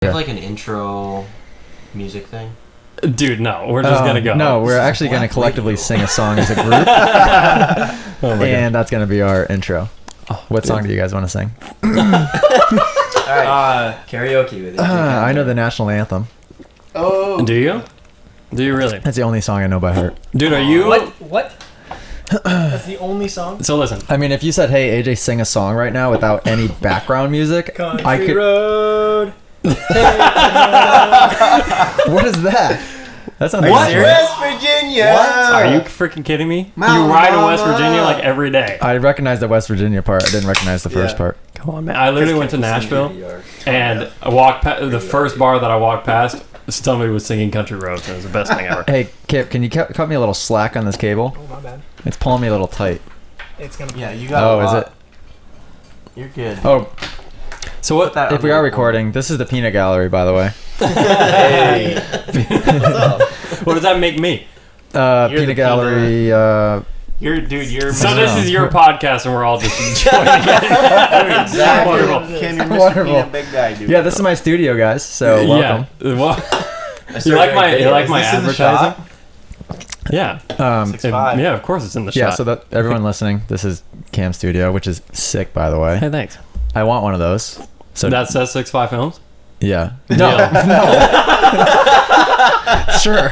You have like an intro music thing? Dude, no. We're just going to go. No, we're actually going to collectively sing a song as a group. And that's going to be our intro. What song do you guys want to sing? All right. Karaoke with it. I know the national anthem. Oh. Do you? Do you really? That's the only song I know by heart. Dude, are you... What? That's the only song? So listen. I mean, if you said, hey, AJ, sing a song right now without any background music, Country I could... road. What is that? That's not What? West Virginia! What? Are you freaking kidding me? You ride in West Virginia like every day. I recognize the West Virginia part. I didn't recognize the first part. Come on, man. I literally went to Nashville, and I walked the first bar that I walked past, somebody was singing Country Roads, and it was the best thing ever. Hey, Kip, can you cut me a little slack on this cable? Oh, my bad. It's pulling me a little tight. It's gonna be... Yeah, you got Oh, is it? You're good. Oh, So what? if we are recording, this is the peanut gallery, by the way. Hey. What's up? What does that make me? Peanut gallery. You're So this is your podcast, and we're all just enjoying it. Exactly. Wonderful. Can you Wonderful. big guy, dude? Yeah, this is my studio, guys. So welcome. Yeah. Well, you like my advertising? Yeah. 6'5". Yeah, of course it's in the Yeah, shot. so that everyone listening, this is Cam's studio, which is sick, by the way. Hey, thanks. I want one of those. So That says 6'5" Films? yeah. No. Sure.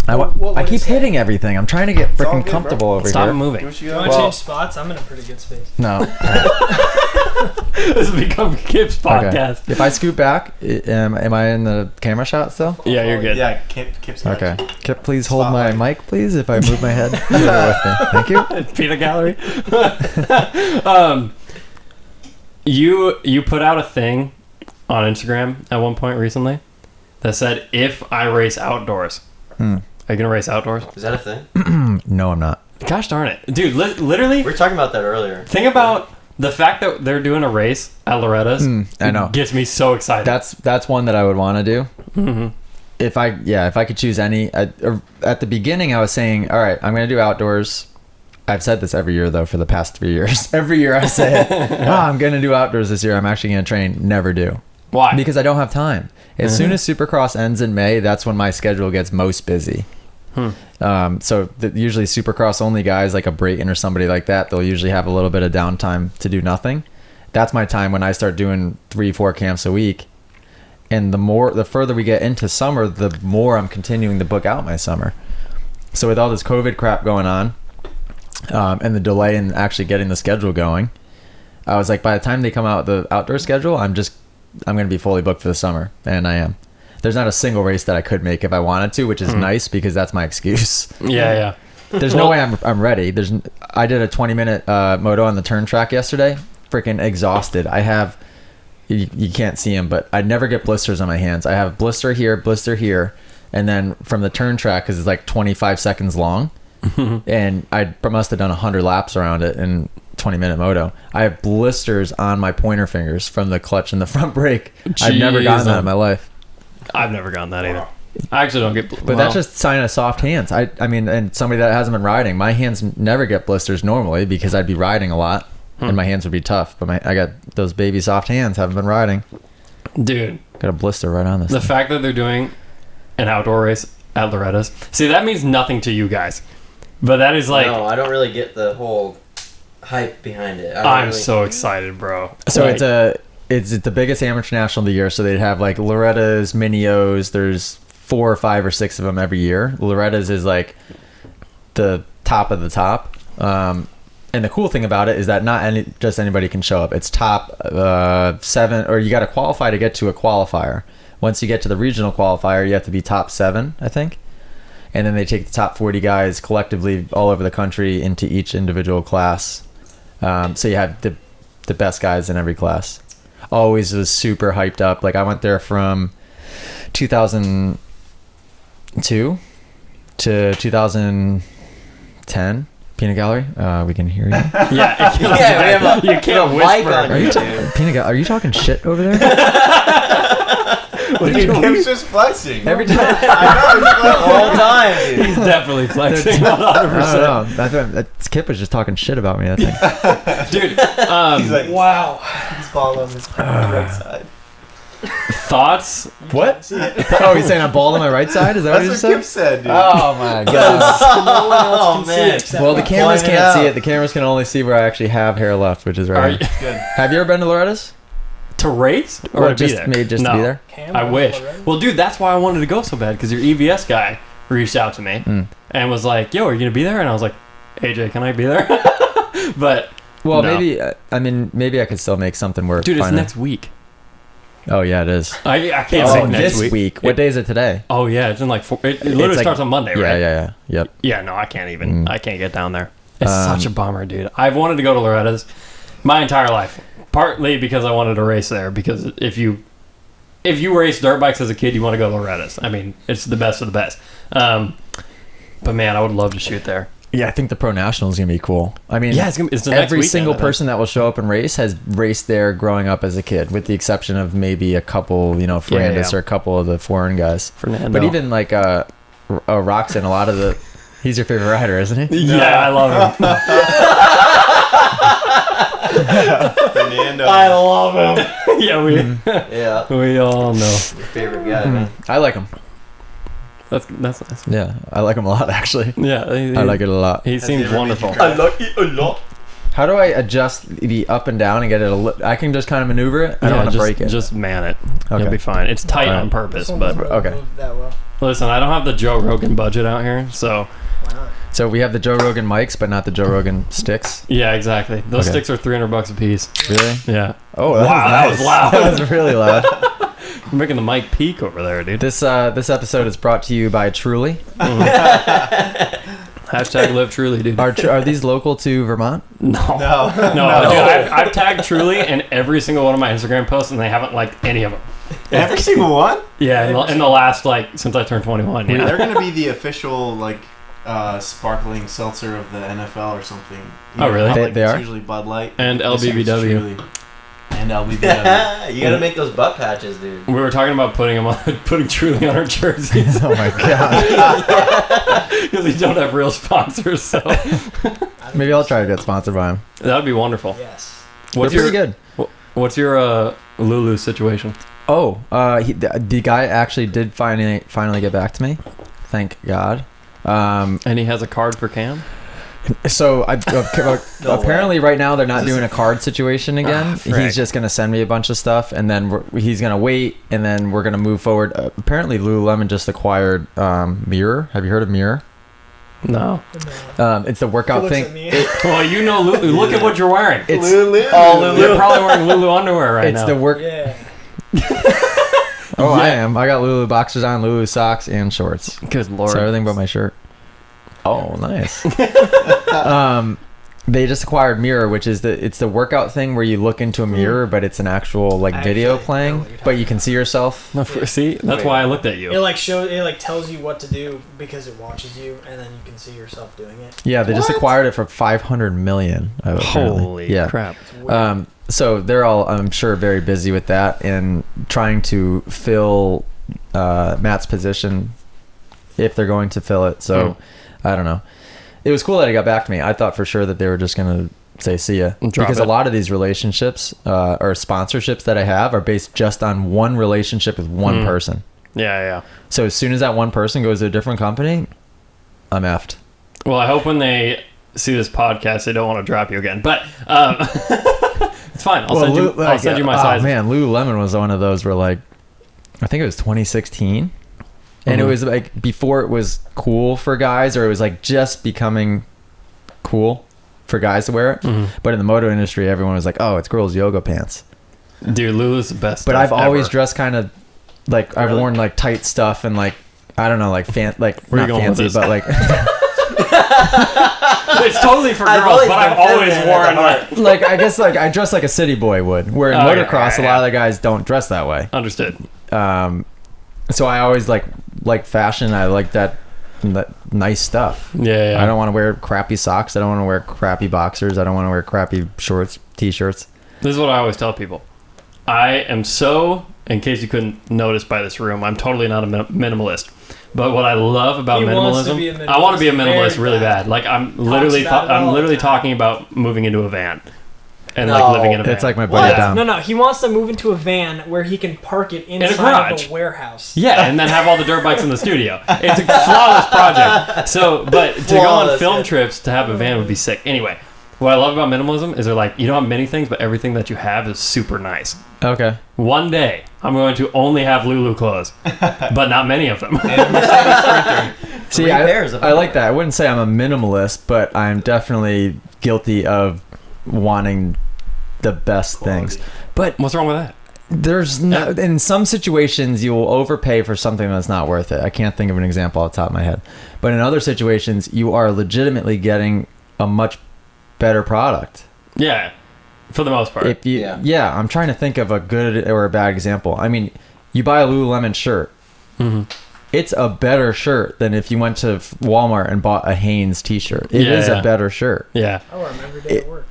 I keep hitting everything. I'm trying to get freaking comfortable over Stop here. moving. Do what you You got. want to change spots? I'm in a pretty good space. No. This has become Kip's Okay. podcast. If I scoot back, am I in the camera shot still? Yeah, you're good. Yeah, Kip's got Okay. you. Kip, please hold my Spotlight. mic, please, if I move my head. Bear with me. Thank you. Peanut gallery. You put out a thing on Instagram at one point recently that said, if I race outdoors. Are you going to race outdoors? Is that a thing? No, I'm not. Gosh Darn it. Dude, literally, We were talking about that earlier. think about the fact that they're doing a race at Loretta's. I know. Gets me so excited. That's one that I would want to do. Mm-hmm. If I could choose any, at the beginning I was saying, all right, I'm going to do outdoors. I've said this every year though for the past 3 years. Every year I say it. I'm going to do outdoors this year. I'm actually going to train. Never do. Why? Because I don't have time. As soon as Supercross ends in May, that's when my schedule gets most busy. So usually Supercross only guys like a Brayton or somebody like that, they'll usually have a little bit of downtime to do nothing. That's my time when I start doing 3-4 camps a week. And the further we get into summer, the more I'm continuing to book out my summer. So with all this COVID crap going on, and the delay in actually getting the schedule going, I was like, by the time they come out with the outdoor schedule, I'm going to be fully booked for the summer. And I am. There's not a single race that I could make if I wanted to, which is nice because that's my excuse. Yeah. There's no way I'm ready. I did a 20-minute moto on the turn track yesterday. Freaking exhausted. I have, you can't see them, but I never get blisters on my hands. I have blister here, and then from the turn track, because it's like 25 seconds long, and I must have done 100 laps around it in 20-minute moto. I have blisters on my pointer fingers from the clutch and the front brake. I've never gotten that in my life. I've never gotten that either. I actually don't get... But that's just a sign of soft hands. I mean, and somebody that hasn't been riding, my hands never get blisters normally because I'd be riding a lot and my hands would be tough. But I got those baby soft hands, haven't been riding. Dude. Got a blister right on this The thing. fact that they're doing an outdoor race at Loretta's. See, that means nothing to you guys. But that is like... No, I don't really get the whole hype behind it. I'm so excited, bro. So Like, it's the biggest amateur national of the year. So they'd have like Loretta's, Mini-O's. There's 4 or 5 or 6 of them every year. Loretta's is like the top of the top. And the cool thing about it is that not just anybody can show up. It's top 7, or you got to qualify to get to a qualifier. Once you get to the regional qualifier, you have to be top 7, I think. And then they take the top 40 guys collectively all over the country into each individual class. So you have the best guys in every class. Always was super hyped up. Like I went there from 2002 to 2010. Peanut gallery. We can hear you. Yeah, we have you can't mic whisper. on you, dude. Are you talking shit over there? He's just flexing. Every time. I know, he's The flexing. whole time, dude. He's definitely flexing 100%. I don't know. Kip was just talking shit about me, I think. Dude, He's like, Wow. he's falling on his right side. Thoughts? What? See it. Oh, he's saying I'm bald on my right side? Is that what you That's just what said? Kip said, dude. Oh my god. No one else can see man. it except Well, the me. cameras Point it can't see out. it. The cameras can only see where I actually have hair left, which is Are right you, here. Have you ever been to Loretta's? to race or Or to just be there? made just no. to be there? Cam I or wish. Loretta? Well, dude, that's why I wanted to go so bad because your EVS guy reached out to me and was like, "Yo, are you gonna be there?" And I was like, "AJ, can I be there?" But Well, no. maybe. I mean, maybe I could still make something work. dude, it's finding- next week. Oh yeah, it is. I can't Oh, say next this week. week. What day is it today? Oh yeah, it's in like four. It literally It's like- starts on Monday, right? Yeah. Yep. Yeah, no, I can't even. I can't get down there. It's such a Um, bummer, dude. I've wanted to go to Loretta's my entire life. Partly because I wanted to race there. Because if you race dirt bikes as a kid, you want to go to Loretta's. I mean, it's the best of the best. But man, I would love to shoot there. Yeah, I think the Pro National is gonna be cool. I mean, Yeah, it's the next every weekend, single I think. person that will show up and race has raced there growing up as a kid, with the exception of maybe a couple, Fernandez yeah. or a couple of the foreign guys. Fernando. But even like Roxon, a lot of the. He's your favorite rider, isn't he? Yeah, I love him. Fernando. love him. Yeah, we Yeah. we all know. Your favorite guy, man. I like him. That's nice. Yeah, I like him a lot actually. Yeah, I like it a lot. He seems wonderful. I like it a lot. How do I adjust the up and down and get it? I can just kind of maneuver it. I don't want to break it. Just man it. Okay. You'll be fine. It's tight Alright. on purpose, This one but doesn't okay. move that well. listen, I don't have the Joe Rogan budget out here, so Why not? So we have the Joe Rogan mics, but not the Joe Rogan sticks. yeah, exactly. Those Okay. sticks are $300 a piece. Really? Yeah, Oh, Wow, that was loud. That was really loud. you're making the mic peak over there, dude. This episode is brought to you by Truly. Hashtag live truly, dude. Are these local to Vermont? No, No. dude. I've tagged Truly in every single one of my Instagram posts, and they haven't liked any of them. Every single one? Yeah, in the last since I turned 21. Yeah. They're gonna be the official sparkling seltzer of the NFL or something. You Oh, know really? how, They it's are? usually Bud Light And This year's LBBW. Truly. And LBBW. You gotta make those butt patches, dude. We were talking about putting Truly on our jerseys Oh my god. because we don't have real sponsors. So Maybe I'll try to get sponsored by him. that would be wonderful. Yes. What's They're your pretty good. What's your Lulu situation? Oh, the guy actually did finally get back to me. Thank God. And he has a card for Cam. So apparently right now they're not Is this doing a card situation again. frick. He's just gonna send me a bunch of stuff, and then he's gonna wait, and then we're gonna move forward. Apparently Lululemon just acquired Mirror. Have you heard of Mirror? No. It's the He workout looks thing. at me. Well, you know, Lulu. Look at what you're wearing. It's You're probably wearing Lulu underwear right it's now. the work. Yeah. Oh, I Yeah. am. I got Lulu boxers on, Lulu socks, and shorts. Good lord. So everything but my shirt. Oh, nice. They just acquired Mirror, which is it's the workout thing where you look into a mirror, but it's an actual video Actually, I know playing, what you're but you can see yourself. See, that's why I looked at It you. tells you what to do because it watches you, and then you can see yourself doing it. Yeah, they just What? acquired it for $500 million. Apparently. Holy yeah. crap! It's weird. So they're all, I'm sure, very busy with that and trying to fill Matt's position if they're going to fill it. So I don't know. It was cool that he got back to me. I thought for sure that they were just going to say see ya. Drop Because it. a lot of these relationships or sponsorships that I have are based just on one relationship with one person. Yeah. So as soon as that one person goes to a different company, I'm effed. Well, I hope when they see this podcast, they don't want to drop you again. But it's fine. I'll send you my size. Oh man, Lululemon was one of those where I think it was 2016. And it was before it was cool for guys, or it was just becoming cool for guys to wear it. But in the moto industry, everyone was like, "Oh, it's girls' yoga pants." Dude, Lulu's the best. But stuff I've always ever. dressed kind of I've Really? worn tight stuff and I don't know, Where not you going with fancy, this? but It's totally for I've girls, always but I've been always feminine at worn the I guess I dress like a city boy would. Where in Oh, yeah, motocross, yeah, a lot of the guys don't dress that way. Understood. So I always like fashion. I like that nice stuff. Yeah. I don't want to wear crappy socks. I don't want to wear crappy boxers. I don't want to wear crappy shorts, t-shirts. This is what I always tell people. I am so, in case you couldn't notice by this room, I'm totally not a minimalist. But what I love about He wants to minimalism, be a I want to be a minimalist minimalist very really bad. bad. I'm literally, about it all the time. talking about moving into a van. and like living in a van. It's like my buddy What? down. No, he wants to move into a van where he can park it inside garage. of a warehouse. Yeah, and then have all the dirt bikes in the studio. It's a flawless project. So, but to go on film trips to have a van would be sick. Anyway, what I love about minimalism is they're like, you don't have many things, but everything that you have is super nice. Okay. One day, I'm going to only have Lulu clothes, but not many of them. And a Mercedes Sprinter. See, Three pairs of I like that. I wouldn't say I'm a minimalist, but I'm definitely guilty of wanting the best things. But What's wrong with that? there's no, in some situations you will overpay for something that's not worth it. I can't think of an example off the top of my head. But in other situations, you are legitimately getting a much better product. Yeah, for the most part. If you, I'm trying to think of a good or a bad example. I mean, you buy a Lululemon shirt. Mm-hmm. It's a better shirt than if you went to Walmart and bought a Hanes t-shirt. It is a better shirt. Yeah. I wear them every day at work.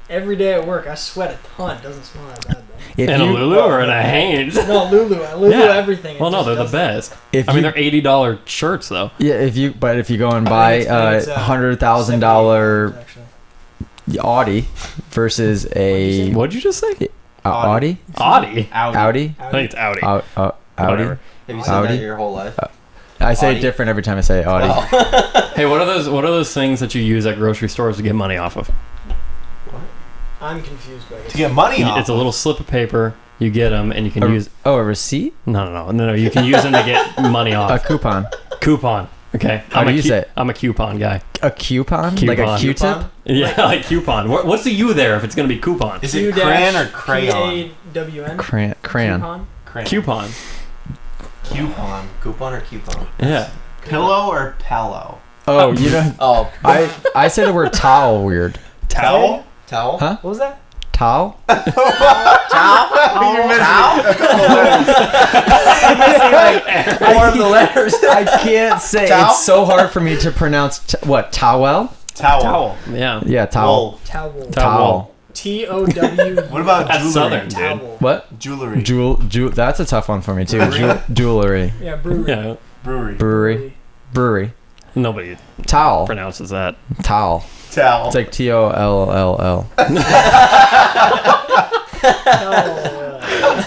Every day at work, I sweat a ton. It doesn't smell that bad, though. If And a you- Lulu or in a Hanes? No, Lulu. Everything. It Well, no, just they're the doesn't- best. If I mean, you- they're $80 shirts, though. Yeah, if you go and buy I think a it's, $100,000 actually. Audi versus a What'd you just say? Audi, Audi. Audi, I think it's Audi. Audi. Whatever. Have you said Audi? that your whole life? I say Audi? it different every time I say Audi. Oh. Hey, what are those things that you use at grocery stores to get money off of? I'm confused by this. To get money off. It's a little slip of paper. You get them, and you can use. A receipt? No. You can use them to get money A off. coupon. Coupon. Okay. How do you say it? I'm a coupon guy. A coupon? Like a Coupon. Q-tip? Coupon? Yeah, like coupon. What's the U there if it's gonna be coupon? Is it crayon or crayon? Q-A-W-N? Crayon. Coupon? Crayon. Coupon. Coupon. Coupon or coupon? Yeah. Pillow or pillow? Oh, you know, Oh, I say the word towel weird. Towel? towel? Huh? What was that? Towel? Towel? You're missing Towel? Four of the letters. I can't say. Towel? It's so hard for me to pronounce. What? Towel? Towel. Yeah. Yeah, towel. Wool. Towel. Towel. T-O-W. What about That's jewelry? southern, dude. Towel. What? Jewelry. Jewel. That's a tough one for me too. Jewelry. Yeah, brewery. Yeah. Brewery. Brewery. Nobody Towel. pronounces that. Towel. Towel. It's like T-O-L-L-L.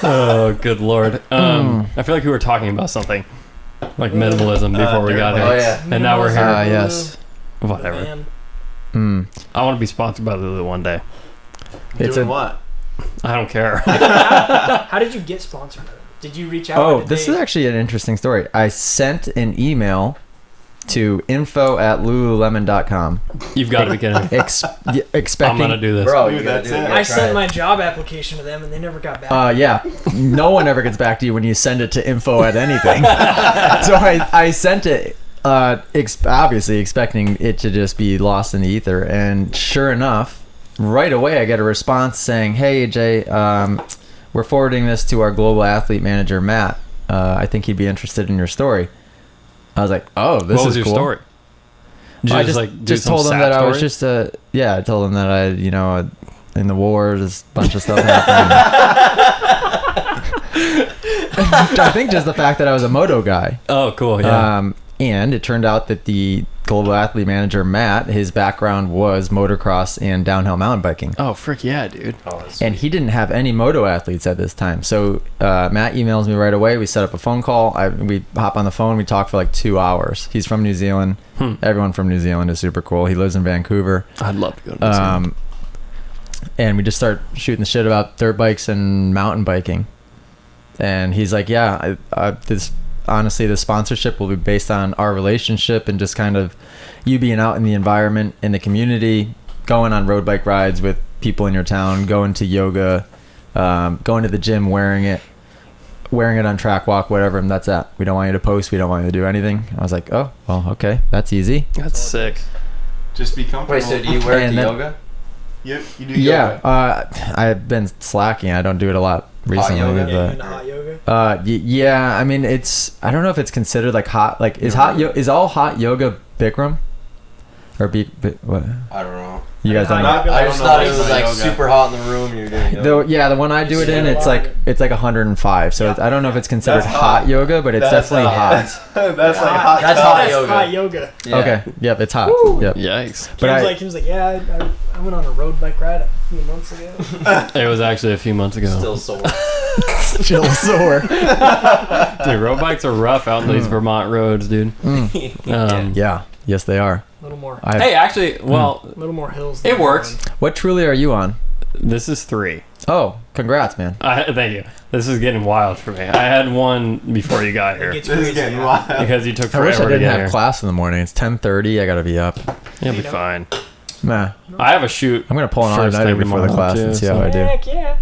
Oh, good lord. I feel like we were talking about something like minimalism before we got here. Oh, yeah. And now we're here. Yes. Whatever. Man. I want to be sponsored by Lulu one day. It's Doing a- what? I don't care. How did you get sponsored by them? Did you reach out? Oh, or did this they- is actually an interesting story. I sent an email to info@lululemon.com You've got to be kidding me. expecting. I'm gonna do this. Bro, Dude, you gotta that's do it. it. You I gotta try sent it. my job application to them and they never got back. Yeah, no one ever gets back to you when you send it to info at anything. So I sent it, obviously expecting it to just be lost in the ether, and sure enough, right away I get a response saying, "Hey Jay, we're forwarding this to our global athlete manager Matt. I think he'd be interested in your story." I was like, "Oh, this What was is your cool." story? Did you I do just some told him sad that I was story? just I told him that I in the war there's a bunch of stuff happening. I think just the fact that I was a moto guy. Oh, cool. Yeah. And it turned out that the global athlete manager Matt, his background was motocross and downhill mountain biking. Oh, frick yeah, dude. And he didn't have any moto athletes at this time. So Matt emails me right away. We set up a phone call. We hop on the phone. We talk for like 2 hours. He's from New Zealand. Everyone from New Zealand is super cool. He lives in Vancouver. I'd love to go to New Zealand. And we just start shooting the shit about dirt bikes and mountain biking. And he's like, yeah, honestly, the sponsorship will be based on our relationship and just kind of you being out in the environment, in the community, going on road bike rides with people in your town, going to yoga, going to the gym, wearing it on track walk, whatever, and that's that. We don't want you to post. We don't want you to do anything. I was like, oh, well, okay, that's easy. That's sick. Just be comfortable. Wait, so do you wear it to And then- yoga? You do Yeah, yoga. I've been slacking. I don't do it a lot recently. yoga? with Yeah, you the- into hot yoga? Yeah, I mean, I don't know if it's considered like hot. Like, is all hot yoga Bikram? Or what? I don't know. You guys don't know? Hot yoga, I don't just know thought it about was like yoga. super hot in the room. You're doing yoga. The one I do it in, it's like 105. So I don't know if it's considered That's hot hot. yoga, but it's That's definitely hot. That's like hot. That's tub. hot That's yoga. hot yoga. Yeah. Okay, yep, it's hot. Yep. Yikes. But He was like, yeah, I went on a road bike ride at few months ago. It was actually a few months ago. Still sore. Still sore. Dude, road bikes are rough out in these Vermont roads, dude. Yeah. Yes, they are. A little more. Hey, actually, well, A little more hills. it than works. one. What truly are you on? This is 3. Oh, congrats, man. Thank you. This is getting wild for me. I had one before you got It here gets This is crazy. getting wild. because you took I wish I forever to didn't get have here. class in the morning. It's 10:30. I gotta be up. You'll be You know? fine. Nah, I have a shoot. I'm gonna pull an First all-nighter thing before the tomorrow, class and too, see how I do. Heck yeah.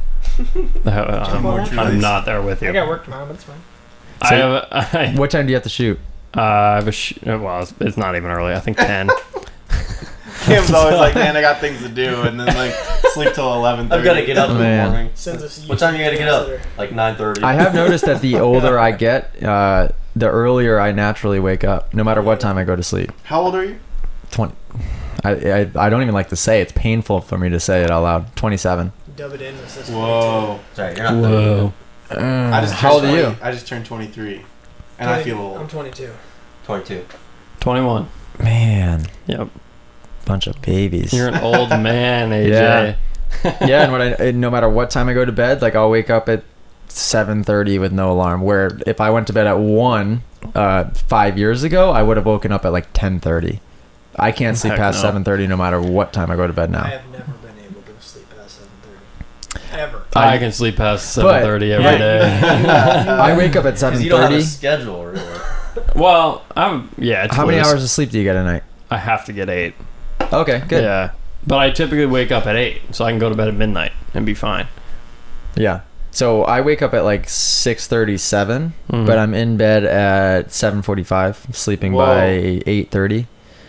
I'm not there with you. I got work tomorrow, but it's fine. I have. What time do you have to shoot? I have a well, it's not even early. I think 10. Kim's always like, man, I got things to do, and then like sleep till 11:30. I've got to get up in the Man. morning. Sends us What time you got to get up? YouTube Like 9:30. I have noticed that the older I get, the earlier I naturally wake up, no matter what time I go to sleep. How old are you? 20. I don't even like to say. It's painful for me to say it out loud. 27. Dub it in with this. Whoa. Sorry, you're not. Whoa. I just How old are turned you? 20 I just turned 23, and I feel I'm old. 22. 22. 21. Man, Yep. bunch of babies. You're an old man, AJ. Yeah. Yeah, and no matter what time I go to bed, like I'll wake up at 7:30 with no alarm. Where if I went to bed at 1, 5 years ago, I would have woken up at like 10:30. I can't sleep Heck past no. 7:30 no matter what time I go to bed I now. have never been able to sleep past 7:30. Ever. I can sleep past But- 7:30 every Right. day. I wake up at 'Cause you don't have a 7:30. schedule, really. Well, it's How many loose. hours of sleep do you get a night? I have to get 8. Okay, good. Yeah. But I typically wake up at 8, so I can go to bed at midnight and be fine. Yeah. So I wake up at like 6:37, Mhm. but I'm in bed at 7:45, sleeping Whoa. by 8:30.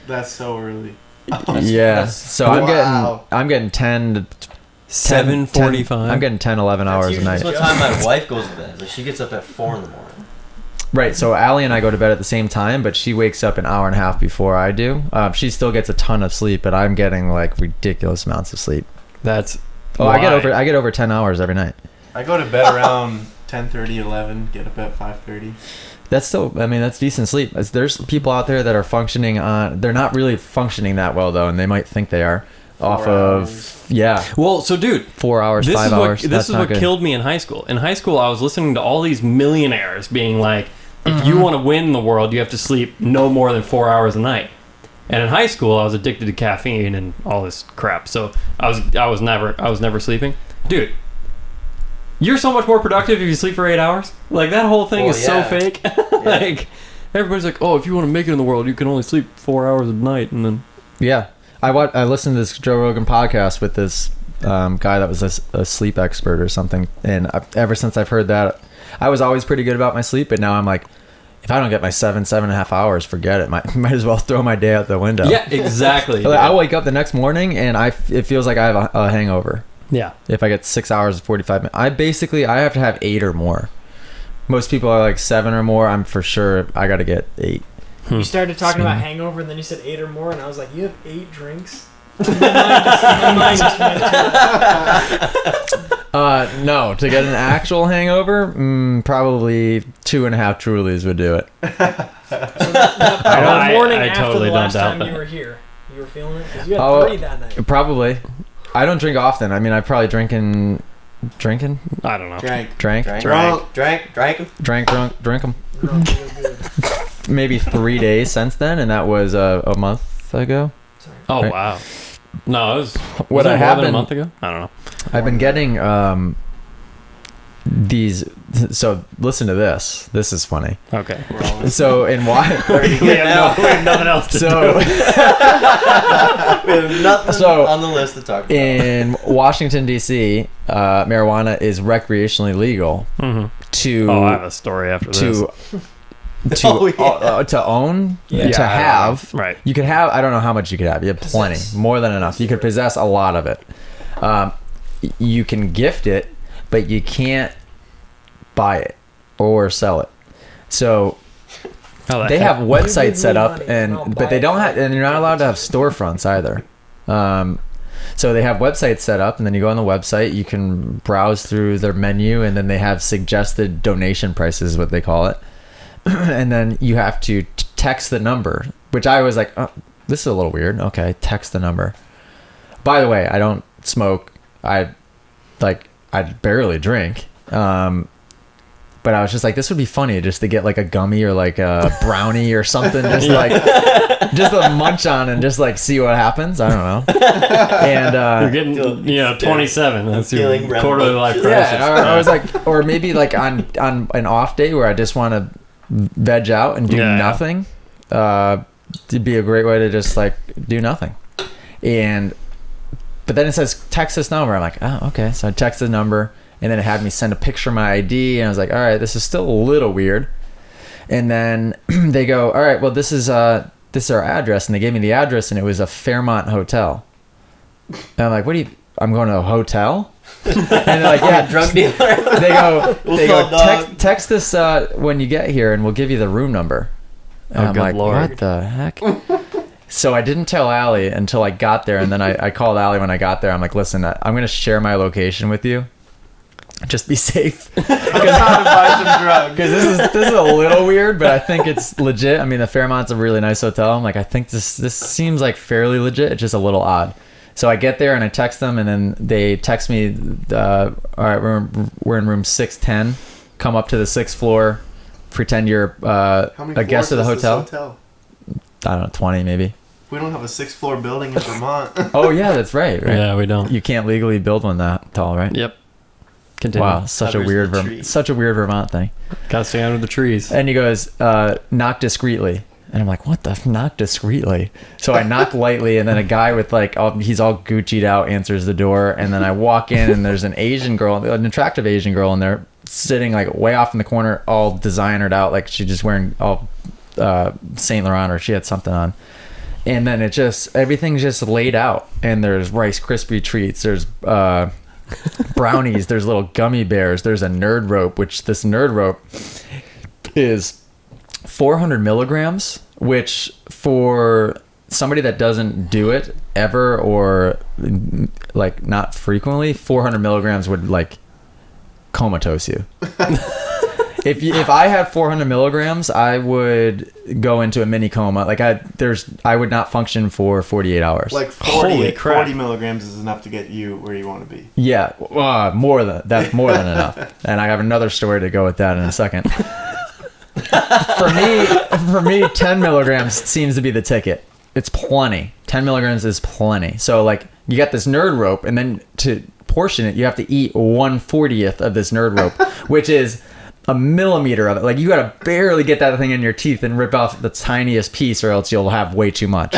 That's so early. Yeah. So Wow. I'm getting 10 to 7:45. I'm getting 10, 11 That's hours a usually night. That's what time my wife goes to bed. Like she gets up at 4 in the morning. Right. So Allie and I go to bed at the same time, but she wakes up an hour and a half before I do. She still gets a ton of sleep, but I'm getting like ridiculous amounts of sleep. That's I get over 10 hours every night. I go to bed around 10:30, 11. Get up at 5:30. That's still, I mean, that's decent sleep. There's people out there that are functioning on, they're not really functioning that well though, and they might think they are. Off 4 of, hours. yeah, Well, so dude, 4 hours, this 5 is hours. This That's is not what good. killed me in high school. In high school, I was listening to all these millionaires being like, if you want to win the world, you have to sleep no more than 4 hours a night. And in high school, I was addicted to caffeine and all this crap. So I was never sleeping. Dude, you're so much more productive if you sleep for 8 hours. Like that whole thing Well, is so yeah. fake. Like everybody's like, oh, if you want to make it in the world, you can only sleep 4 hours a night, and then Yeah. I listened to this Joe Rogan podcast with this guy that was a sleep expert or something. And ever since I've heard that, I was always pretty good about my sleep. But now I'm like, if I don't get my 7.5 hours, forget it. Might as well throw my day out the window. yeah, exactly. Like, I wake up the next morning and it feels like I have a hangover. Yeah. If I get 6 hours and 45 minutes, I have to have 8 or more. Most people are like 7 or more. I'm for sure I got to get 8. You started talking about Sweet. hangover, and then you said 8 or more, and I was like, you have 8 drinks? My mind just went to No, to get an actual hangover, probably 2.5 Trulies would do it. the morning I after totally the don't last doubt time that. you were here. You were feeling it? Because you had 3 that night. Probably. I don't drink often. I mean, I probably drinking, I don't know. Drank. drank, Drank them. drink them. Drunk real good. Maybe 3 days since then, and that was a month ago. Sorry. Oh Right. wow. No, it was. What was I it more have than a been- month ago? I don't know. I've been getting these. So listen to this. This is funny. Okay. We're all in. So in why? we have nothing else to So We have nothing So, on the list to talk about. in Washington D.C., marijuana is recreationally legal do. Mm-hmm. to Oh, I have a story after this. Oh, yeah. to own, Yeah. to have. Right. You could have. I don't know how much you could have. You have plenty, Possess. more than enough. You could possess a lot of it. You can gift it, but you can't buy it or sell it. So How the they heck? have websites give set me up, money and I'll buy but they it don't for have, you. and you're not allowed to have storefronts either. So they have websites set up, and then you go on the website, you can browse through their menu, and then they have suggested donation prices, is what they call it. And then you have to text the number, which I was like, oh, this is a little weird. Okay, text the number. By the way, I don't smoke. I barely drink. But I was just like, this would be funny just to get like a gummy or like a brownie or something, just to munch on and just like see what happens. I don't know. And you're getting 27. That's your quarterly life crisis. Yeah, I was like, or maybe like on an off day where I just want to veg out and do nothing. It'd be a great way to just like do nothing. But then it says text this number. I'm like, oh, okay. So I text the number. And then it had me send a picture of my ID, and I was like, all right, this is still a little weird. And then they go, all right, well, this is our address. And they gave me the address, and it was a Fairmont hotel. And I'm like, I'm going to a hotel? And they're like, yeah, drug dealer. They go, text this when you get here, and we'll give you the room number. And I'm like, Lord. What the heck? So I didn't tell Allie until I got there, and then I called Allie when I got there. I'm like, listen, I'm going to share my location with you. Just be safe. Because this is a little weird, but I think it's legit. I mean, the Fairmont's a really nice hotel. I'm like, I think this seems like fairly legit. It's just a little odd. So I get there and I text them, and then they text me, all right, we're in room 610. Come up to the 6th floor. Pretend you're a guest of the hotel. I don't know, 20 maybe. We don't have a 6th floor building in Vermont. Oh yeah, that's right. Yeah, we don't. You can't legally build one that tall, right? Yep. Continue. Wow, such a weird Vermont thing. Gotta stay under the trees. And he goes, knock discreetly. And I'm like, what the knock discreetly? So I knock lightly, and then a guy with like, he's all Gucci'd out answers the door. And then I walk in, and there's an attractive Asian girl in there sitting like way off in the corner, all designered out. Like she's just wearing all Saint Laurent, or she had something on. And then everything's just laid out. And there's Rice Krispie treats. There's brownies, there's little gummy bears, there's a nerd rope, which this nerd rope is 400 milligrams, which for somebody that doesn't do it ever or like not frequently, 400 milligrams would like comatose you. If I had 400 milligrams, I would go into a mini coma. Like I would not function for 48 hours. Like 40 milligrams is enough to get you where you want to be. Yeah, that's more than enough. And I have another story to go with that in a second. For me, 10 milligrams seems to be the ticket. It's plenty. 10 milligrams is plenty. So like you got this nerd rope, and then to portion it, you have to eat 1/40th of this nerd rope, which is a millimeter of it. Like you gotta barely get that thing in your teeth and rip off the tiniest piece, or else you'll have way too much.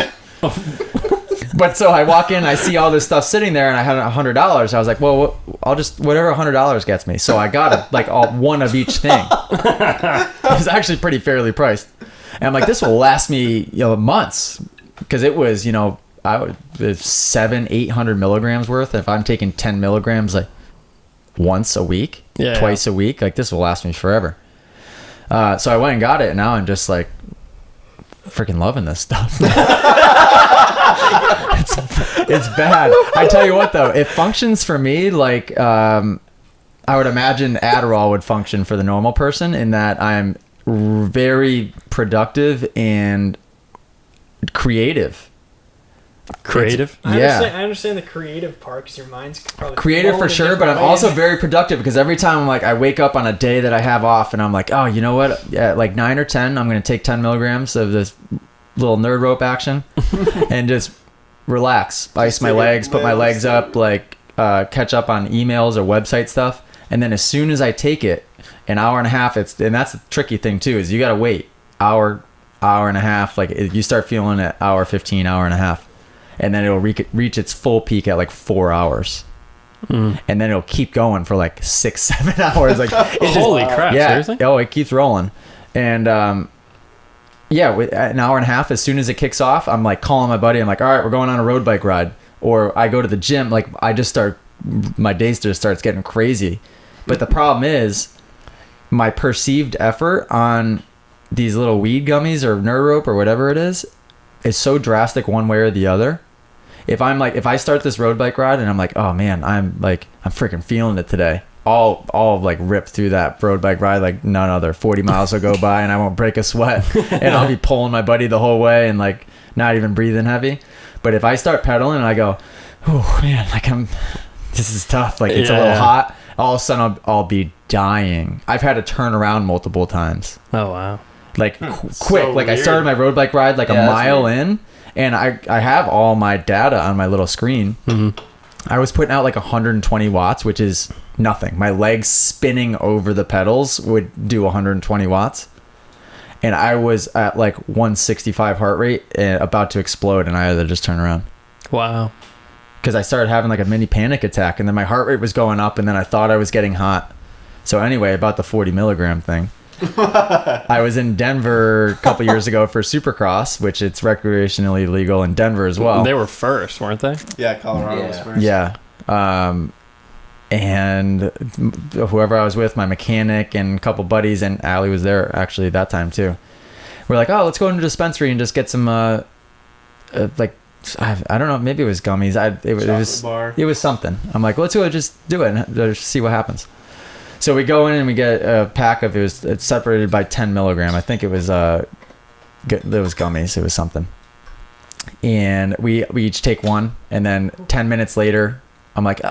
But so I walk in, I see all this stuff sitting there, and I had $100. I was like, well, I'll just whatever $100 gets me. So I got one of each thing. It was actually pretty fairly priced, and I'm like, this will last me months, because it was 700-800 milligrams worth. If I'm taking 10 milligrams like once a week, twice a week, like this will last me forever. So I went and got it, and now I'm just like freaking loving this stuff. It's bad. I tell you what though, it functions for me like I would imagine Adderall would function for the normal person, in that I'm very productive and creative. I understand the creative part, because your mind's probably creative for sure, but I'm also very productive, because every time I wake up on a day that I have off, and I'm like, oh, you know what, like 9 or 10, I'm going to take 10 milligrams of this little nerd rope action and just relax, ice my legs, put my legs up, like catch up on emails or website stuff. And then as soon as I take it, an hour and a half, and that's the tricky thing too, is you got to wait hour and a half. Like you start feeling it hour 15, hour and a half. And then it'll reach its full peak at like 4 hours. And then it'll keep going for like 6-7 hours. Like holy crap! Yeah. Seriously? Oh, it keeps rolling. And with an hour and a half, as soon as it kicks off, I'm like calling my buddy. I'm like, all right, we're going on a road bike ride. Or I go to the gym. Like my days just starts getting crazy. But the problem is, my perceived effort on these little weed gummies or nerd rope or whatever it is so drastic one way or the other. If I start this road bike ride and I'm like, oh man, I'm freaking feeling it today. I'll like rip through that road bike ride like none other. 40 miles will go by and I won't break a sweat, and I'll be pulling my buddy the whole way and like not even breathing heavy. But if I start pedaling and I go, oh man, like this is tough. Like it's a little hot. All of a sudden I'll be dying. I've had to turn around multiple times. Oh wow. Like quick. So Like I weird. started my road bike ride like a mile in, and I have all my data on my little screen. I was putting out like 120 watts, which is nothing. My legs spinning over the pedals would do 120 watts. And I was at like 165 heart rate and about to explode, and I had to just turn around. Wow. Because I started having like a mini panic attack, and then my heart rate was going up, and then I thought I was getting hot. So anyway, about the 40 milligram thing. I was in Denver a couple years ago for Supercross, which it's recreationally legal in Denver as well. They were first, weren't they? Yeah, Colorado was first. Yeah. And whoever I was with, my mechanic and a couple buddies, and Allie was there actually at that time too. We're like, oh, let's go into a dispensary and just get some, like, I don't know, maybe it was gummies. It was something. I'm like, let's go just do it and just see what happens. So we go in and we get a pack of, it's separated by 10 milligram. I think it was gummies. It was something. And we each take one, and then 10 minutes later, I'm like,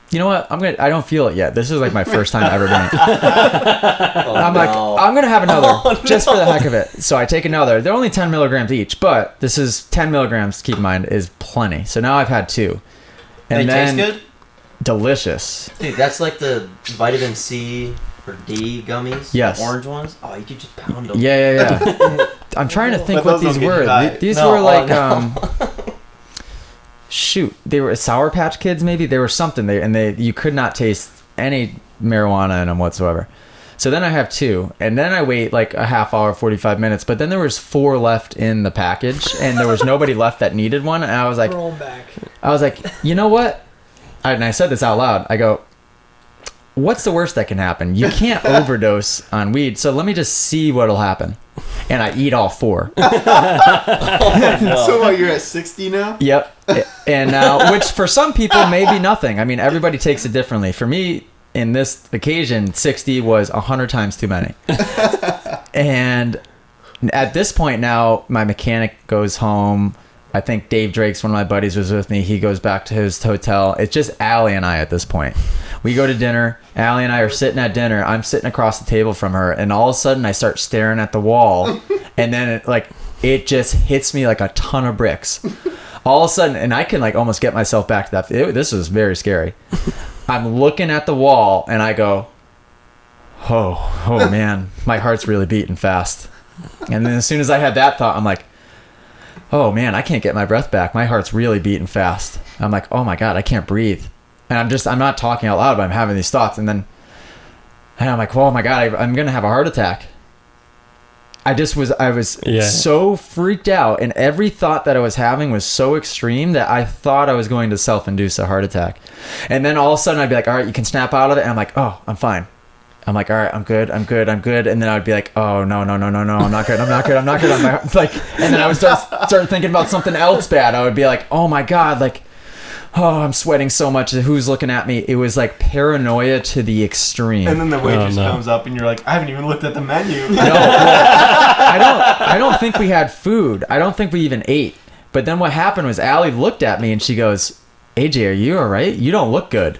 you know what? I don't feel it yet. This is like my first time ever doing it. I'm going to have another just for the heck of it. So I take another. They're only 10 milligrams each, but this is 10 milligrams, keep in mind, is plenty. So now I've had two. And They taste good? Delicious. Dude, that's like the vitamin C or D gummies. Yes. The orange ones. Oh, you could just pound them. Yeah. I'm trying to think But what those these don't get you were. high. These No, were like, no. shoot, they were Sour Patch Kids maybe. They were something. You could not taste any marijuana in them whatsoever. So then I have two, and then I wait like a half hour, 45 minutes. But then there was 4 left in the package, and there was nobody left that needed one. And I was like, Throw 'em back. you know what? And I said this out loud. I go, what's the worst that can happen? You can't overdose on weed, so let me just see what'll happen. And I eat all 4. So what, you're at 60 now? Yep. And now, which for some people may be nothing. I mean, everybody takes it differently. For me, in this occasion, 60 was 100 times too many. And at this point now, my mechanic goes home. I think Dave Drake's one of my buddies was with me. He goes back to his hotel. It's just Allie and I at this point. We go to dinner. Allie and I are sitting at dinner. I'm sitting across the table from her, and all of a sudden I start staring at the wall, and then it just hits me like a ton of bricks. All of a sudden, and I can like almost get myself back to that. This was very scary. I'm looking at the wall, and I go, oh man, my heart's really beating fast. And then as soon as I had that thought, I'm like, oh man, I can't get my breath back. My heart's really beating fast. I'm like, oh my God, I can't breathe. And I'm not talking out loud, but I'm having these thoughts. And I'm like, oh my God, I'm going to have a heart attack. I was so freaked out, and every thought that I was having was so extreme that I thought I was going to self-induce a heart attack. And then all of a sudden I'd be like, all right, you can snap out of it. And I'm like, oh, I'm fine. I'm like, all right, I'm good. And then I'd be like, oh, no, I'm not good. I'm like, and then I would start thinking about something else bad. I would be like, oh my God, like, oh, I'm sweating so much. Who's looking at me? It was like paranoia to the extreme. And then the waitress comes up, and you're like, I haven't even looked at the menu. No, I don't think we had food. I don't think we even ate. But then what happened was Allie looked at me and she goes, AJ, are you all right? You don't look good.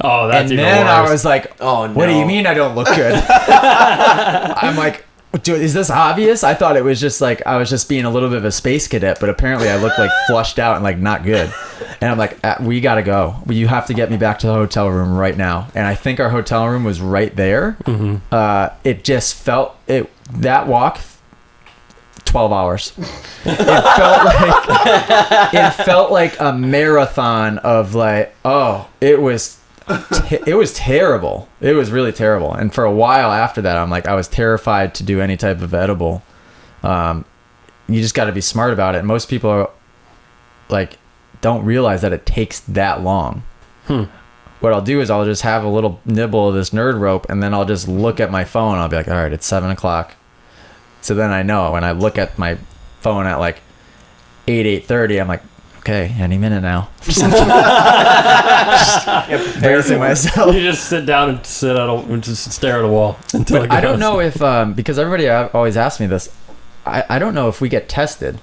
Oh, that's and even then worse. I was like, Oh, no. what do you mean I don't look good? I'm like, dude, is this obvious? I thought it was just like I was just being a little bit of a space cadet, but apparently I looked like flushed out and like not good. And I'm like, we gotta go. You have to get me back to the hotel room right now. And I think our hotel room was right there. Mm-hmm. It just felt that walk. 12 hours. It felt like a marathon of like, it was terrible. It was really terrible. And for a while after that, I was terrified to do any type of edible. You just got to be smart about it. Most people are like, don't realize that it takes that long. What I'll do is I'll just have a little nibble of this nerd rope, and then I'll just look at my phone. I'll be like, all right, it's 7:00. So then I know when I look at my phone at like 8:30, I'm like, okay, any minute now. Just embarrassing myself. You just sit down and just stare at a wall until it goes. I don't know if because everybody always asks me this. I don't know if we get tested,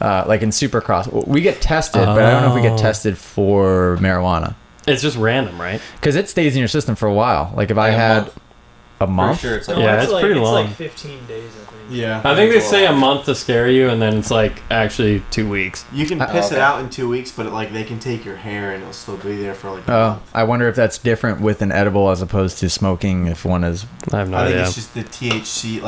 like in Supercross. We get tested, but I don't know if we get tested for marijuana. It's just random, right? Because it stays in your system for a while. Like if I Like a had month. a month, For sure, it's No, like Yeah, it's pretty it's long. like 15 days, I think. Yeah. I think they say a month to scare you, and then it's like actually 2 weeks. You can Oh, piss it okay. out in 2 weeks, but they can take your hair and it'll still be there for like a oh, month. I wonder if that's different with an edible as opposed to smoking. If one is, I have no I think idea. it's just the THC,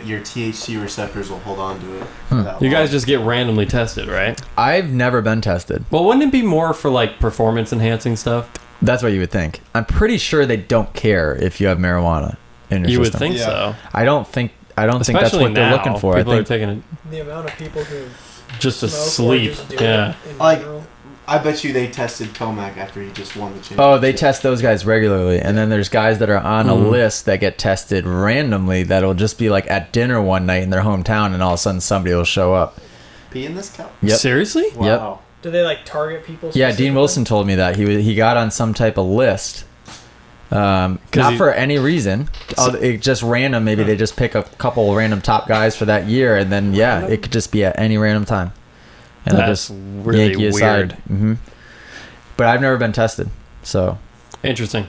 your THC receptors will hold on to it. Hmm. for that You long. guys just get randomly tested, right? I've never been tested. Well, wouldn't it be more for like performance enhancing stuff? That's what you would think. I'm pretty sure they don't care if you have marijuana in your You would system. think Yeah. so. I don't think that's Especially what they're now, looking for. I people are think taking it The amount of people who just to smoke or sleep. just do Yeah. it in Like- general. I bet you they tested Tomac after he just won the championship. Oh, they test those guys regularly, and then there's guys that are on a Mhm. list that get tested randomly. That'll just be like at dinner one night in their hometown, and all of a sudden somebody will show up. Pee in this cup? Yep. Seriously? Yep. Wow. Do they like target people? Yeah, Dean specifically? Wilson told me that he got on some type of list. Not he- for any reason. It just random. Maybe they just pick a couple random top guys for that year, and then it could just be at any random time, and they'll That's just really yank you weird. aside. Hmm. But I've never been tested, so Interesting.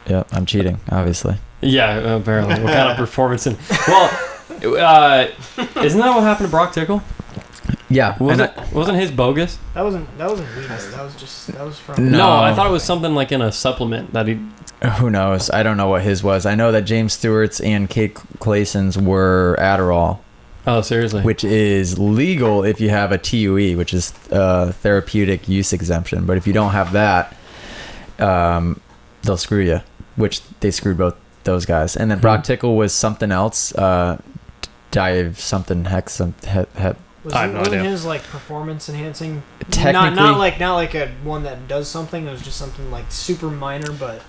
yeah, I'm cheating, obviously. Yeah, apparently. What kind of performance? Well, isn't that what happened to Brock Tickle? Yeah, and Wasn't his bogus? That wasn't weed. That was from. No. No, I thought it was something like in a supplement that he. who knows? I don't know what his was. I know that James Stewart's and Kate Clayson's were Adderall, Oh, seriously? which is legal if you have a TUE, which is therapeutic use exemption. But if you don't have that, they'll screw you, which they screwed both those guys. And then Brock Tickle was something else, dive something hex I have no wasn't idea. his like performance enhancing? Technically- not like a one that does something. It was just something like super minor, but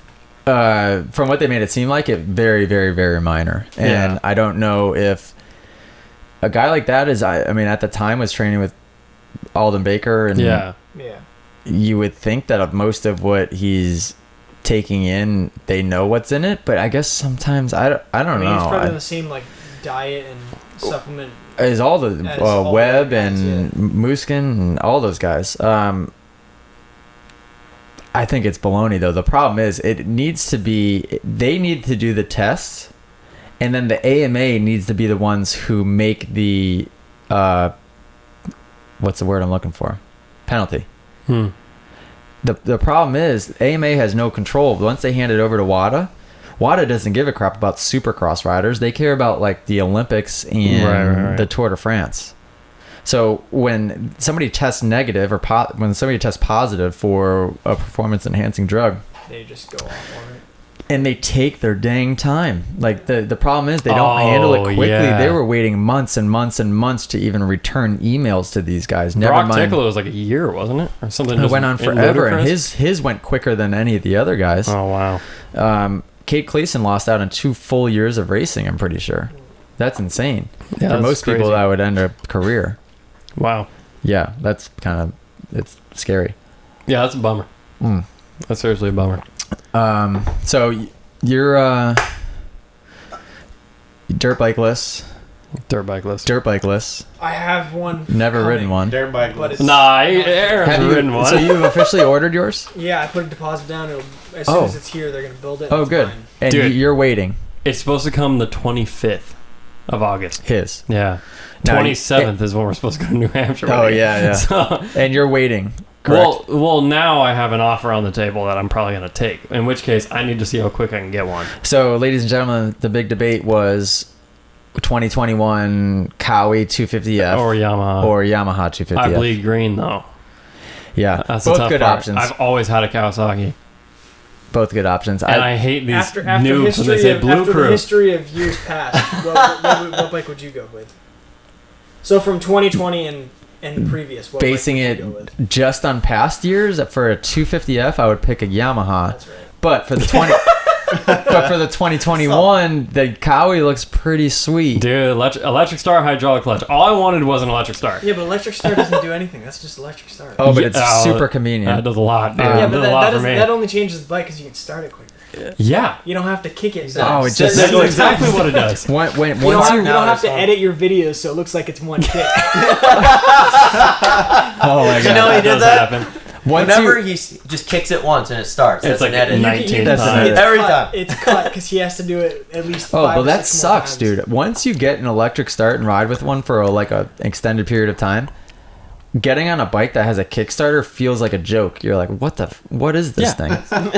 from what they made it seem like, it very, very, very minor. And Yeah. I don't know if a guy like that is. I mean, at the time was training with Alden Baker, and Yeah. yeah. you would think that most of what he's taking in, they know what's in it. But I guess sometimes I don't I mean, know. he's probably on the same like diet and supplement. Is all the As all Webb the guys, and Muskin and all those guys. I think it's baloney though. The problem is it needs to be. They need to do the tests, and then the AMA needs to be the ones who make the what's the word I'm looking for? Penalty. The problem is AMA has no control. Once they hand it over to WADA doesn't give a crap about Supercross riders. They care about like the Olympics and Right. the Tour de France. So when somebody tests negative or when somebody tests positive for a performance enhancing drug, They just go off on it. and they take their dang time. Like the problem is they don't handle it quickly. yeah. They were waiting months and months and months to even return emails to these guys. Never Brock mind. Tickle was like a year, wasn't it? Or something. It just went on forever, and ludicrous? his went quicker than any of the other guys. Oh wow. Kate Clayson lost out on 2 full years of racing, I'm pretty sure. That's insane. Yeah, For that's most people, crazy. that would end a career. Wow. Yeah, that's kind of, it's scary. Yeah, that's a bummer. Mm. That's seriously a bummer. So you're dirt bikeless. Dirt bike list. Dirt bikeless. I have one. Never ridden coming, one. Dirt bike. But it's, Nah, Aaron's Have you, ridden one. so you've officially ordered yours? yeah, I put a deposit down. As soon Oh. as it's here, they're gonna build it. Oh, It's good. mine. And Dude. you're waiting. It's supposed to come the 25th of August. His. Yeah. Now, 27th is when we're supposed to go to New Hampshire. Oh, with it. yeah. So, And you're waiting. Correct. well, now I have an offer on the table that I'm probably going to take. In which case, I need to see how quick I can get one. So, ladies and gentlemen, the big debate was 2021 Kawi 250F Or Yamaha. or Yamaha 250F. I bleed green though. Yeah, That's the both tough good part. options. I've always had a Kawasaki, Both good options. and I hate these After noobs when they say Blue after Crew. the history of years past, what bike would you go with? So from 2020 and previous, what basing bike it would you go with? just on past years, for a 250F, I would pick a Yamaha. That's right. But for the 2021, the Kawi looks pretty sweet. Dude, electric start, hydraulic clutch. All I wanted was an electric start. Yeah, but electric start doesn't do anything. That's just electric start. Oh, but Yeah, it's super convenient. That does a lot, dude. Yeah, That yeah, does but a lot for me. that only changes the bike because you can start it quicker. Yeah, You don't have to kick it. Oh, it just- that's exactly what it does. When You don't, once have, you, you don't have to Now it's edit your videos so it looks like it's one kick. oh my You know god! he did does that? happen. Whenever he just kicks it once and it starts, It's that's like an edit. 19 That's an times. edit. Every time. It's cut because he has to do it at least. Oh, 5 but or that 6 more sucks, times. dude. Once you get an electric start and ride with one for like a extended period of time, getting on a bike that has a Kickstarter feels like a joke. You're like, what is this thing?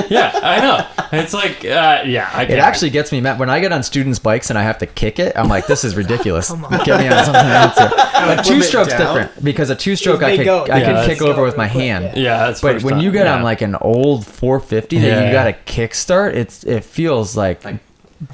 Yeah, I know. It's like, I It get actually gets me mad when I get on students' bikes and I have to kick it. I'm like, this is ridiculous. Come on. Get me on something else here. But Limit two-stroke's down. different because a two-stroke I They can go. I Yeah, can that's kick over go with my real quick, hand. yeah. Yeah, that's But first when time. you get Yeah. on like an old 450 that Yeah. you got to kickstart, it feels like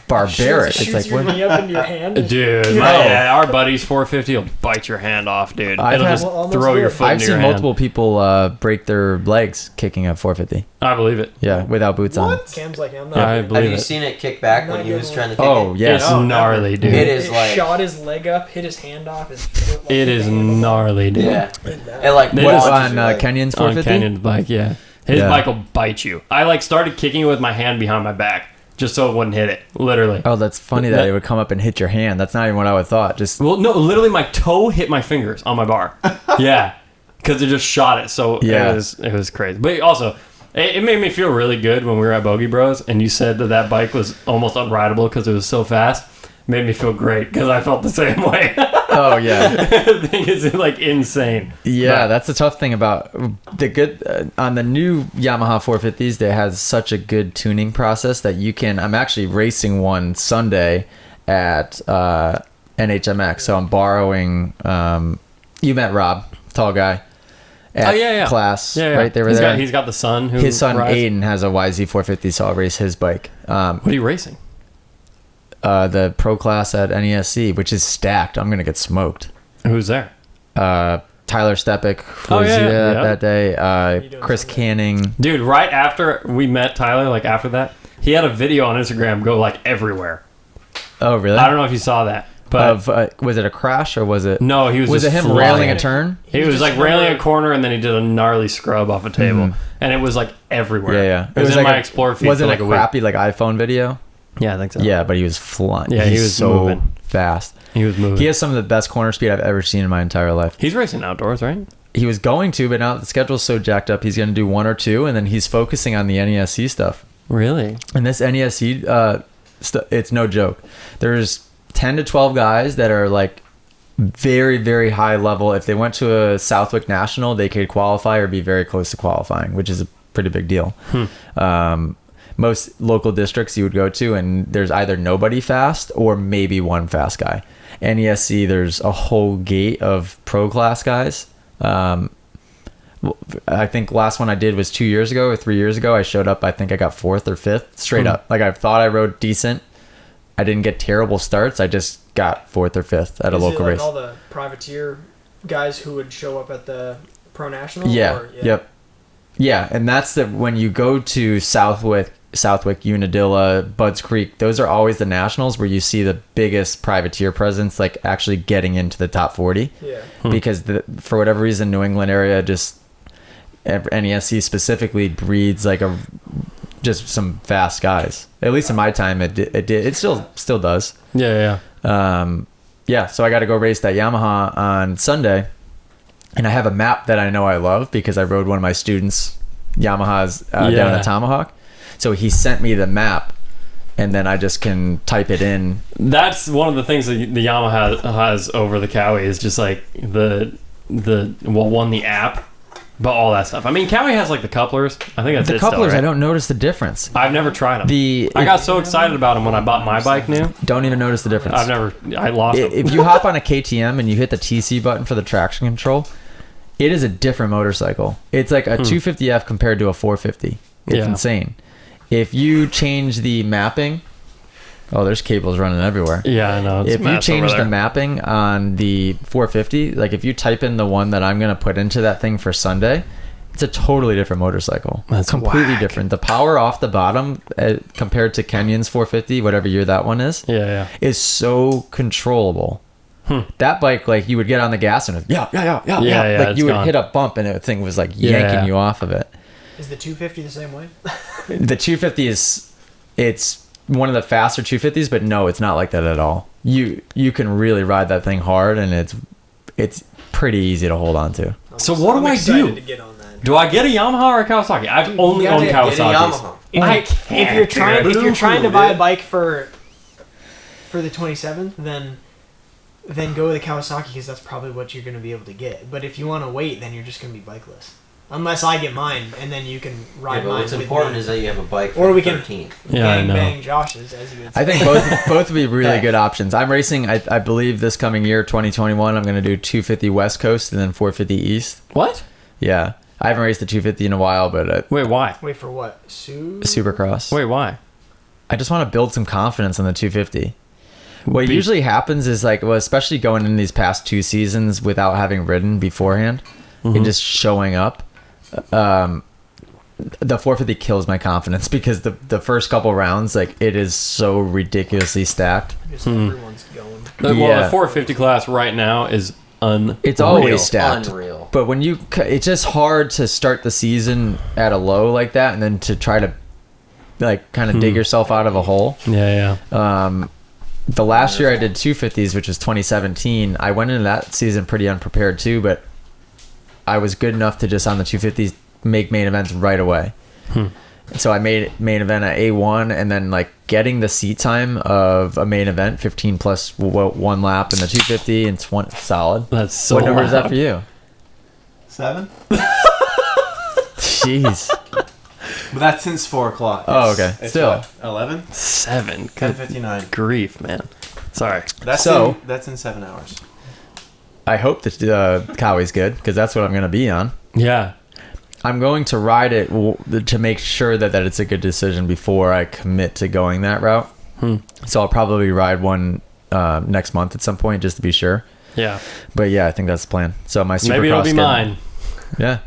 barbaric. Shoots It's like your what? knee up into your hand. Dude, our buddy's 450 will bite your hand off, dude. I've It'll had- just Almost throw your did. foot I've into seen your multiple hand. people break their legs kicking a 450. I believe it. Yeah, without boots on. Cam's like, I'm not. I doing believe Have you it. seen it kick back I'm when not he was doing trying to it. kick Oh, it? yes. It's gnarly, dude. It It is like shot his leg up, hit his hand off. His foot, like, It hit is the handle. gnarly, dude. yeah. That- It like They What just- launches on your leg. Kenyon's On 450? Canyon's bike, yeah. His Yeah. bike will bite you. I like started kicking it with my hand behind my back just so it wouldn't hit it. Literally. Oh, that's funny that it would come up and hit your hand. That's not even what I would have thought. Just Well, no, literally my toe hit my fingers on my bar. Yeah, because it just shot it. So Yeah. it was crazy. But also, it made me feel really good when we were at Bogey Bros and you said that bike was almost unrideable because it was so fast. Made me feel great because I felt the same way. oh yeah, The thing is like insane. yeah. But- That's the tough thing about the good on the new Yamaha 450s. They have such a good tuning process that you can. I'm actually racing one Sunday at NHMX, so I'm borrowing. You met Rob, tall guy. At yeah. class, Yeah, yeah. right? They were He's there. He's got the son who His son rides. Aiden has a YZ 450, so I'll race his bike. What are you racing? The pro class at NESC, which is stacked. I'm gonna get smoked. Who's there? Tyler Stepik Oh, was yeah, there yeah. that day. you doing Chris Sunday? Canning. Dude, right after we met Tyler, like after that, he had a video on Instagram go like everywhere. Oh, really? I don't know if you saw that, but Was it a crash or was it? no, he was Was it just him flying. railing a turn? He was just like railing a remember- corner and then he did a gnarly scrub off a table, Mhm. and it was like everywhere. Yeah, yeah. It was in like my a- Explorer feed. Was for it like a a week. crappy like iPhone video? Yeah, I think so. Yeah, but he was flying. Yeah, he He's was so moving. fast. he was moving. He has some of the best corner speed I've ever seen in my entire life. He's racing outdoors, right? He was going to, but now the schedule's so jacked up, he's going to do 1 or 2, and then he's focusing on the NESC stuff. Really? And this NESC, it's no joke. There's 10 to 12 guys that are like very, very high level. If they went to a Southwick National, they could qualify or be very close to qualifying, which is a pretty big deal. Most local districts you would go to, and there's either nobody fast or maybe one fast guy. NESC, there's a whole gate of pro class guys. I think last one I did was 2 years ago or 3 years ago. I showed up. I think I got 4th or 5th straight up. Like I thought I rode decent. I didn't get terrible starts. I just got 4th or 5th at a Is local it like race. all the privateer guys who would show up at the Pro National? Yeah. Or, Yep. Yeah, and that's when you go to Southwick, Unadilla, Budds Creek. Those are always the nationals where you see the biggest privateer presence, like actually getting into the top 40. Yeah. Because for whatever reason, New England area just NESC specifically breeds like just some fast guys. At least in my time, it did. It still does. Yeah. Yeah. So I got to go race that Yamaha on Sunday. And I have a map that I know I love because I rode one of my students' Yamahas down at Tomahawk. So he sent me the map, and then I just can type it in. That's one of the things that the Yamaha has over the Cowie is just like the app, but all that stuff. I mean, Cowie has like the couplers. I think that's The it still, couplers, right? I don't notice the difference. I've never tried them. I got so excited about them when I bought my bike new. Don't even notice the difference. I lost them. If you hop on a KTM and you hit the TC button for the traction control, it is a different motorcycle. It's like a 250F compared to a 450. It's insane. If you change the mapping, there's cables running everywhere. Yeah, I know. If you change the mapping on the 450, like if you type in the one that I'm going to put into that thing for Sunday, it's a totally different motorcycle. That's completely whack. different. The power off the bottom compared to Kenyon's 450, whatever year that one is is so controllable. That bike, like you would get on the gas and Yeah, like it's you would gone. hit a bump and the thing was like yanking you off of it. Is the 250 the same way? The 250 it's one of the faster 250s, but no, it's not like that at all. You can really ride that thing hard, and it's pretty easy to hold on to. So what do I excited do? to get on that. Do I get a Yamaha or a Kawasaki? I've only gotta owned get a Kawasaki's. If you're trying to buy a bike for the 27th, then go with the Kawasaki because that's probably what you're going to be able to get. But if you want to wait, then you're just going to be bikeless. Unless I get mine, and then you can ride mine. What's important is that you have a bike for or we the can 13th. bang Josh's, as you would say. I think both would be really good options. I'm racing, I believe this coming year, 2021, I'm going to do 250 West Coast and then 450 East. What? Yeah. I haven't raced the 250 in a while, but... Wait, why? Wait for what? Supercross. Wait, why? I just want to build some confidence on the 250. What usually happens is like, well, especially going in these past 2 seasons without having ridden beforehand and just showing up, the 450 kills my confidence because the first couple rounds, like, it is so ridiculously stacked. Just everyone's going. Well, the 450 class right now is it's always stacked. Unreal. But when it's just hard to start the season at a low like that and then to try to like kind of dig yourself out of a hole. Yeah. The last year I did 250s, which was 2017. I went into that season pretty unprepared too, but I was good enough to just on the 250s make main events right away. So I made main event at A1, and then like getting the seat time of a main event, 15 plus one lap in the 250 and 20, solid. That's so What number is that loud. for you? 7. Jeez. But that's since 4 o'clock. Oh, okay. It's Still. what, 11. 7. Good 10:59. grief, man. Sorry. That's So- that's in 7 hours. I hope that Cowie's good because that's what I'm going to be on. Yeah. I'm going to ride it to make sure that it's a good decision before I commit to going that route. So I'll probably ride one next month at some point just to be sure. Yeah. But yeah, I think that's the plan. So my Supercross Maybe it'll be mine. Yeah.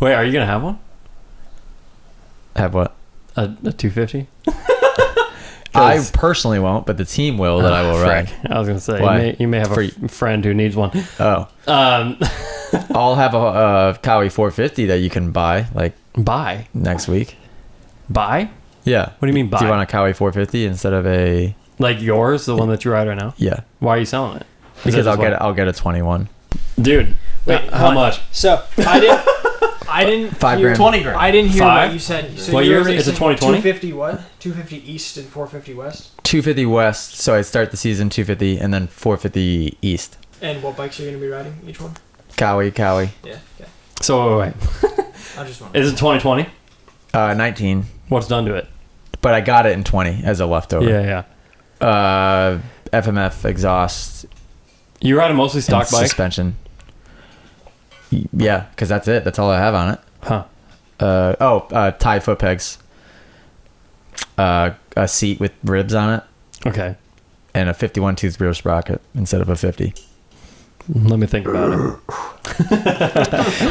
Wait, are you going to have one? Have what? A 250? I personally won't, but the team will that I will ride. I was going to say, Why? you may have a friend who needs one. Oh. I'll have a Cowie 450 that you can buy like Buy? next week. Buy? Yeah. What do you mean buy? Do you want a Cowie 450 instead of a... Like yours, the one that you ride right now? Yeah. Why are you selling it? Because I'll get a 21. Dude, Wait, how much? So I didn't. $5 hear, grand. 20 grand. I didn't hear 5? what you said. So What you were year is it? It's a racing 2020? 250 what? 250 East and 450 West. 250 West, so I start the season 250 and then 450 East. And what bikes are you going to be riding each one? Cowie. Yeah. Okay. So wait. I just want. Is it 2020? 19. What's done to it? But I got it in 20 as a leftover. Yeah. FMF exhaust. You ride a mostly and stock bike? suspension. Yeah, because that's it. That's all I have on it. Huh. Tie foot pegs. A seat with ribs on it. Okay. And a 51 tooth rear sprocket instead of a 50. Let me think about it.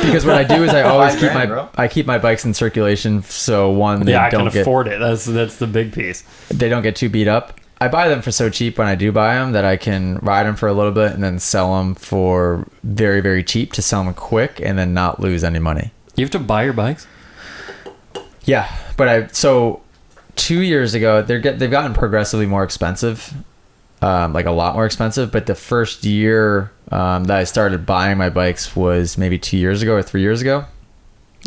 Because what I do is I always $5 keep grand, bro. I keep my bikes in circulation, so one they I don't can get afford it. That's the big piece. they don't get too beat up. I buy them for so cheap when I do buy them that I can ride them for a little bit and then sell them for very, very cheap to sell them quick and then not lose any money. You have to buy your bikes? Yeah, but 2 years ago they've gotten progressively more expensive, like a lot more expensive. But the first year that I started buying my bikes was maybe 2 years ago or 3 years ago.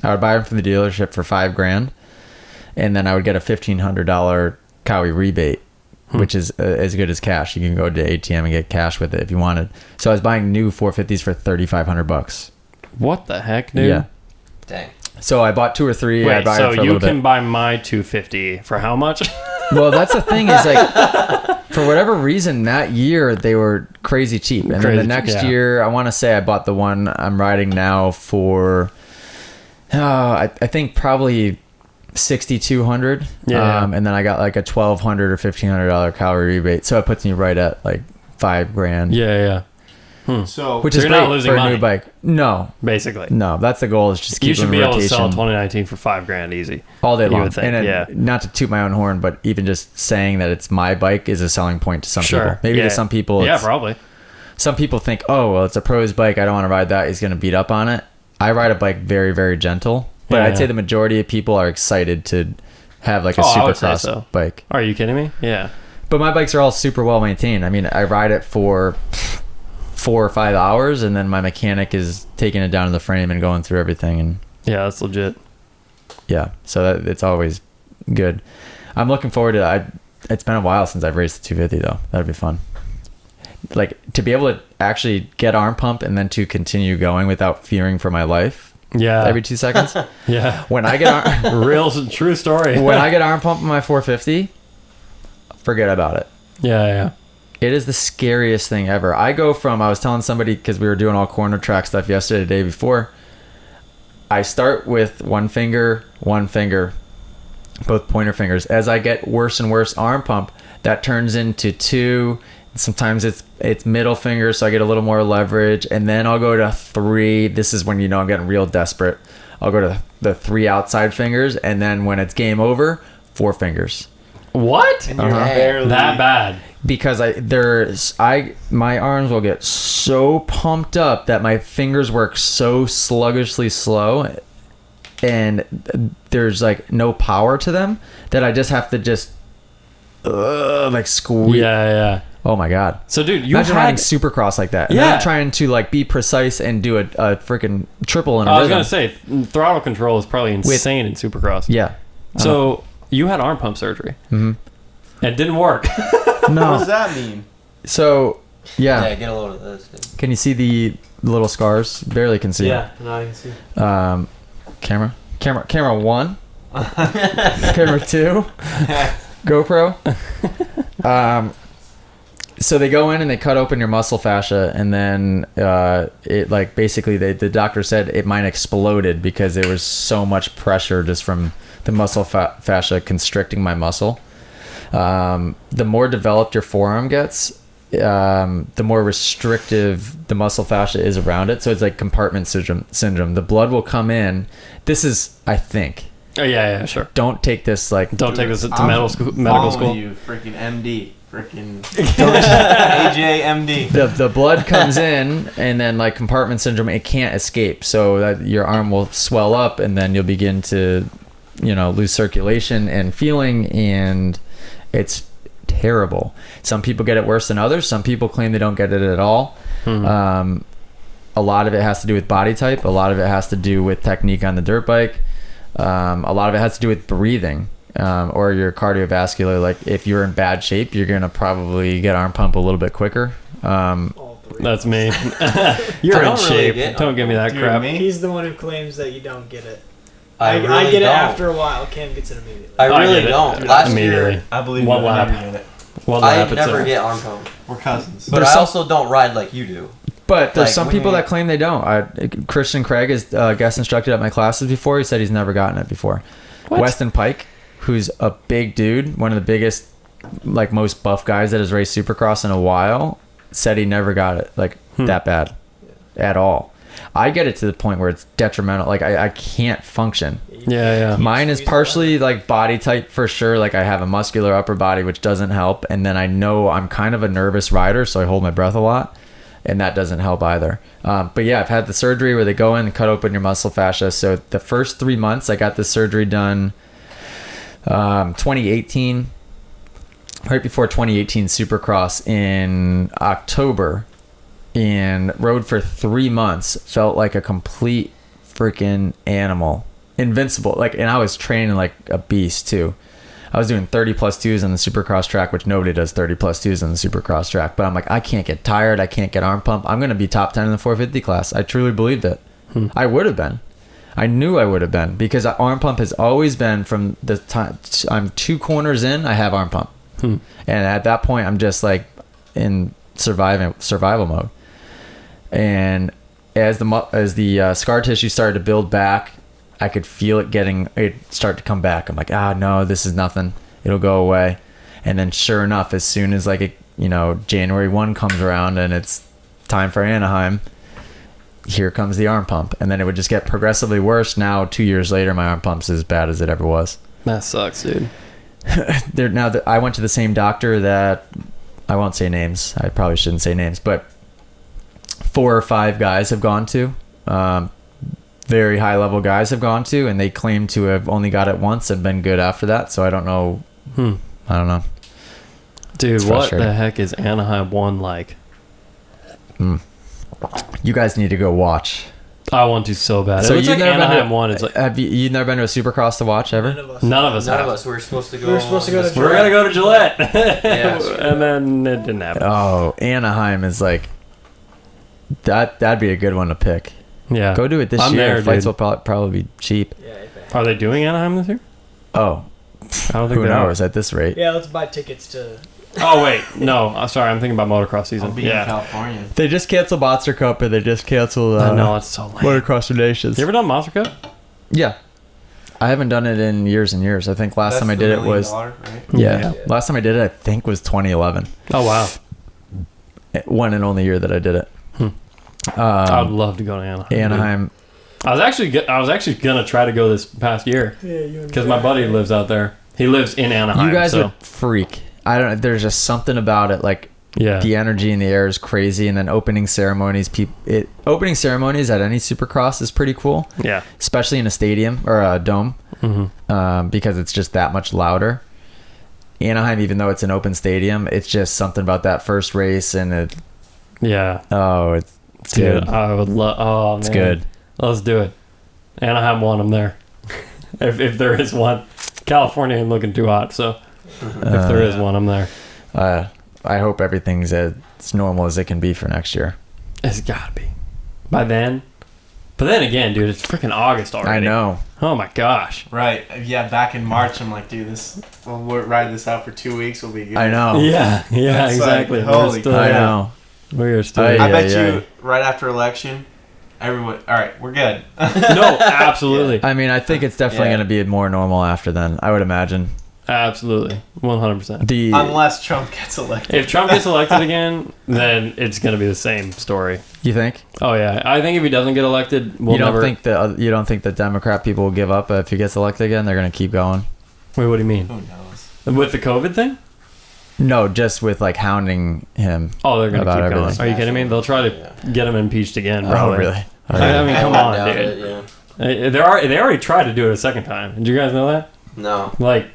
I would buy them from the dealership for $5,000, and then I would get a $1,500 Cowie rebate, which is as good as cash. You can go to ATM and get cash with it if you wanted. So I was buying new 450s for $3,500. What the heck, dude? Yeah. Dang. So I bought 2 or 3. I Wait, buy so it for a you little can bit. buy my 250 for how much? Well, that's the thing is like, for whatever reason, that year they were crazy cheap, and then Crazy the cheap, next yeah. year, I want to say I bought the one I'm riding now for, I think probably $6,200. Yeah. And then I got like a $1,200 or $1,500 calorie rebate, so it puts me right at like $5,000. Yeah. So Which So is you're great not losing for a money. new bike. No, Basically. that's the goal. Is just keep You should them be in able to rotation sell a 2019 for $5,000 easy. all day you long. would think, And then, yeah. not to toot my own horn, but even just saying that it's my bike is a selling point to some Sure. people. Maybe Yeah. to some people, Yeah, it's, probably. some people think, oh, well, it's a pro's bike. I don't want to ride that. He's going to beat up on it. I ride a bike very, very gentle, but Yeah. I'd say the majority of people are excited to have like a Oh, I would say Supercross so. bike. Are you kidding me? Yeah. But my bikes are all super well maintained. I mean, I ride it for 4 or 5 hours, and then my mechanic is taking it down to the frame and going through everything. And Yeah, that's legit. Yeah, so it's always good. I'm looking forward to. It's been a while since I've raced the 250 though. That'd be fun. Like to be able to actually get arm pump and then to continue going without fearing for my life. Yeah. Every 2 seconds. Yeah. When I get real true story. when I get arm pump in my 450, forget about it. Yeah. It is the scariest thing ever. I was telling somebody, because we were doing all corner track stuff yesterday, the day before. I start with one finger, both pointer fingers. As I get worse and worse arm pump, that turns into 2. Sometimes it's middle finger, so I get a little more leverage, and then I'll go to 3. This is when I'm getting real desperate. I'll go to the 3 outside fingers, and then when it's game over, 4 fingers. What? And you're barely that bad? Because my arms will get so pumped up that my fingers work so sluggishly slow, and there's like no power to them that I just have to like squeeze. Yeah. Oh my god. So dude, imagine riding Supercross like that. And then I'm trying to like be precise and do a freaking triple in a rhythm. I was gonna say throttle control is probably insane in Supercross. Yeah. So you had arm pump surgery. Mm-hmm. It didn't work. No. What does that mean? So Yeah, get a load of this. Dude. Can you see the little scars? Barely can see. Yeah, no, I can see. Camera 1. Camera 2. GoPro. So they go in and they cut open your muscle fascia, and then it like basically the doctor said it might exploded because there was so much pressure just from the muscle fascia constricting my muscle. The more developed your forearm gets, the more restrictive the muscle fascia is around it. So it's like compartment syndrome. The blood will come in. This is, I think. Oh yeah, sure. Don't take this like. Don't take this to medical school. You freaking MD. Freaking AJMD. The blood comes in, and then like compartment syndrome, it can't escape. So that your arm will swell up, and then you'll begin to, lose circulation and feeling, and it's terrible. Some people get it worse than others. Some people claim they don't get it at all. A lot of it has to do with body type. A lot of it has to do with technique on the dirt bike. A lot of it has to do with breathing. Or your cardiovascular, like if you're in bad shape, you're gonna probably get arm pump a little bit quicker. That's me. You're in shape. Don't give me that crap. He's the one who claims that you don't get it. I really get it don't. After a while. Cam gets it immediately. I really don't. Last year, I believe One you. lap. I never get it. I never get arm pump. We're cousins. But I also don't ride like you do. But there's Like, some people that claim they don't. Christian Craig is guest instructed at my classes before. He said he's never gotten it before. What? Weston Pike, who's a big dude, one of the biggest, like most buff guys that has raced Supercross in a while, said he never got it that bad at all. I get it to the point where it's detrimental. Like I can't function. Yeah. Mine is partially like body type for sure. Like I have a muscular upper body, which doesn't help. And then I know I'm kind of a nervous rider, so I hold my breath a lot. And that doesn't help either. But yeah, I've had the surgery where they go in and cut open your muscle fascia. So the first 3 months, I got this surgery done 2018, right before 2018 Supercross in October, and rode for 3 months. Felt like a complete freaking animal. Invincible. And I was training like a beast too. I was doing 30 plus 2s on the Supercross track, which nobody does 30 plus 2s on the Supercross track. But I'm like, I can't get tired. I can't get arm pump. I'm going to be top 10 in the 450 class. I truly believed it. I would have been. I knew I would have been, because arm pump has always been from the time I'm 2 corners in, I have arm pump. And at that point, I'm just like in survival mode. And as the scar tissue started to build back, I could feel it start to come back. I'm like, no, this is nothing. It'll go away. And then sure enough, as soon as January 1 comes around and it's time for Anaheim, here comes the arm pump. And then it would just get progressively worse. Now, 2 years later, my arm pump's as bad as it ever was. That sucks, dude. I went to the same doctor that, I won't say names. I probably shouldn't say names, but 4 or 5 guys have gone to. Very high level guys have gone to, and they claim to have only got it once and been good after that. So I don't know. I don't know. Dude, what the heck is Anaheim 1 like? You guys need to go watch. I want to so bad. So It's like you've never been Anaheim to- one. It's like Have you never been to a Supercross to watch ever? None of us. none of us. None have. of us. We were supposed to go. We were supposed to go to We're gonna go to Gillette, Yes. and then it didn't happen. Oh, Anaheim is like that'd be a good one to pick. Yeah, Go do it this I'm year. there, Flights dude. will probably be cheap. Yeah, if Are they doing Anaheim this year? Oh, I don't think who they knows at this rate? Yeah, let's buy tickets to. Are. Oh wait, no. Sorry, I'm thinking about motocross season. I'll be in Yeah, California. They just canceled Monster Cup and they just canceled I know it's so lame. Motocross for Nations. You ever done Monster Cup? Yeah. I haven't done it in years and years. I think last That's time I the did it $1 million, was right? yeah. Last time I did it I think was 2011. Oh wow, One and only year that I did it. I'd love to go to Anaheim. Anaheim. I was actually gonna try to go this past year Yeah, you because my buddy lives out there. He lives in Anaheim. You guys so, would freak. I don't know. There's just something about it. Like yeah. the energy in the air is crazy, and then opening ceremonies. Opening ceremonies at any Supercross is pretty cool, Yeah. especially in a stadium or a dome, because it's just that much louder. Anaheim, even though it's an open stadium, it's just something about that first race, and Yeah. it's Dude, good. I would love. Oh, man. It's good. Let's do it. Anaheim one. I'm there. if there is one, California ain't looking too hot. So if there is one, I'm there. I hope everything's as normal as it can be for next year. It's gotta be by then. But then again, dude, it's freaking August already. I know. Oh my gosh. Right. Yeah, back in March, I'm like, dude, we'll ride this out for 2 weeks. We'll be good. I know. Yeah. Yeah. That's like, exactly. holy still, I crap. know. We are still. I- I Yeah, bet yeah. you right after election, everyone. All right, we're good. No, absolutely, I mean, I think it's definitely Yeah. going to be more normal after then. I would imagine. absolutely, 100%. The Unless Trump gets elected. If Trump gets elected again, then it's gonna be the same story. you think Oh yeah, I think if he doesn't get elected, we'll you don't never. think the Democrat people will give up if he gets elected again? They're going to keep going. Wait, what do you mean? Who knows? With the COVID thing? No, just with like hounding him. Oh, they're gonna About keep everything. going. Are you kidding me? They'll try to get him impeached again. Oh, Probably. really? I mean, come on, doubt dude. it, yeah. They already tried to do it a second time. Did you guys know that? No. Like,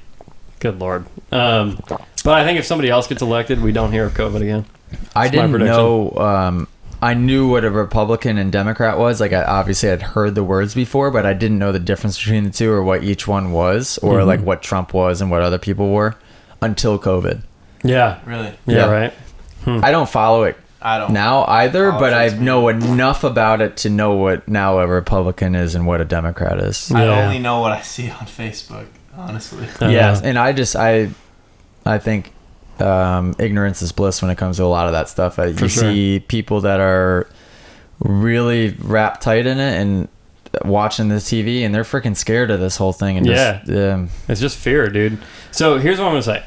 good lord. But I think if somebody else gets elected, we don't hear of COVID again. I That's my didn't prediction. know. I knew what a Republican and Democrat was. Like, I obviously had heard the words before, but I didn't know the difference between the two or what each one was, or like what Trump was and what other people were until COVID. Yeah. Really? Yeah. Yeah. Right. I don't follow it I don't. now either, but I Politics, know enough about it to know what now a Republican is and what a Democrat is. I Yeah. only know what I see on Facebook, honestly. Yes, and I think ignorance is bliss when it comes to a lot of that stuff. You sure. see people that are really wrapped tight in it and watching the TV, and they're freaking scared of this whole thing. And Yeah. just, It's just fear, dude. So here's what I'm gonna say.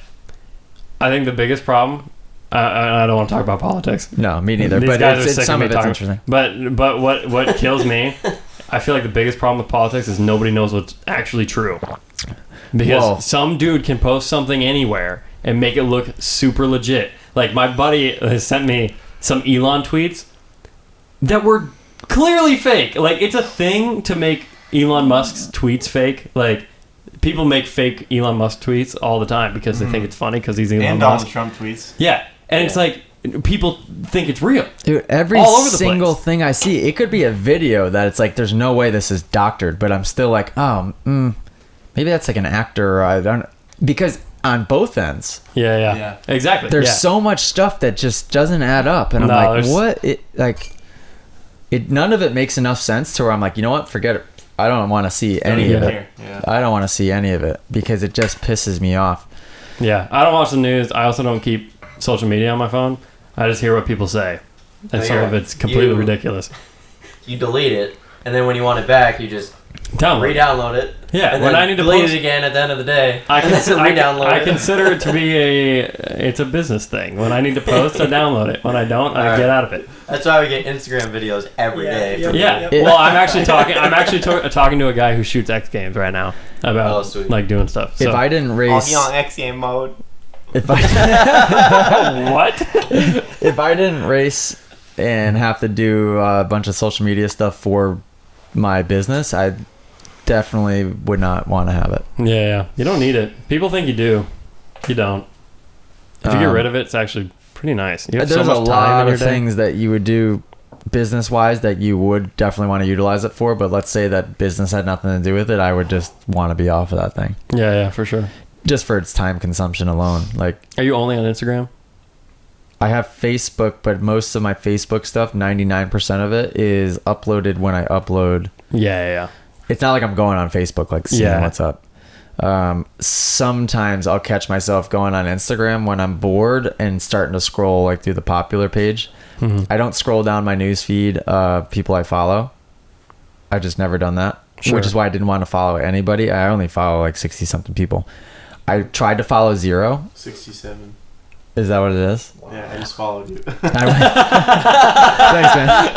I think the biggest problem. I don't want to talk about politics. no, me neither. These But guys are it's sick some of of me it's talking. interesting. But what kills me, I feel like the biggest problem with politics is nobody knows what's actually true. Because Well- some dude can post something anywhere and make it look super legit. Like my buddy has sent me some Elon tweets that were clearly fake. Like it's a thing to make Elon Musk's tweets fake. Like people make fake Elon Musk tweets all the time because they think it's funny because he's Elon And Musk. Donald Trump tweets. Yeah, and it's like people think it's real. Dude, every All over the single place. thing I see, it could be a video that it's like, there's no way this is doctored, but I'm still like, maybe that's like an actor. Or I don't, because on both ends, Yeah, Yeah. exactly. there's yeah. so much stuff that just doesn't add up, and I'm No, like, there's- what? None of it makes enough sense to where I'm like, you know what? Forget it. I don't want to see any of even it. care. Yeah. I don't want to see any of it because it just pisses me off. Yeah, I don't watch the news. I also don't keep social media on my phone. I just hear what people say, and some of it's completely ridiculous. You delete it, and then when you want it back, you just Download. re-download it. Yeah, and when then I need to delete post- it again at the end of the day. I and then re-download I it. consider it to be it's a business thing. When I need to post, I download it. When I don't, I Alright. get out of it. That's why we get Instagram videos every Yeah, day. yeah. from Yeah. you. Well, I'm actually talking to a guy who shoots X Games right now Oh, about sweet. like doing stuff. So. If I didn't Oh, race, he on X game mode. if I what? if I didn't race and have to do a bunch of social media stuff for my business, I definitely would not want to have it. Yeah. You don't need it. People think you do. You don't. If you get Um, rid of it, it's actually pretty nice. You have There's so a much time in lot your of day. things that you would do business wise that you would definitely want to utilize it for, but let's say that business had nothing to do with it, I would just want to be off of that thing. Yeah, for sure. Just for its time consumption alone. Like, are you only on Instagram? I have Facebook, but most of my Facebook stuff, 99% of it is uploaded when I upload. Yeah. It's not like I'm going on Facebook, like seeing what's up. Sometimes I'll catch myself going on Instagram when I'm bored and starting to scroll like through the popular page. I don't scroll down my news feed of people I follow. I've just never done that, which is why I didn't want to follow anybody. I only follow like 60 something people. I tried to follow 0. 67. Is that what it is? Wow. Yeah, I just followed you. Thanks, man.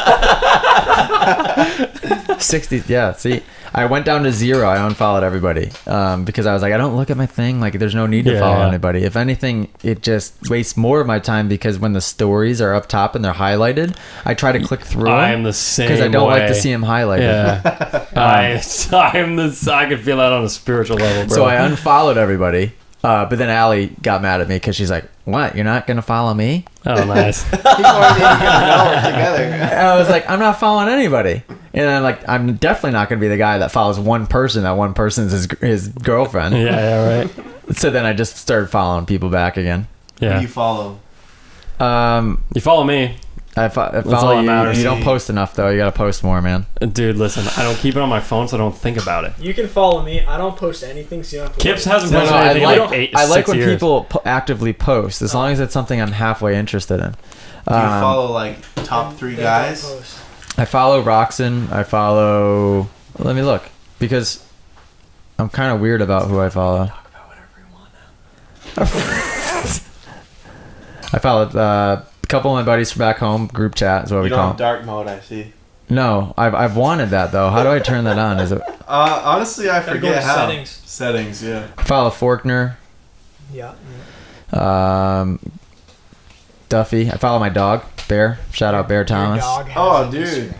60. Yeah. See, I went down to 0. I unfollowed everybody because I was like, I don't look at my thing. Like, there's no need to follow anybody. If anything, it just wastes more of my time because when the stories are up top and they're highlighted, I try to click through. I am the same because I don't like to see them highlighted. Yeah. I can feel that on a spiritual level, bro. So I unfollowed everybody. But then Allie got mad at me because she's like, "What? You're not gonna follow me?" Oh, nice. I was like, "I'm not following anybody," and I'm like, "I'm definitely not gonna be the guy that follows one person. That one person's his girlfriend." Yeah, right. So then I just started following people back again. Yeah. Who do you follow? You follow me. I follow you. You don't post enough though. You gotta post more, man. Dude, listen, I don't keep it on my phone, so I don't think about it. You can follow me. I don't post anything, so you don't have to. Kips hasn't posted anything in like I like 6 when years. people actively post, as long as it's something I'm halfway interested in. Do you follow like top 3 guys? I follow Roxon. I follow. Let me look because I'm kind of weird about who I follow. Talk about whatever you want now. I followed a couple of my buddies from back home. Group chat is what we You call don't it. have dark mode, I see. No, I've wanted that though. How do I turn that on? Is it? Honestly, I Gotta forget go to how. settings. Settings, yeah. I follow Faulkner. Yeah. Duffy. I follow my dog, Bear. Shout out Bear Your Thomas. dog has Oh, an dude. Instagram.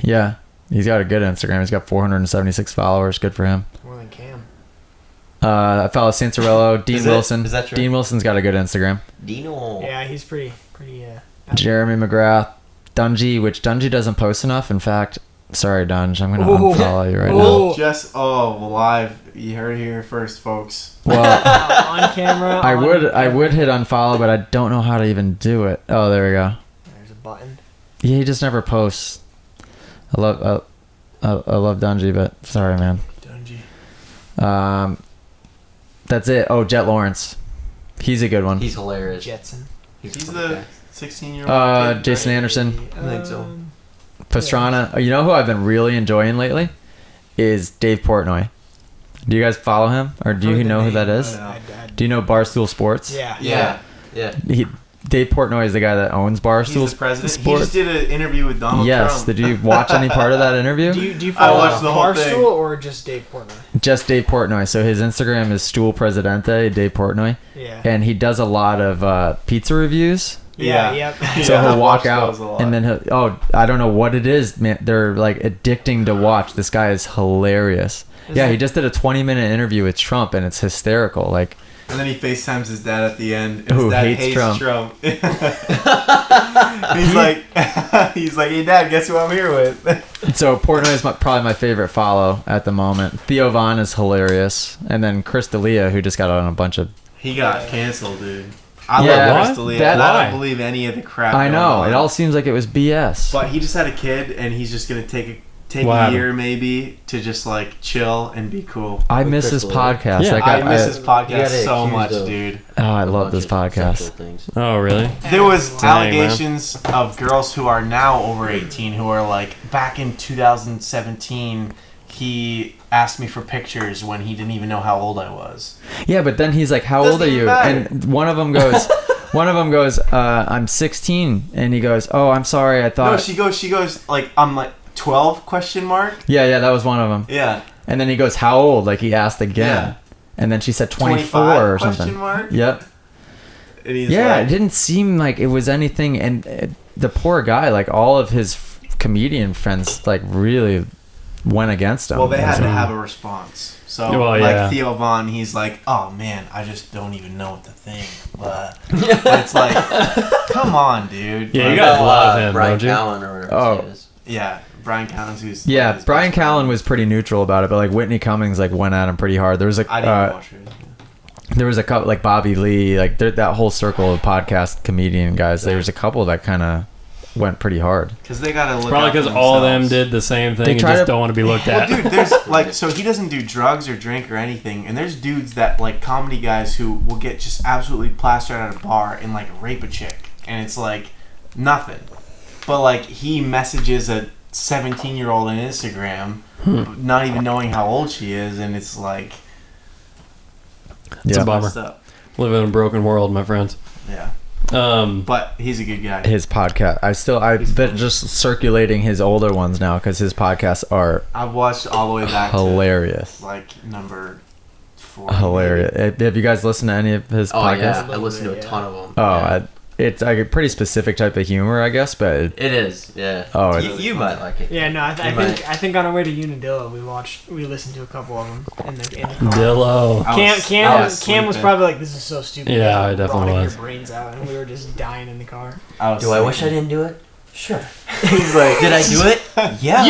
Yeah, he's got a good Instagram. He's got 476 followers. Good for him. More than Cam. I follow Santarello, Dean Is it? Wilson. Is that true? Dean Wilson's got a good Instagram. Dino. Yeah, he's pretty. Jeremy McGrath, Dungy, which Dungy doesn't post enough. In fact, sorry, Dunge, I'm gonna Ooh. unfollow you right Ooh. Just live. You heard it here first, folks. now. Well, On camera. I would hit unfollow, but I don't know how to even do it. Oh, there we go. There's a button. Yeah, he just never posts. I love Dungy, but sorry, man. Dungy. That's it. Oh, Jet Lawrence, he's a good one. He's hilarious. Jetson. He's the 16-year-old. Jason Anderson, I think so. Pastrana. Oh, you know who I've been really enjoying lately is Dave Portnoy. Do you guys follow him, or do you know who that is? No. Do you know Barstool Sports? Yeah. Yeah. Dave Portnoy is the guy that owns Barstool He's the president. He Sports. just did an interview with Donald Yes. Trump. Did you watch any part of that interview? Do you follow watched the whole thing. Barstool or just Dave Portnoy? Just Dave Portnoy. So his Instagram is Stool Presidente, Dave Portnoy, Yeah. and he does a lot of pizza reviews. Yeah. Yeah. Yep. So Yeah, he'll walk I've watched out, those a lot. and then I don't know what it is, man. They're like addicting to watch. This guy is hilarious. Yeah, he just did a 20-minute interview with Trump, and it's hysterical. Like, And then he FaceTimes his dad at the end. And Who his dad hates Trump. he's like, hey dad, guess who I'm here with? so Portnoy is probably my favorite follow at the moment. Theo Von is hilarious, and then Chris D'Elia, who just got on a bunch of. He got canceled, dude. I Yeah, love Chris D'Elia. that- I Why? don't believe any of the crap. I going know on. it all seems like it was BS. But he just had a kid, and he's just gonna take What a happened? year maybe to just like chill and be cool. I With miss his Crystal. podcast. Yeah. That guy, I miss his You podcast got so accused much, of dude. Oh, I A love bunch this of podcast. sexual things. Oh, really? There was Dang, allegations of girls who are now over 18 who are like, back in 2017, he asked me for pictures when he didn't even know how old I was. Yeah, but then he's like, "How Doesn't old are even you?" matter. And one of them goes, "I'm 16," and he goes, "Oh, I'm sorry, I thought." No, she goes like, I'm like 12 question mark. Yeah, that was one of them. Yeah. And then he goes, "How old?" Like he asked again, Yeah. and then she said 25 24 or question something. mark. Yep. And he's Yeah, like, it didn't seem like it was anything, and the poor guy, like all of his comedian friends, like really went against him. well, they had So- to have a response. So, Well, yeah. Theo Von, he's like, oh man, I just don't even know what to think. But it's like, come on, dude. Yeah, Like, you guys love him, Brian don't you? Callen or whatever Oh. his name is. Yeah, Brian Callen, who's Yeah, his Brian best friend. Callen was pretty neutral about it, but like Whitney Cummings like went at him pretty hard. There was I didn't watch it. there was a couple like Bobby Lee, like that whole circle of podcast comedian guys. There's a couple that kind of went pretty hard. Because they gotta look Probably out for because all of them themselves. did the same They thing and try just to- don't want to be looked Well, at. dude, there's like, so he doesn't do drugs or drink or anything, and there's dudes that like comedy guys who will get just absolutely plastered at a bar and like rape a chick, and it's like nothing. But like he messages a 17-year-old on Instagram, not even knowing how old she is, and it's like It's Yeah. a bummer. messed up. Living in a broken world, my friends. Yeah, Um, but he's a good guy. His podcast, I've been just circulating his older ones now because his podcasts are I've watched all the way back hilarious. to like number 4. Hilarious. Have you guys listened to any of his Oh podcasts? yeah, I little listened to bit, a ton of them. Oh, it's like a pretty specific type of humor, I guess, but It is, yeah. Oh, you, you might like it. Yeah, no, I You might. think on our way to Unadilla, we listened to a couple of them in the car. Dillo. Cam was probably like, "This is so stupid." Yeah, Like, I definitely rotting was. Your brains out, and we were just dying in the car. Do I wish I didn't do it? Sure. He's like, did I do it? Yeah.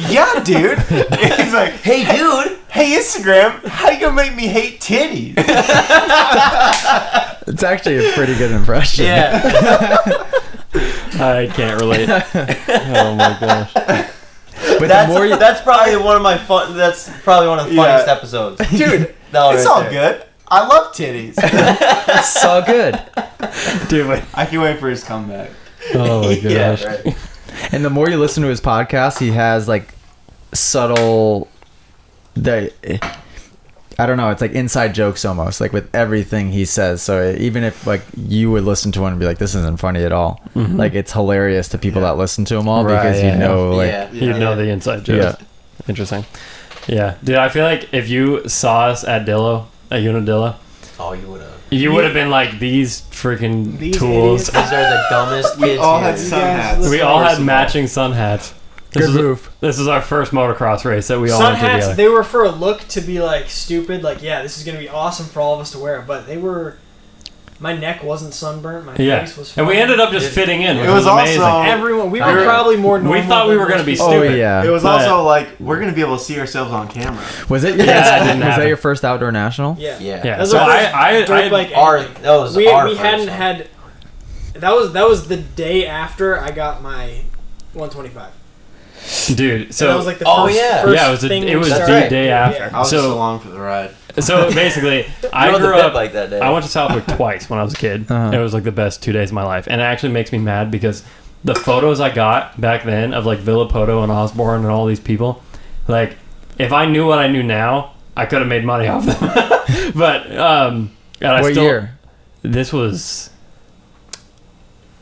Yeah, dude. He's like, Hey, dude. hey, Instagram, how you gonna make me hate titties? it's actually a pretty good impression. Yeah. I can't relate. Oh my gosh. But That's, the more you, that's probably one of my fun. That's probably one of the funniest Yeah. episodes. Dude, No, it's right all there. good. I love titties. it's so good. Dude, wait. I can wait for his comeback. Oh my gosh. Yeah, right. And the more you listen to his podcast, he has like subtle, I don't know, it's like inside jokes almost, like with everything he says. So even if like you would listen to one and be like, this isn't funny at all, like it's hilarious to people that listen to him all Right, because yeah, you know, like, yeah. You know the inside jokes. Interesting. Yeah. Dude, I feel like if you saw us at Dillo, at Unadilla, Oh, you would have. you would have been like, these freaking These tools. idiots. These are the dumbest kids all here. had sun guys hats. look We all had First of all. matching sun hats. good move. This is our first motocross race that we all Sun went hats, together. they were for a look to be like stupid, like yeah, this is gonna be awesome for all of us to wear. But they were, my neck wasn't sunburnt, my Yeah. face was. And we fine. ended up just fitting in, which It was amazing. also- Everyone, we We were were- probably more normal. we thought we than were gonna most be people. Oh stupid. yeah. It was But- also like, we're going to be able to see ourselves on camera. Was it? Yeah, it didn't was happen. that your first outdoor national? Yeah. Yeah. Yeah. That was So our first I dirt bike Our, anything. that was we our we first hadn't one. had. That was the day after I got my 125. Dude, So that was so like the Oh, first, yeah. first yeah, it was thing it was we the That's started. right. day after. I was just So along for the ride. so basically, I rode the grew pit up. bike that day. I went to Southwick twice when I was a kid. Uh-huh. It was like the best 2 days of my life, and it actually makes me mad because the photos I got back then of like Villapoto and Osborne and all these people, like if I knew what I knew now, I could have made money off them. But and I What still, year? This was,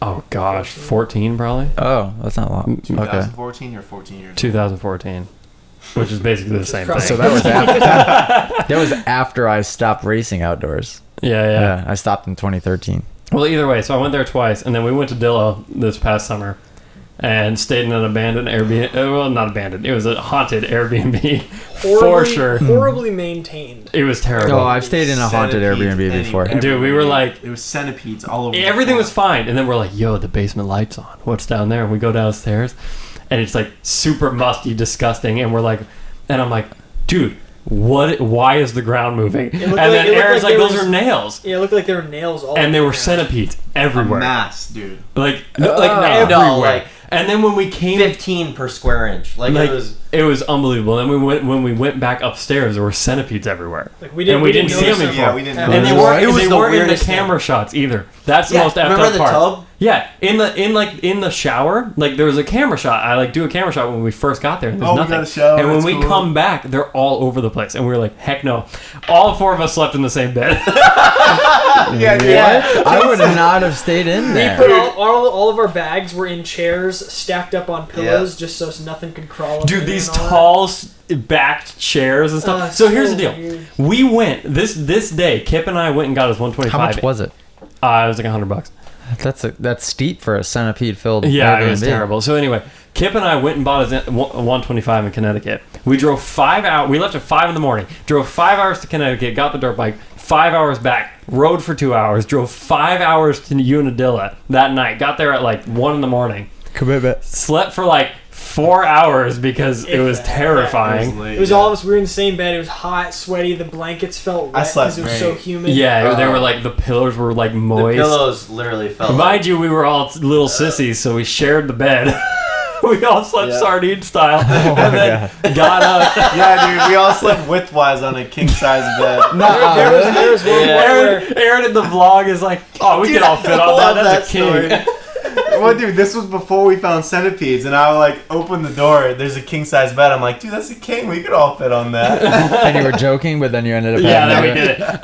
oh gosh, 14 probably. Oh, that's not long. Okay. 2014 or 14 years old? 2014, which is basically the same thing. So that was after, that was after I stopped racing outdoors. yeah. Yeah, I stopped in 2013. Well, either way, so I went there twice, and then we went to Dillo this past summer and stayed in an abandoned Airbnb. Well, not abandoned. It was a haunted Airbnb for sure. Horribly maintained. It was terrible. Oh, I've stayed in a haunted Centipedes Airbnb before. anywhere. Dude, we were like- There was centipedes all over. Everything the was fine, and then we're like, "Yo, the basement lights on. What's down there?" And we go downstairs, and it's like super musty, disgusting, and we're like, and I'm like, "Dude, what? Why is the ground moving?" And looked then like- it looked Aaron's like like, there "Those was- are nails," Yeah, it looked like there were nails all and over there the were ground. centipedes a everywhere, mass, dude. like Oh. everywhere. No, like And then when we came 15 per square inch. Like, like it was. it was unbelievable. And when we went back upstairs, there were centipedes everywhere. Like we didn't, And we didn't see notice them them. before. Yeah, we didn't And know. And they It weren't. was They the weren't in the weirdest camera shots either. That's the Yeah, most effed remember up the part. tub? Yeah, in the shower, like there was a camera shot. I like do a camera shot when we first got there, and there's Oh, we nothing. got a shower, and when that's we cool. come back, they're all over the place, and we were like, "Heck no!" All four of us slept in the same bed. Yeah, dude. What? I would not have stayed in We there. put all of our bags were in chairs stacked up on pillows just so nothing could crawl up. Dude, in these and all that. tall backed chairs and stuff. So here's the deal: weird. we went this day. Kip and I went and got his 125. How much was it? It was like $100. That's steep for a centipede filled. Yeah, it was Airbnb. terrible. So anyway, Kip and I went and bought a 125 in Connecticut. We drove 5 hours. We left at 5 in the morning. Drove 5 hours to Connecticut. Got the dirt bike. 5 hours back. Rode for 2 hours. Drove 5 hours to Unadilla that night. Got there at like 1 in the morning. Commitment. Slept for like 4 hours because it was terrifying. It was all of us. We were in the same bed. It was hot, sweaty. The blankets felt wet because it was so humid. Yeah, they were like, the pillows were like moist. The pillows literally felt Mind you, we were all little sissies, so we shared the bed. We all slept sardine style. And then got up. Yeah, dude, we all slept widthwise on a king size bed. There was one Aaron in the vlog is like, oh, we can all fit on that. That's a king. Well, dude, this was before we found centipedes, and I would like open the door. There's a king size bed. I'm like, dude, that's a king. We could all fit on that. And you were joking, but then you ended up. Yeah, then we did it.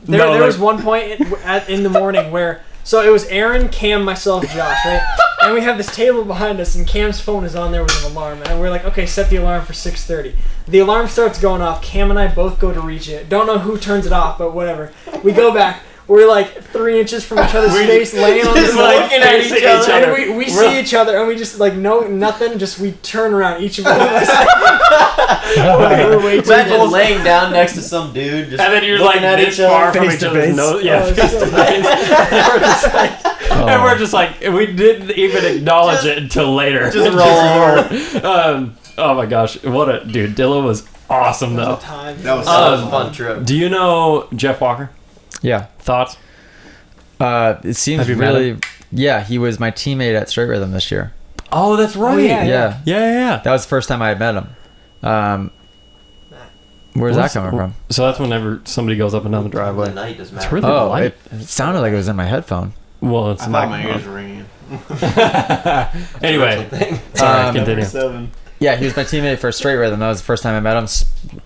There was one point in the morning where, so it was Aaron, Cam, myself, Josh, right? And we have this table behind us, and Cam's phone is on there with an alarm, and we're like, okay, set the alarm for 6:30. The alarm starts going off. Cam and I both go to reach it. Don't know who turns it off, but whatever. We go back. We're like 3 inches from each other's face, laying on the floor, like looking at each other. other. And we see each other, and we just like nothing. Just we turn around, each of us. We're way too Imagine close. laying down next to some dude, just And then you're looking like at this each other, far from face each to other's face. nose. Yeah, Oh, face to face. And we're just like, we didn't even acknowledge it until later. Just roll over. Oh my gosh, what a dude! Dilla was awesome though. Time. That was That was a fun trip. Do you know Jeff Walker? Yeah. Thoughts? It seems Have you met really. Yeah, he was my teammate at Straight Rhythm this year. Oh, that's right. yeah. Yeah. That was the first time I had met him. Where's that coming from? So that's whenever somebody goes up and down the The driveway. night doesn't It's matter. really Oh, light. it sounded like it was in my headphone. Well, it's I not thought my ears were ringing. Anyway, sorry, continue. 7. Yeah, he was my teammate for Straight Rhythm. That was the first time I met him.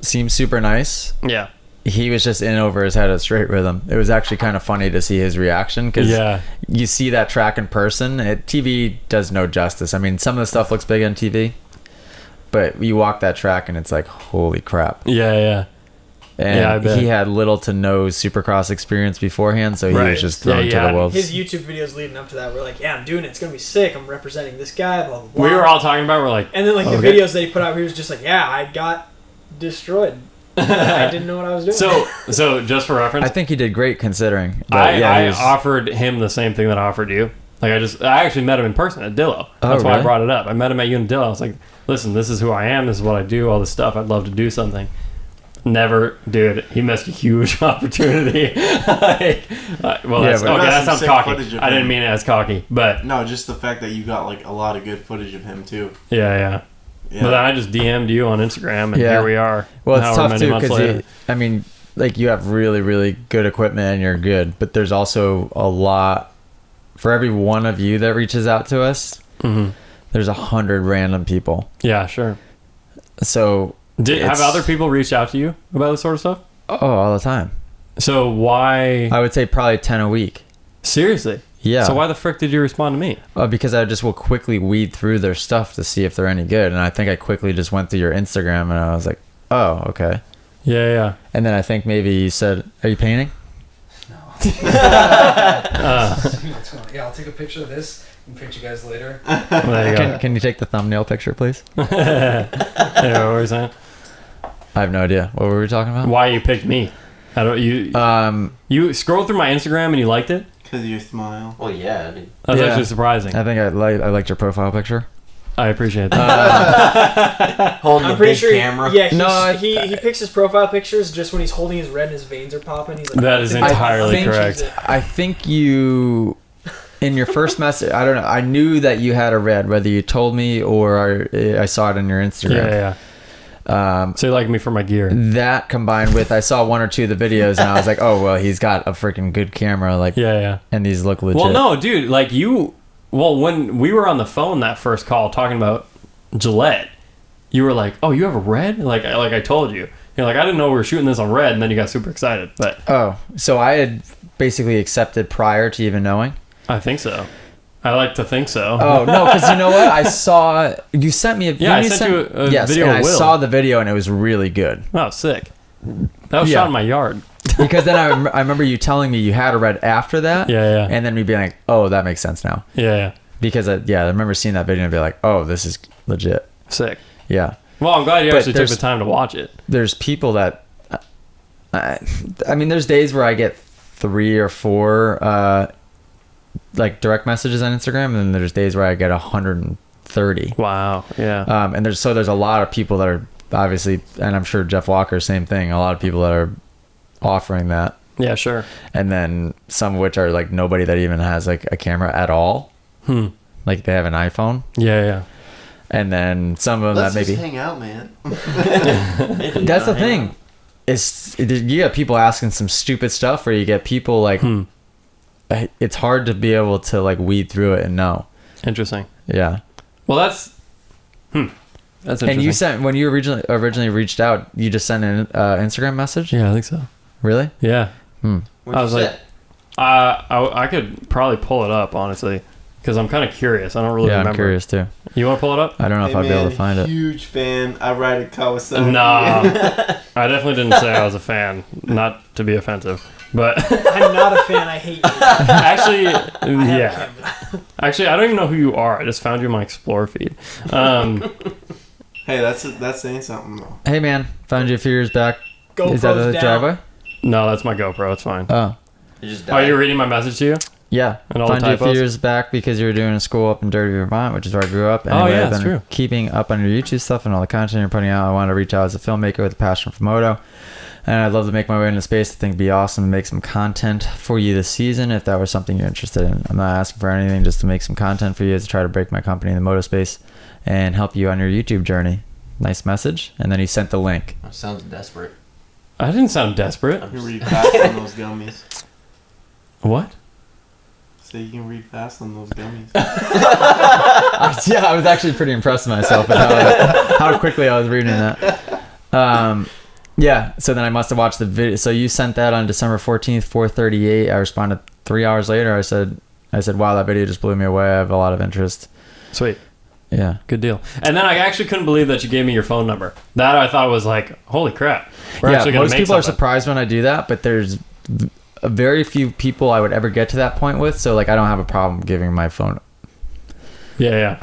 Seemed super nice. Yeah. He was just in over his head at Straight Rhythm. It was actually kind of funny to see his reaction because you see that track in person. TV does no justice. I mean, some of the stuff looks big on TV, but you walk that track and it's like, holy crap. Yeah. And I bet. he had little to no Supercross experience beforehand, so he was just thrown to the wolves. His YouTube videos leading up to that were like, yeah, I'm doing it. It's going to be sick. I'm representing this guy, blah, blah, blah. We were all talking about, we're like, and then like the videos that he put out, he was just like, yeah, I got destroyed. I didn't know what I was doing. So just for reference, I think he did great considering. But I offered him the same thing that I offered you. Like I actually met him in person at Dillo. That's why I really? brought it up. I met him at Unadilla. I was like, listen, this is who I am. This is what I do. All this stuff. I'd love to do something. Never, dude. He missed a huge opportunity. That sounds cocky. I didn't mean it as cocky, but No, just the fact that you got like a lot of good footage of him too. yeah. But then I just DM'd you on Instagram, and here we are. Well, it's however tough many too months later. like you have really, really good equipment and you're good, but there's also a lot. For every one of you that reaches out to us, there's 100 random people. Yeah, sure. So Have other people reached out to you about this sort of stuff? all the time. So why? I would say probably 10 a week. Seriously? Yeah. So why the frick did you respond to me? Because I just will quickly weed through their stuff to see if they're any good, and I think I quickly just went through your Instagram and I was like, oh, okay. Yeah. And then I think maybe you said, are you painting? Yeah, I'll take a picture of this and print you guys later. There you go. Can you take the thumbnail picture, please? Yeah, what were you saying? I have no idea. What were we talking about? Why you picked me? How do you scrolled through my Instagram and you liked it? Because of your smile. Well, yeah. I mean, That's Yeah. actually surprising. I think I liked your profile picture. I appreciate that. holding I'm a pretty big sure. camera. He picks his profile pictures just when he's holding his red and his veins are popping. He's like, That is entirely correct. I think you, in your first message, I don't know. I knew that you had a red, whether you told me or I saw it on your Instagram. Yeah. So you like me for my gear. That combined with I saw one or two of the videos and I was like, oh well, he's got a freaking good camera. Like, Yeah. and these look legit. Well, no, dude. Like you. Well, when we were on the phone that first call talking about Gillette, you were like, "Oh, you have a red?" Like I told you. You're like, "I didn't know we were shooting this on red," and then you got super excited. But so I had basically accepted prior to even knowing. I think so. I like to think so. Oh no, because you know what? I saw you sent me a Yeah, I sent you a yes, video and of I Will. saw the video and it was really good. Oh, sick. That was shot in my yard. Because then I remember you telling me you had a red after that. Yeah. And then me being like, oh, that makes sense now. Yeah. Because I remember seeing that video and be like, oh, this is legit. Sick. Yeah. Well, I'm glad you But actually took the time to watch it. There's people that, I mean, there's days where I get 3 or 4 like direct messages on Instagram, and then there's days where I get 130. Wow. Yeah. And there's a lot of people that are obviously, and I'm sure Jeff Walker, same thing. A lot of people that are offering that, Yeah, sure. and then some of which are like nobody that even has like a camera at all. Like they have an iPhone. Yeah. And then some of them Let's that maybe just hang out, man. that's the thing. You get people asking some stupid stuff, where you get people like it's hard to be able to like weed through it and know. Interesting. Yeah. Well, that's interesting. And you sent, when you originally reached out, you just sent an Instagram message? Yeah, I think so. Really? Yeah. What'd I was you like, say? I could probably pull it up, honestly, because I'm kind of curious. I don't really remember. I'm curious too. You want to pull it up? I don't know if Hey, I'd be able man, to find it. Huge fan. I ride a Kawasaki. Nah. I definitely didn't say I was a fan, not to be offensive. But I'm not a fan. I hate you. actually, I have a yeah. camera. Actually, I don't even know who you are. I just found you in my Explore feed. Hey, that's saying something though. Hey man, found you a few years back. GoPro's Is that the down. driveway? No, that's my GoPro. It's fine. Oh. You just Are died. you reading my message to you? Yeah. And all the Found you a few typos? years back because you were doing a school up in Derby, Vermont, which is where I grew up. Oh, yeah, I've that's been true. keeping up on your YouTube stuff and all the content you're putting out. I wanted to reach out as a filmmaker with a passion for moto. And I'd love to make my way into space. I think it'd be awesome to make some content for you this season if that was something you're interested in. I'm not asking for anything, just to make some content for you to try to break my company in the moto space and help you on your YouTube journey. Nice message. And then he sent the link. That sounds desperate. I didn't sound desperate. You can read fast on those gummies. What? So you can read fast on those gummies. Yeah, I was actually pretty impressed with myself at how quickly I was reading that. Yeah, so then I must have watched the video. So you sent that on December 14th, 4:38. I responded 3 hours later. I said, wow, that video just blew me away. I have a lot of interest. Sweet. Yeah. Good deal. And then I actually couldn't believe that you gave me your phone number. That I thought was like, holy crap. We're actually gonna most make people are something. surprised when I do that, but there's a very few people I would ever get to that point with. So like, I don't have a problem giving my phone. Yeah.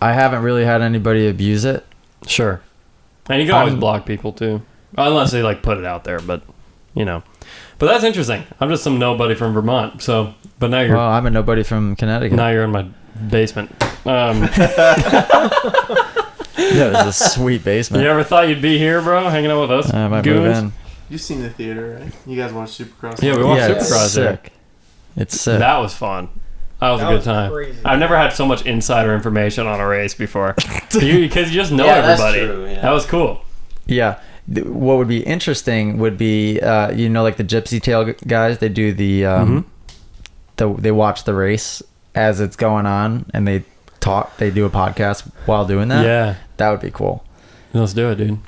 I haven't really had anybody abuse it. Sure. And you can always block people too. Unless they like put it out there, but you know. But that's interesting. I'm just some nobody from Vermont. So, but now you're Well, I'm a nobody from Connecticut. now you're in my basement. Yeah, it's a sweet basement. You ever thought you'd be here, bro? Hanging out with us? I might move goons? in. You've seen the theater, right? You guys watch Supercross? Yeah, we watched It's Supercross there. sick. It's sick. That was fun. That was a That good was time. crazy. I've never had so much insider information on a race before. Because you just know Yeah, that's everybody. true, yeah. That was cool. Yeah. What would be interesting would be, like the Gypsy Tail guys, they do they watch the race as it's going on and they do a podcast while doing that. Yeah. That would be cool. Let's do it, dude.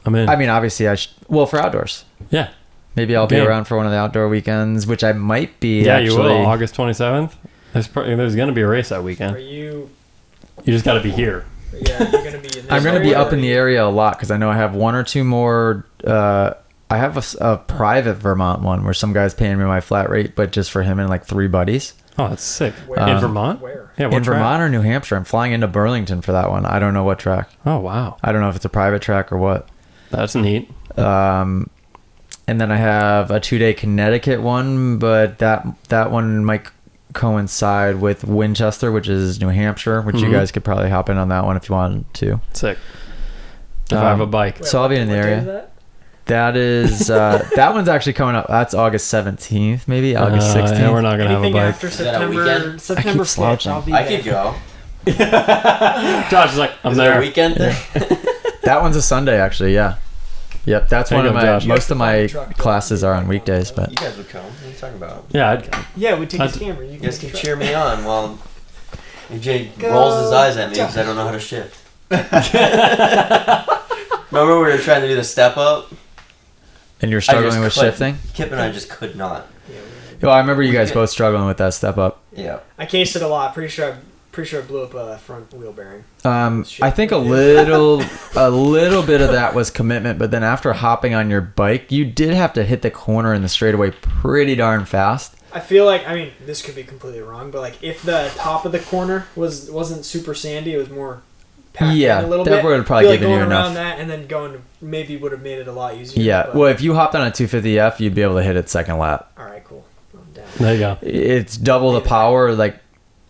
I'm in. I mean, obviously for outdoors. yeah. Maybe I'll be Game. around for one of the outdoor weekends, which I might be. Yeah, actually. you will. August 27th. There's going to be a race that Are weekend. you? You just got to be here. Yeah, you're gonna be in this I'm going to be area, up in or the you- area a lot because I know I have one or two more. I have a private Vermont one where some guy's paying me my flat rate, but just for him and like 3 buddies. Oh, that's sick. Where? In Vermont? Where? Yeah, what In track? Vermont or New Hampshire. I'm flying into Burlington for that one. I don't know what track. Oh, wow. I don't know if it's a private track or what. That's neat. And then I have a 2-day Connecticut one, but that one might coincide with Winchester, which is New Hampshire, which you guys could probably hop in on that one if you wanted to. Sick. If I have a bike. Wait, So I'll be in the what day area. is that? That is that one's actually coming up. That's August 17th, maybe August 16th. Yeah, we're not going to have a Anything bike. after Is that a weekend? September? September 5th. slouching. I'll be I there. could go. Josh is like, I'm Is it there. a weekend thing? That one's a Sunday, actually. Yeah. Yep, that's There one you of go, my. Josh. Most of my Truck. classes are on weekdays, but You guys would come. What are you talking about? Yeah, I'd come. Yeah, we take I'd- his camera. You You guys can try. cheer me on while AJ Go, rolls his eyes at me because I don't know how to shift. Remember we were trying to do the step up? and you're I struggling just with couldn't. shifting. Kip and I just could not. Well, I remember you guys both struggling with that step up. Yeah. I cased it a lot. Pretty sure Pretty sure it blew up a front wheel bearing. I think a little bit of that was commitment, but then after hopping on your bike, you did have to hit the corner in the straightaway pretty darn fast. I feel like, I mean, this could be completely wrong, but like if the top of the corner wasn't super sandy, it was more packed in a little bit. That would have probably I feel given like you going around enough. that and then going maybe would have made it a lot easier. Yeah, but, well, if you hopped on a 250F, you'd be able to hit it second lap. all right, cool. I'm down. There you go. It's double the power, like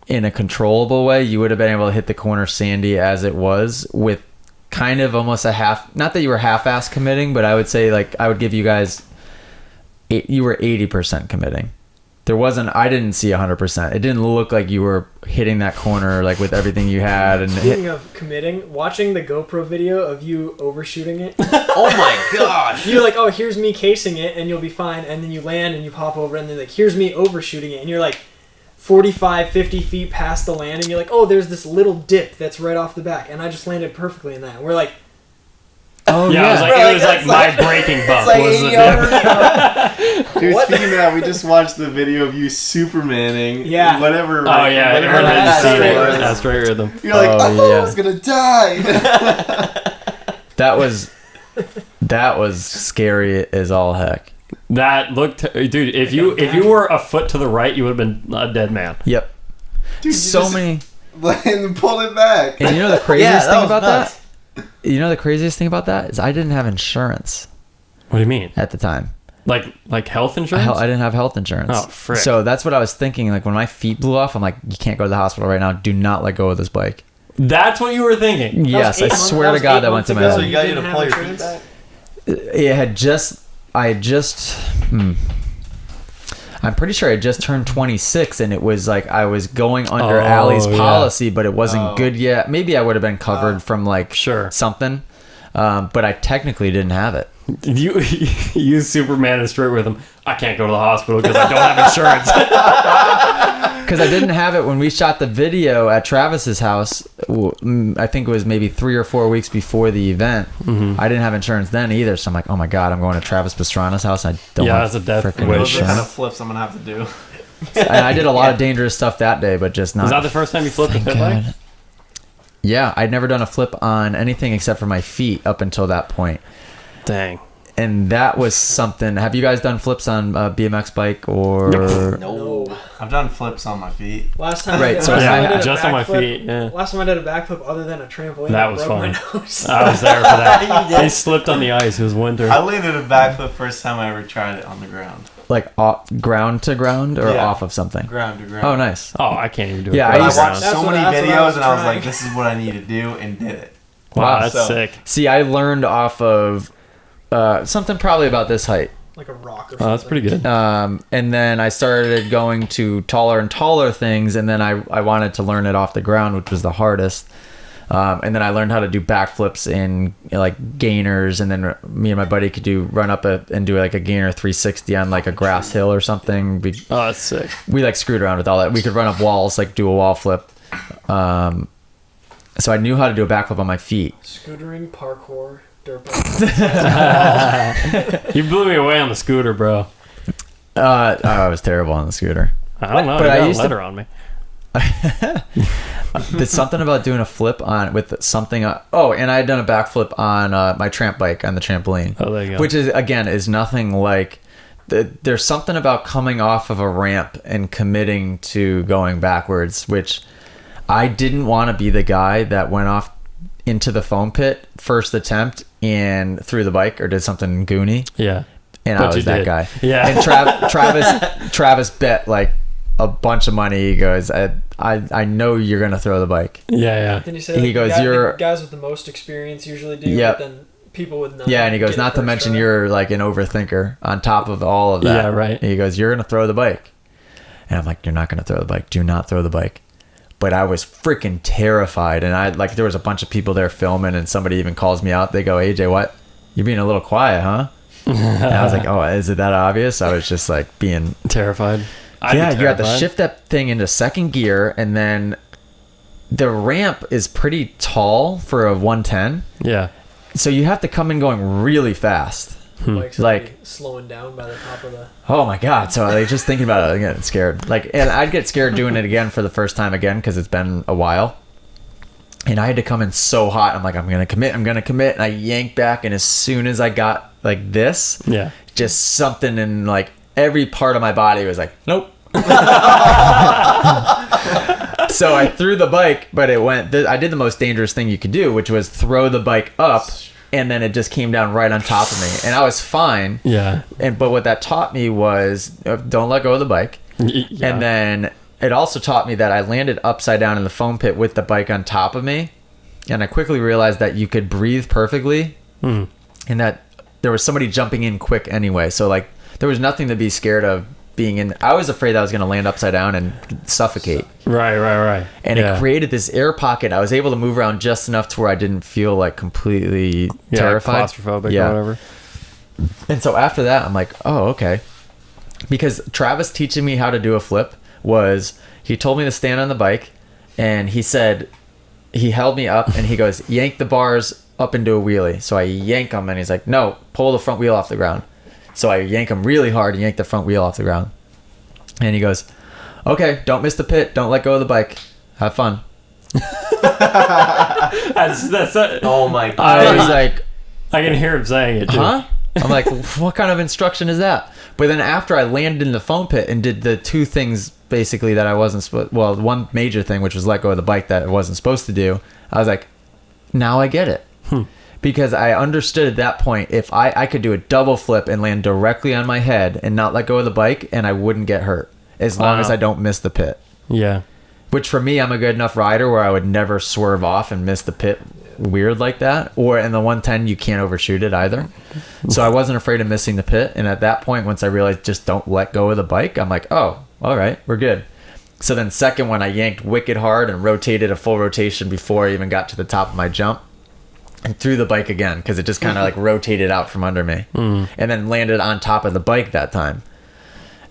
in a controllable way. You would have been able to hit the corner sandy as it was with kind of almost a half. Not that you were half-ass committing, but I would say like I would give you guys. You were 80% committing. There wasn't. I didn't see 100%. It didn't look like you were hitting that corner like with everything you had. And Speaking of committing, watching the GoPro video of you overshooting it. Oh my gosh. You're like, oh, here's me casing it, and you'll be fine. And then you land and you pop over, and then like, here's me overshooting it, and you're like 45, 50 feet past the landing. You're like, oh, there's this little dip that's right off the back, and I just landed perfectly in that. And we're like, oh Yeah, it was like my braking bump like was the 80 difference. Dude, What? speaking of that, we just watched the video of you Supermaning. Yeah. Whatever. Oh yeah, whatever everybody's that's seen straight it. rhythm. That's straight rhythm. You're like, Oh, I thought yeah. I was gonna die. that was scary as all heck. That looked, dude. If you were a foot to the right, you would have been a dead man. Yep. Dude, you So just- many. And pulled it back. And you know the Yeah, craziest that thing was about nuts. that? You know the craziest thing about that is I didn't have insurance What do you mean? at the time. Like health insurance? I didn't have health insurance. Oh, frick. So that's what I was thinking. Like when my feet blew off, I'm like, you can't go to the hospital right now. Do not let go of this bike. That's what you were thinking. Yes, I 8 months- swear to was God 8 that went months to my ago, So head. you got you didn't to have pull your feet insurance? back? It had just. I'm pretty sure I just turned 26, and it was like I was going under Oh, Allie's yeah. policy, but it wasn't Oh. good yet. Maybe I would have been covered from like Sure. something, but I technically didn't have it. You Superman and straight with him. I can't go to the hospital because I don't have insurance. Because I didn't have it when we shot the video at Travis's house. I think it was maybe 3 or 4 weeks before the event. Mm-hmm. I didn't have insurance then either, so I'm like, oh my God, I'm going to Travis Pastrana's house. I don't Yeah, have that's a death frickin' wish. Those are the kind of insurance. flips I'm gonna have to do. And I did a lot of dangerous stuff that day, but just not. Was that the first time you flipped a Thank pit bike? God. Yeah, I'd never done a flip on anything except for my feet up until that point. Dang. And that was something. Have you guys done flips on a BMX bike or? No. I've done flips on my feet. Last time, Right, so last time I yeah, did a just on my backflip- feet, yeah. Last time I did a backflip other than a trampoline, That I was broke my fun. nose. I was there for that. You did? He slipped on the ice. It was winter. I landed a backflip first time I ever tried it on the ground. Like ground to ground or Yeah. off of something? Ground to ground. Oh, nice. Oh, I can't even do it. Yeah, right I I used now. watched That's so what- many that's what I videos was and I was trying. like, this is what I need to do, and did it. Wow, that's So- sick. See, I learned off of something probably about this height. Like a rock or something. Oh, that's pretty good. And then I started going to taller and taller things, and then I wanted to learn it off the ground, which was the hardest. And then I learned how to do backflips in like gainers, and then me and my buddy could run up and do like a gainer 360 on like a grass hill or something. Oh, that's sick. We like screwed around with all that. We could run up walls, like do a wall flip. So I knew how to do a backflip on my feet. Scootering, parkour, dirt bike. You blew me away on the scooter, bro. I was terrible on the scooter. I don't know. But You I got a used to- letter on me. There's something about doing a flip on with something. Oh, and I had done a backflip on my tramp bike on the trampoline. Oh, there you go. Which is nothing like. There's something about coming off of a ramp and committing to going backwards, which I didn't want to be the guy that went off into the foam pit first attempt and threw the bike or did something goony. Yeah. And But I you was that did. guy. Yeah. And Travis bet like a bunch of money. He goes, I know you're gonna throw the bike. Yeah. Then you say He like, goes, the "You're-" guys with the most experience usually do. Yep. But then people with none. Yeah, and he goes, get it not to first mention try. you're like an overthinker on top of all of that. Yeah, right. And he goes, you're gonna throw the bike. And I'm like, you're not gonna throw the bike. Do not throw the bike. But I was freaking terrified, and I like there was a bunch of people there filming, and somebody even calls me out. They go, AJ, what? You're being a little quiet, huh? And I was like, oh, is it that obvious? I was just like being Terrified. I'd yeah, be you have to terrified. shift that thing into second gear, and then the ramp is pretty tall for a 110, Yeah. so you have to come in going really fast. Bike's Like- slowing down by the top of the. Oh my god! So like just thinking about it, I'm getting scared. Like, and I'd get scared doing it again for the first time again because it's been a while. And I had to come in so hot. I'm like, I'm gonna commit. And I yanked back, and as soon as I got like this, Yeah. just something in like every part of my body was like, nope. So I threw the bike, but it went. I did the most dangerous thing you could do, which was throw the bike up, and then it just came down right on top of me, and I was fine. Yeah. But what that taught me was don't let go of the bike. Yeah. And then it also taught me that I landed upside down in the foam pit with the bike on top of me, and I quickly realized that you could breathe perfectly, and that there was somebody jumping in quick anyway. So like there was nothing to be scared of being in. I was afraid that I was going to land upside down and suffocate. Right. And it created this air pocket. I was able to move around just enough to where I didn't feel like completely terrified. Like claustrophobic or whatever. And so after that, I'm like, oh, okay. Because Travis teaching me how to do a flip was, he told me to stand on the bike, and he said, he held me up and he goes, yank the bars up into a wheelie. So I yank them, and he's like, no, pull the front wheel off the ground. So I yank him really hard and yank the front wheel off the ground. And he goes, okay, don't miss the pit. Don't let go of the bike. Have fun. That's Oh my god. I was like, I can hear him saying it too. huh? I'm like, what kind of instruction is that? But then after I landed in the foam pit and did the two things basically that I wasn't supposed, well, one major thing, which was let go of the bike that I wasn't supposed to do, I was like, now I get it. Because I understood at that point, if I could do a double flip and land directly on my head and not let go of the bike, and I wouldn't get hurt as long as I don't miss the pit. Yeah. Which for me, I'm a good enough rider where I would never swerve off and miss the pit weird like that. Or in the 110, you can't overshoot it either. So I wasn't afraid of missing the pit. And at that point, once I realized just don't let go of the bike, I'm like, oh, all right, we're good. So then second one, I yanked wicked hard and rotated a full rotation before I even got to the top of my jump. And threw the bike again because it just kind of like rotated out from under me. And then landed on top of the bike that time.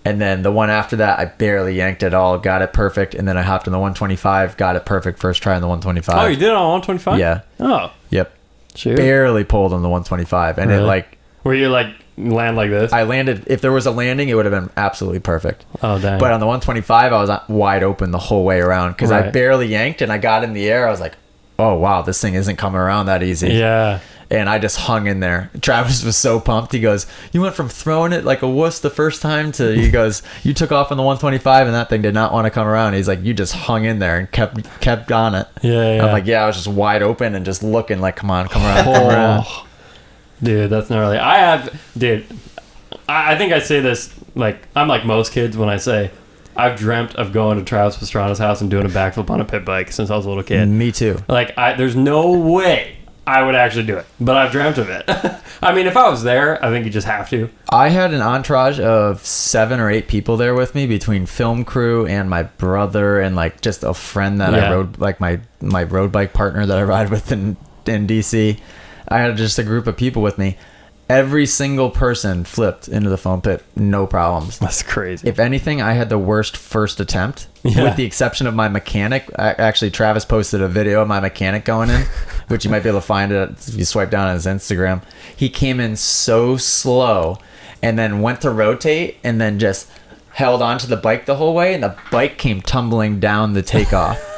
And then the one after that, I barely yanked it all, got it perfect. And then I hopped on the 125, got it perfect first try on the 125. Oh, you did it on 125? Yeah. Oh. Yep. Shoot. Barely pulled on the 125. And Really? it like... Where you like land like this? I landed... If there was a landing, it would have been absolutely perfect. Oh, dang. But on the 125, I was wide open the whole way around because I Right. barely yanked and I got in the air. I was like, oh, wow, this thing isn't coming around that easy. Yeah. And I just hung in there. Travis was so pumped. He goes, you went from throwing it like a wuss the first time to, he goes, you took off on the 125 and that thing did not want to come around. He's like, you just hung in there and kept on it. Yeah. I'm like, yeah, I was just wide open and just looking like, come on, come around, come around. Dude, that's gnarly. I think I say this, like, I'm like most kids when I say, I've dreamt of going to Travis Pastrana's house and doing a backflip on a pit bike since I was a little kid. Me too. Like, there's no way I would actually do it, but I've dreamt of it. I mean, if I was there, I think you just have to. I had an entourage of 7 or 8 people there with me between film crew and my brother and like just a friend that I rode, like my road bike partner that I ride with in DC. I had just a group of people with me. Every single person flipped into the foam pit, no problems. That's crazy. If anything, I had the worst first attempt, with the exception of my mechanic. Actually, Travis posted a video of my mechanic going in, which you might be able to find it if you swipe down on his Instagram. He came in so slow and then went to rotate and then just held onto the bike the whole way, and the bike came tumbling down the takeoff.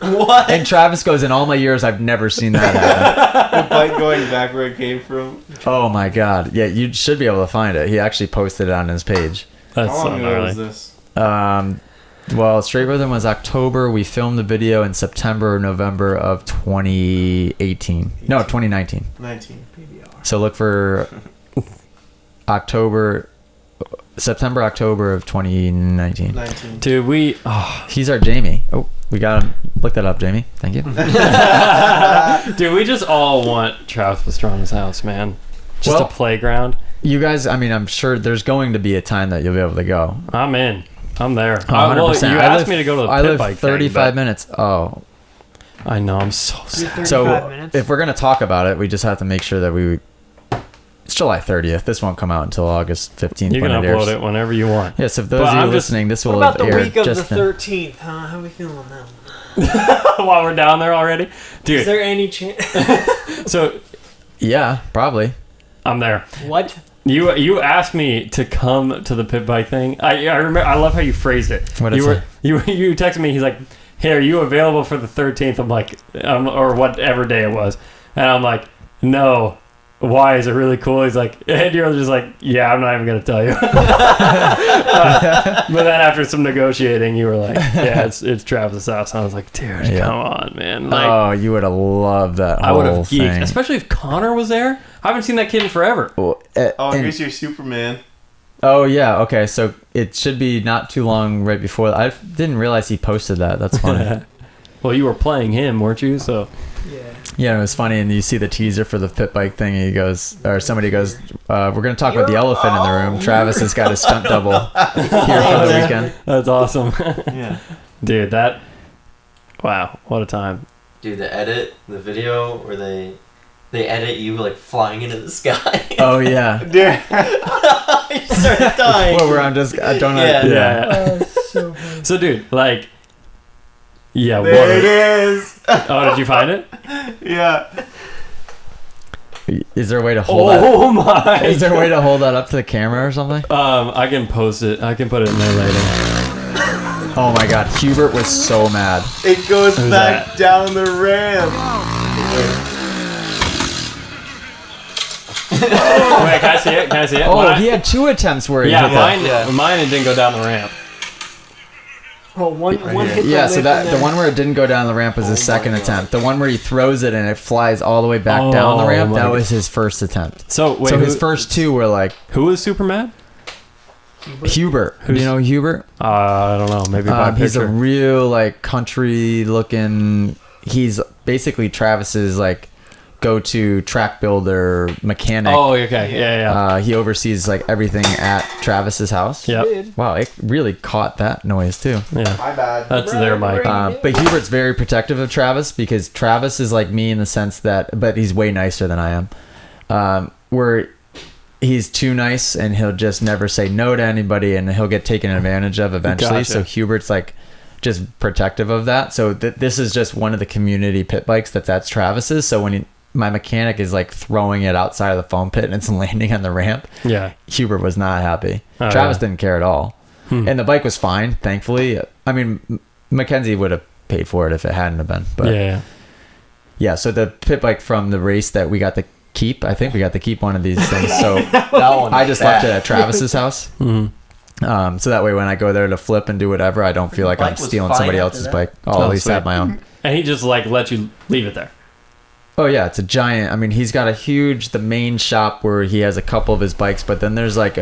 What? And Travis goes, in all my years, I've never seen that happen. The bike going back where it came from. Oh my God. Yeah, you should be able to find it. He actually posted it on his page. That's How so long ago gnarly. was this? Well, Straight Rhythm was October. We filmed the video in September or November of 2018. No, 2019. 19. PBR. So look for September, October of 2019. 19. Dude, He's our Jamie. Oh, we got him. Look that up, Jamie. Thank you. dude, we just all want Travis Pastrana's house, man. Just Well- a playground. You guys, I mean, I'm sure there's going to be a time that you'll be able to go. I'm in. I'm there. 100%. You asked me to go to the I pit live bike 35 thing, minutes. Oh, but I know. I'm so You're sad. 35 so minutes. if we're going to talk about it, we just have to make sure that it's July 30th. This won't come out until August 15th. You can when it airs. upload it whenever you want. Yes, if those But of you I'm just- listening, this What will about have the aired week of the just 13th, huh? How are we feeling on that one? While we're down there already, Is dude. there any chance? So Yeah, probably. I'm there. What? You asked me to come to the pit bike thing. I remember. I love how you phrased it. What you is were it? you texted me. He's like, "Hey, are you available for the 13th?" I'm like, or whatever day it was, and I'm like, "No." Why is it really cool? He's like, and you're just like, yeah, I'm not even gonna tell you. But then after some negotiating, you were like, yeah, it's Travis' house. And I was like, dude, come on, man. Like, oh, you would have loved that. I would have whole geeked, thing. especially if Connor was there. I haven't seen that kid in forever. Well, Here's your Superman. Oh yeah, okay. So it should be not too long right before. I didn't realize he posted that. That's funny. Well, you were playing him, weren't you? So Yeah, it was funny, and you see the teaser for the pit bike thing, and he goes, or somebody goes, we're going to talk about the elephant in the room. Travis has got a stunt double here for the weekend. That's awesome. Yeah. Dude, wow, what a time. Dude, the video where they edit you like flying into the sky. Oh, yeah. Yeah. You started dying. Where I'm just, I don't know. Yeah. So funny. So, dude, like, yeah, There it is. Oh, did you find it? Yeah. Is there a way to hold that? Oh my! Is there a way to hold that up to the camera or something? I can post it. I can put it in there later. Oh my God, Hubert was so mad. It goes Who's back that? down the ramp. Wait, can I see it? Can I see it? Oh, he had 2 attempts where he hit mine. that. Mine it didn't go down the ramp. Oh, one hit the Yeah, so lip that and the then- one where it didn't go down the ramp was his second attempt. The one where he throws it and it flies all the way back down the Oh, ramp, my that God. was his first attempt. So wait, So who, his first 2 were like who was super mad? Hubert. Do Who's- you know Hubert? I don't know. Maybe by He's a picture. real like country looking. He's basically Travis's go-to track builder mechanic. Oh, okay. Yeah. He oversees like everything at Travis's house. Yeah. Wow, it really caught that noise too. Yeah. My bad. That's their mic. But Hubert's very protective of Travis because Travis is like me in the sense that, but he's way nicer than I am. Where he's too nice and he'll just never say no to anybody and he'll get taken advantage of eventually. Gotcha. So Hubert's like just protective of that. So this is just one of the community pit bikes that's Travis's. So when my mechanic is like throwing it outside of the foam pit and it's landing on the ramp, Yeah. Hubert was not happy. Oh, Travis yeah. didn't care at all. And the bike was fine, thankfully. I mean, Mackenzie would have paid for it if it hadn't have been. But yeah, so the pit bike from the race that we got to keep, I think we got to keep one of these things. So I just left it at Travis's house. Mm-hmm. So that way when I go there to flip and do whatever, I don't feel like bike I'm was stealing fine somebody after else's that? bike. I'll at least sweet. have my own. And he just like let you leave it there. Oh yeah, it's a giant. I mean, he's got the main shop where he has a couple of his bikes, but then there's like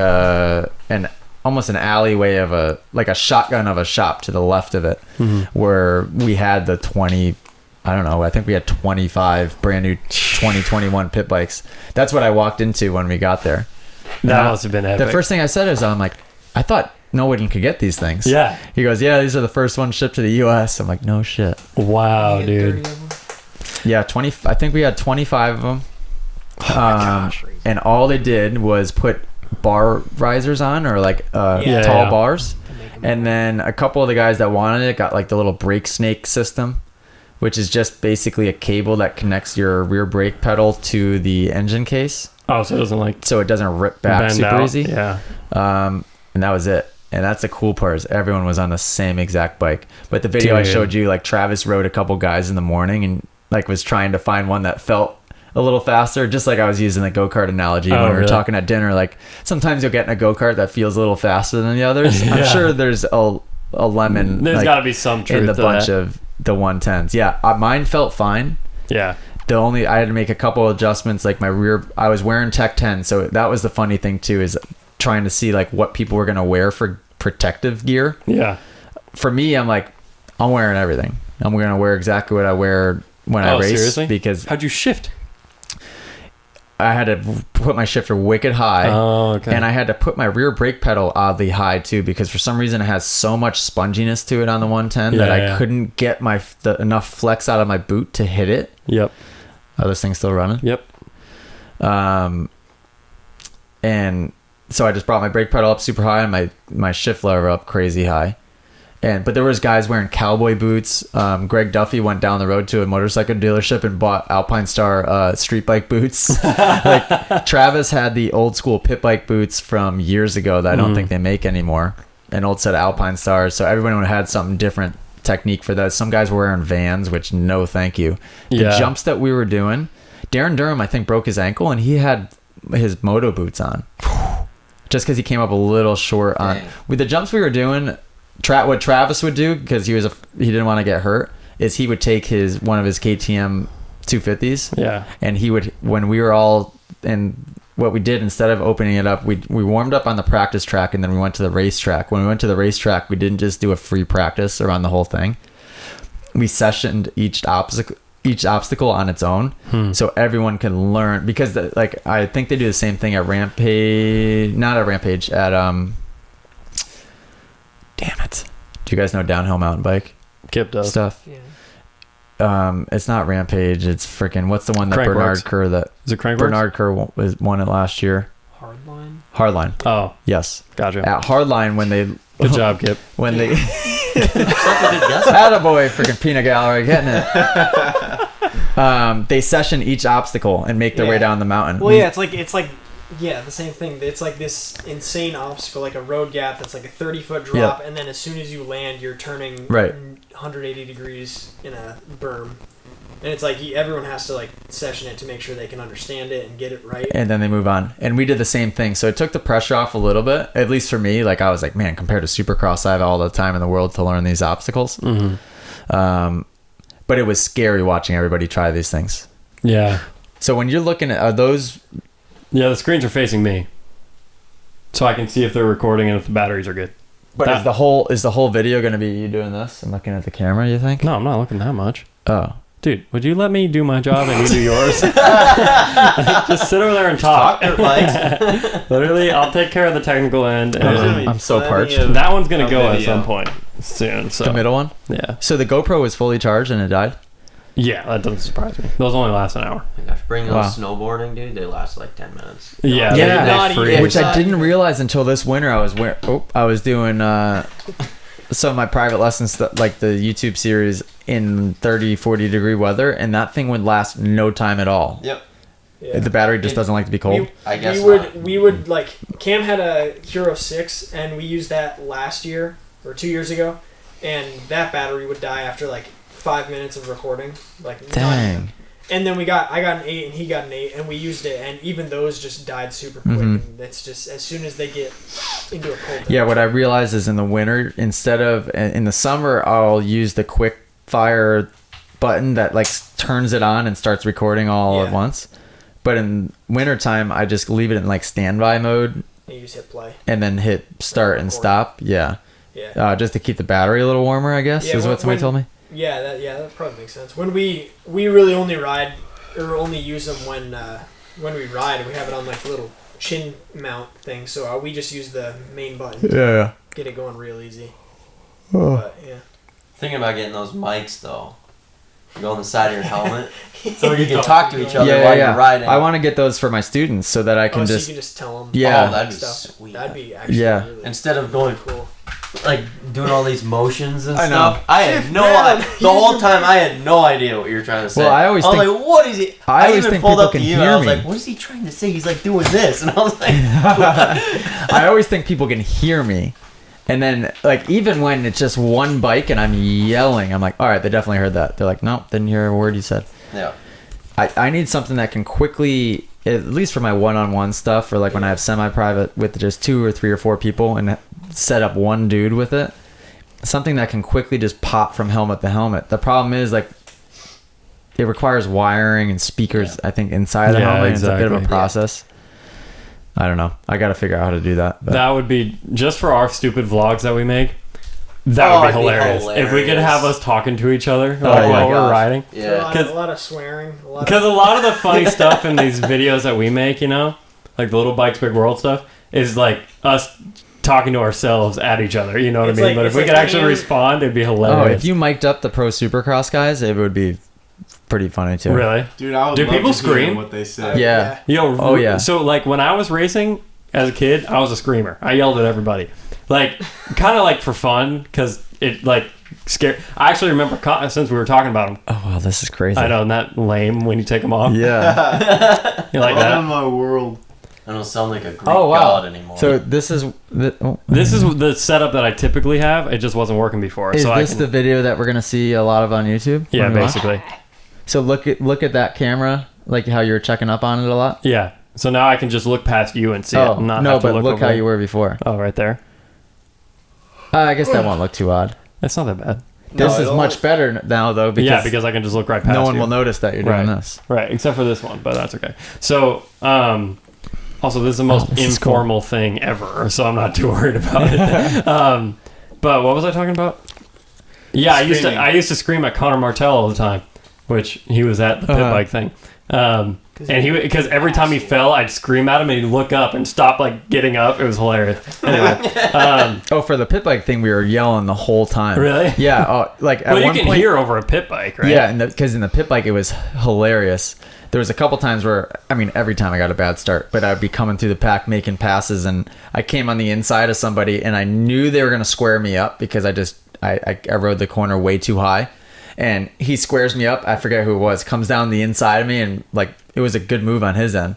almost an alleyway of a shotgun of a shop to the left of it, where we had the 20. I don't know. I think we had 25 brand new 2021 pit bikes. That's what I walked into when we got there. That must have been epic. The first thing I said is, I'm like, I thought no one could get these things. Yeah. He goes, yeah, these are the first ones shipped to the U.S. I'm like, no shit. Wow, You get 30 dude. of them. Yeah, 20. I think we had 25 of them. Oh my gosh. And all they did was put bar risers on, or like Yeah, tall yeah. bars. To make 'em- And then a couple of the guys that wanted it got like the little brake snake system, which is just basically a cable that connects your rear brake pedal to the engine case, Oh, so it doesn't like so it doesn't rip back bend super out. easy. Yeah. And that was it. And that's the cool part, is everyone was on the same exact bike. But the video I Dude. showed you, like Travis rode a couple guys in the morning and like was trying to find one that felt a little faster, just like I was using the go-kart analogy when we were really? talking at dinner. Like sometimes you'll get in a go-kart that feels a little faster than the others. I'm Yeah. sure there's a lemon There's like, got to be some truth in the to bunch that. of the 110s. Yeah, mine felt fine. Yeah. I had to make a couple adjustments, like my rear, I was wearing Tech 10, so that was the funny thing too, is trying to see like what people were going to wear for protective gear. Yeah. For me, I'm like, I'm wearing everything. I'm going to wear exactly what I wear when I race. Seriously? Because How'd you shift? I had to put my shifter wicked high. Oh, okay. And I had to put my rear brake pedal oddly high too, because for some reason it has so much sponginess to it on the 110 that I couldn't get enough flex out of my boot to hit it. Yep. Oh, this thing's still running? Yep. And so I just brought my brake pedal up super high and my shift lever up crazy high. But there was guys wearing cowboy boots. Greg Duffy went down the road to a motorcycle dealership and bought Alpine Star street bike boots. Like Travis had the old school pit bike boots from years ago that I don't think they make anymore. An old set of Alpine Stars. So everyone had something different technique for that. Some guys were wearing Vans, which no thank you. The jumps that we were doing, Darren Durham I think broke his ankle and he had his moto boots on. Just because he came up a little short on with the jumps we were doing. What Travis would do, because he didn't want to get hurt, is he would take one of his KTM 250s, and he would, when we were all, and what we did, instead of opening it up, we warmed up on the practice track, and then we went to the racetrack. When we went to the racetrack, we didn't just do a free practice around the whole thing. We sessioned each obstacle on its own, so everyone can learn, because I think they do the same thing at damn it. Do you guys know downhill mountain bike? Kip does. Stuff. Yeah. It's not Rampage. It's freaking, what's the one that Bernard Kerr Is it Crankworks? Bernard Kerr won it last year? Hardline. Oh. Yes. Gotcha. At Hardline when they... Good job, Kip. When they... Attaboy, freaking peanut gallery, getting it. They session each obstacle and make their way down the mountain. Well, yeah, it's like the same thing. It's like this insane obstacle, like a road gap that's like a 30-foot drop, and then as soon as you land, you're turning 180 degrees in a berm. And it's like everyone has to like session it to make sure they can understand it and get it right. And then they move on. And we did the same thing. So it took the pressure off a little bit, at least for me. Like I was like, man, compared to Supercross, I have all the time in the world to learn these obstacles. But it was scary watching everybody try these things. Yeah. So when you're looking at, are those... Yeah, the screens are facing me, so I can see if they're recording and if the batteries are good. But is the whole video going to be you doing this and looking at the camera, you think? No, I'm not looking that much. Oh. Dude, would you let me do my job and you do yours? Just sit over there and talk. Literally, I'll take care of the technical end. And I'm so parched. That one's going to go at some point soon. So. The middle one? Yeah. So the GoPro was fully charged and it died? Yeah, that doesn't surprise me. Those only last an hour. Oh my gosh, bring those snowboarding, dude. They last like 10 minutes. Yeah, they which I didn't realize until this winter. I was doing some of my private lessons, like the YouTube series in 30, 40 degree weather, and that thing would last no time at all. Yep. Yeah. The battery just doesn't like to be cold. We would like, Cam had a Hero 6 and we used that last year or 2 years ago, and that battery would die after like 5 minutes of recording. Like, dang. And then I got an 8 and he got an 8 and we used it, and even those just died super quick. And it's just as soon as they get into a cold. Yeah, what I realized is in the winter, instead of in the summer, I'll use the quick fire button that like turns it on and starts recording all at once. But in wintertime, I just leave it in like standby mode. And you just hit play. And then hit start and stop. Yeah. Yeah. Just to keep the battery a little warmer, I guess, is what somebody told me. Yeah, that probably makes sense. When we really only ride or only use them when we ride, we have it on like a little chin mount thing. So we just use the main button. Yeah. Get it going real easy. Oh. But, yeah. Thinking about getting those mics though. Go on the side of your helmet, so you can talk to each other while you're riding. I want to get those for my students so that I can so you can just tell them. Yeah. Oh, that'd be sweet. That'd be actually really instead of going cool. Like doing all these motions and I stuff. know. I had no idea. The whole time I had no idea what you were trying to say. Well, I was like, what is he? I always even think pulled people up to can you hear and I was me. like, what is he trying to say? He's like doing this, and I was like, I always think people can hear me. And then, like, even when it's just one bike and I'm yelling, I'm like, all right, they definitely heard that. They're like, nope, didn't hear a word you said. Yeah. I need something that can quickly, at least for my one-on-one stuff, or like when I have semi-private with just 2 or 3 or 4 people and set up one dude with it, something that can quickly just pop from helmet to helmet. The problem is, like, it requires wiring and speakers, I think, inside the helmet. Exactly. It's a bit of a process. I don't know. I got to figure out how to do that. But. That would be, just for our stupid vlogs that we make, that would be hilarious. If we could have us talking to each other while we're riding. Yeah. A lot of swearing. Because a lot of the funny stuff in these videos that we make, you know, like the Little Bikes Big World stuff, is like us talking to ourselves at each other. You know what I mean? But if we could actually respond, it'd be hilarious. Oh, if you mic'd up the Pro Supercross guys, it would be pretty funny too. Really? Dude, I would Do love people to scream? hear what they say. Yeah. Yo, oh yeah. So like when I was racing as a kid, I was a screamer. I yelled at everybody. Like kind of like for fun, because it like scared. I actually remember since we were talking about them. Oh wow, this is crazy. I know, and that lame when you take them off. Yeah. You like What that? in my world? I don't sound like a Greek Oh, wow. god anymore. So this is This is the setup that I typically have. It just wasn't working before. is so this the video that we're gonna see a lot of on YouTube? Yeah, when we watch? basically. So look at that camera, like how you were checking up on it a lot. Yeah. So now I can just look past you and see it. And not no, have to but look over. how you were before. Oh, right there. I guess that won't look too odd. That's not that bad. This is much better now though Because I can just look right past no one you. will notice that you're doing Right. this. Right, except for this one, but that's okay. So, also, this is the most this is cool. informal thing ever, so I'm not too worried about it. But what was I talking about? Yeah, Screaming. I used to scream at Connor Martell all the time, which he was at the pit bike thing. And because every time he fell, I'd scream at him, and he'd look up and stop like getting up. It was hilarious. Anyway, For the pit bike thing, we were yelling the whole time. Really? Yeah. Like at well, you one can point, hear over a pit bike, right? Yeah, because in the pit bike it was hilarious. There was a couple times where, I mean, every time I got a bad start, but I'd be coming through the pack making passes, and I came on the inside of somebody, and I knew they were gonna square me up because I rode the corner way too high, and he squares me up. I forget who it was. Comes down the inside of me, and like it was a good move on his end.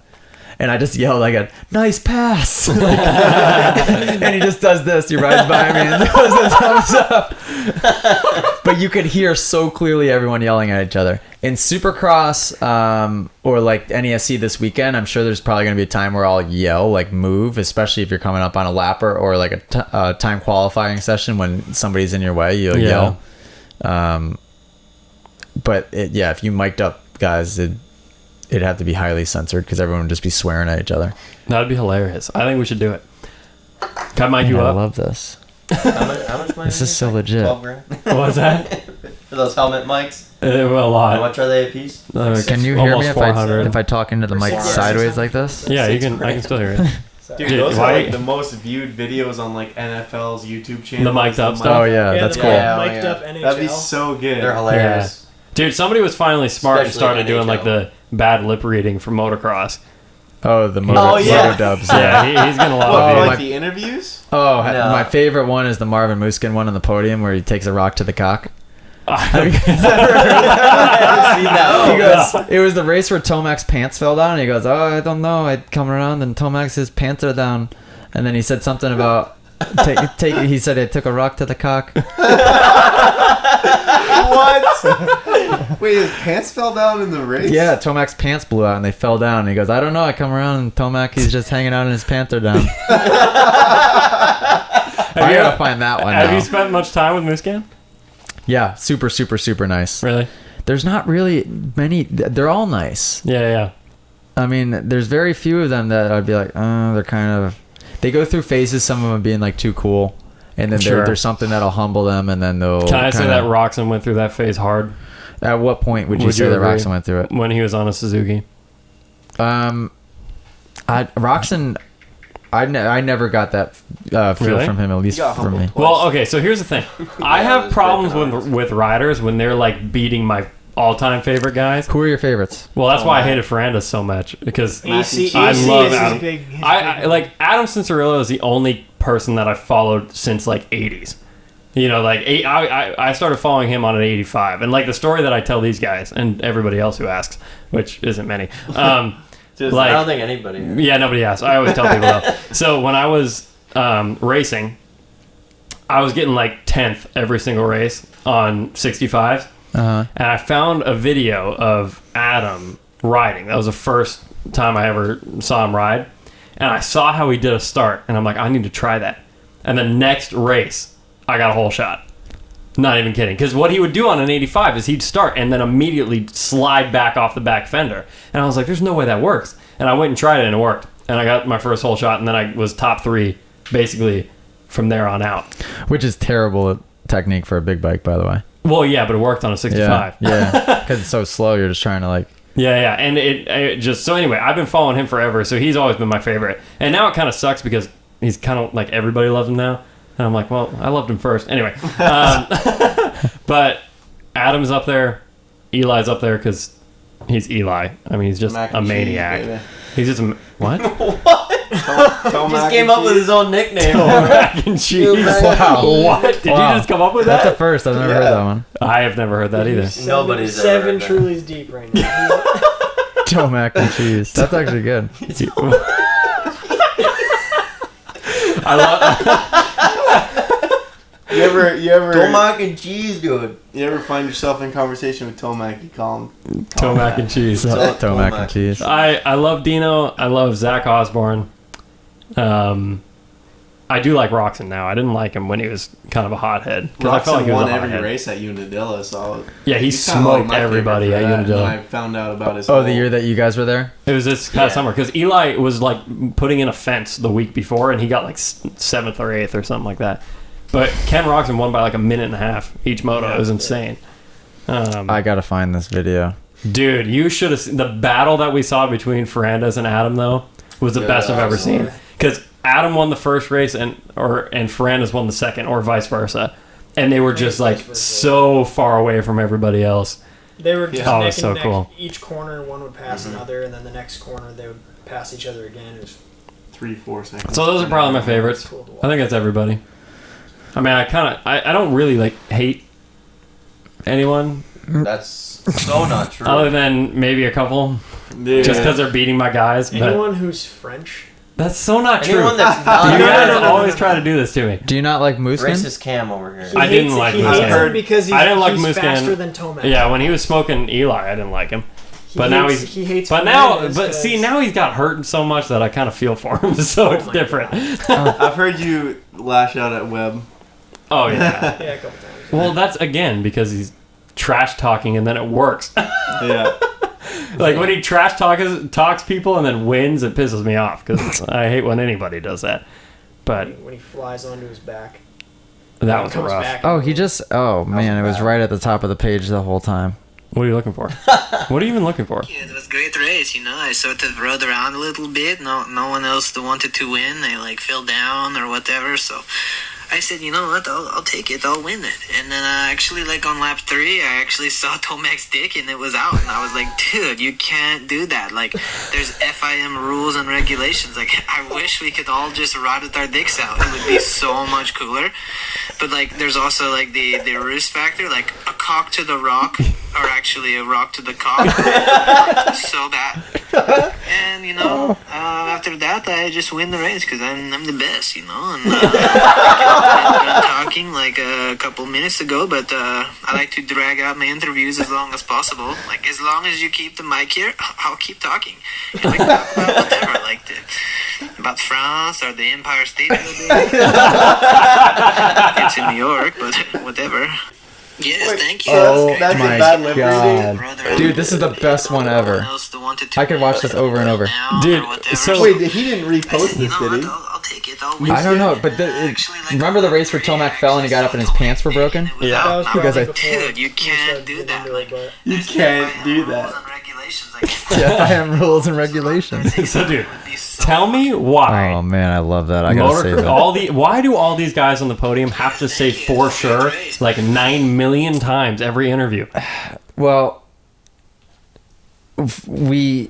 And I just yelled like a nice pass, and he just does this. He rides by me and throws the thumbs up. But you could hear so clearly everyone yelling at each other. In Supercross or like NESC this weekend, I'm sure there's probably going to be a time where I'll yell like move, especially if you're coming up on a lapper or like a time qualifying session when somebody's in your way, you'll yell. But if you mic'd up guys, it'd have to be highly censored because everyone would just be swearing at each other. That'd be hilarious. I think we should do it. Can I mic you I up? love this. How much money? This is so legit. 12 grand? What was that? For those helmet mics? A How lot. much are they a piece? Can you hear me Almost if 400. I talk into the mic Yeah. sideways like this? Yeah, you can. I can still hear it. Dude, Dude, those why- are like the most viewed videos on like NFL's YouTube channel. The mic'd up stuff? Oh yeah, that's the cool. mic'd up NHL. That'd be so good. They're hilarious. Dude, somebody was finally smart and Especially started doing like NHL. the bad lip reading for motocross. Oh, the moto, Oh, yeah. moto dubs. Yeah, he's getting a lot What, of for, views. like the interviews? Oh, No. my favorite one is the Marvin Muskin one on the podium where he takes a rock to the cock. I've never seen that. He goes, it was the race where Tomac's pants fell down, and he goes, "Oh, I don't know. I'd come around, and Tomac's his pants are down." And then he said something about take. He said I took a rock to the cock. What? Wait, his pants fell down in the race? Yeah, Tomac's pants blew out, and they fell down. And he goes, "I don't know. I come around, and Tomac, he's just hanging out, and his pants are down." I gotta find that one. Have now. you spent much time with Muscan? Yeah, super, super, super nice. Really? There's not really many. They're all nice. Yeah. I mean, there's very few of them that I'd be like, oh, they're kind of. They go through phases. Some of them being like too cool, and then Sure. there's something that'll humble them, and then they'll. Can I say kinda- that Roxon went through that phase hard At what point would you Would say you that agree? Roxon went through it? when he was on a Suzuki? Roxon, I never got that feel Really? from him, at least You got from me. humbled. Well, okay, so here's the thing. I Yeah, have it's problems breaking honest. with riders when they're like beating my all-time favorite guys. Who are your favorites? Well, that's why I my. hated Ferrandis so much because AC, I AC love is his Adam. big. his I big- like Adam Cincerillo is the only person that I've followed since like 80s. You know, like I started following him on an 85, and like the story that I tell these guys and everybody else who asks, which isn't many. Just like- I don't think anybody. Yeah, nobody asks. I always tell people that. So when I was racing, I was getting like 10th every single race on 65s. Uh-huh. And I found a video of Adam riding. That was the first time I ever saw him ride. And I saw how he did a start. And I'm like, I need to try that. And the next race, I got a whole shot. Not even kidding. Because what he would do on an 85 is he'd start and then immediately slide back off the back fender. And I was like, there's no way that works. And I went and tried it and it worked. And I got my first whole shot. And then I was top 3 basically from there on out. Which is terrible technique for a big bike, by the way. Well, yeah, but it worked on a 65. Yeah, because it's so slow. You're just trying to like. Yeah, and it just so anyway. I've been following him forever, so he's always been my favorite. And now it kind of sucks because he's kind of like everybody loves him now, and I'm like, well, I loved him first anyway. But Adam's up there, Eli's up there because he's Eli. I mean, he's just Mac a and cheese, maniac. baby. He's just a what? What? Just came up with his own nickname. Mac and cheese. Wow. What? Did you just come up with That's that? a first. I've never heard that one. I have never heard that either. Nobody's seven ever heard Trulies deep right now. Toe mac and cheese. That's actually good. I love. You ever Tomac and cheese, dude. You ever find yourself in conversation with Tomac? You call him Toe mac and cheese. Toe mac and cheese. I love Dino. I love Zach Osborne. I do like Roxon now. I didn't like him when he was kind of a hothead. I felt like he was won a every hothead. race at Unadilla, so Yeah, he he's kinda smoked my everybody favorite at for that. And Unadilla. I found out about his. Oh, the whole- year that you guys were there? It was this past summer because Eli was like putting in a fence the week before, and he got like 7th or 8th or something like that. But Ken Roxon won by like a minute and a half each moto. It was insane. I gotta find this video. Dude, you should have seen the battle that we saw between Ferrandis and Adam. Though was the best I've ever seen because Adam won the first race and Ferrandis won the second, or vice versa, and they were just like so far away from everybody else. They were just Oh, neck it's so and neck. cool. Each corner, one would pass another, and then the next corner they would pass each other again. It was 3-4 seconds. So those are probably my favorites. cool to watch. I think that's everybody. I mean, I don't really like hate anyone That's so not true. other than maybe a couple, Yeah. just because they're beating my guys. But Anyone who's French. that's so not true. Anyone that's You not guys always try to do this to me. Do you not like Mooskin? racist Cam over here. I didn't like he Moose hates Can. him because he's, I didn't like he's Moose faster Can. than Tomac. Yeah, when he was smoking Eli, I didn't like him. He But now hates, he's. he hates. But now, Fernandez but see, 'cause- now he's got hurt so much that I kind of feel for him. So it's my different. I've heard you lash out at Webb. Oh yeah. Yeah, a couple times. Well, that's again because he's trash talking and then it works. Yeah. Like when he trash talks people and then wins, it pisses me off because I hate when anybody does that. But When he flies onto his back. that He was comes rough. back Oh, and he just. Oh man, it was right at the top of the page the whole time. What are you looking for? What are you even looking for? Yeah, it was a great race, you know. I sort of rode around a little bit. No one else wanted to win. They like fell down or whatever. So I said, you know what? I'll take it. I'll win it. And then actually, like on lap 3, I actually saw Tomac's dick and it was out. And I was like, dude, you can't do that. Like, there's FIM rules and regulations. Like, I wish we could all just ride with our dicks out. It would be so much cooler. But like, there's also like the roost factor, like a cock to the rock, or actually a rock to the cock. So bad. And you know, after that, I just win the race because I'm the best, you know. And I've been talking like a couple minutes ago, but I like to drag out my interviews as long as possible. Like as long as you keep the mic here, I'll keep talking. And we can talk about whatever, like about France or the Empire State Building. It's in New York, but whatever. Yes, thank you. Oh That's a my bad lip god, Brother, dude, this is the best one ever. else that wanted to I could watch this over and over. down Dude, or whatever. so- Wait, he didn't I repost said, you this, know did what? he? I'll take it. I'll win. I don't know, but Actually, like, remember the race where Tomac fell and he got up and his pants were broken? Yeah. That was Because probably I- before Dude, you we can't started do getting that. into it, Like, but You there's can't FIM do rules that. and regulations. Like, FIM rules and regulations. So, dude, tell me why. Oh man, I love that. I gotta say that. Why do all these guys on the podium have to say for sure like 9 million times every interview? Well, I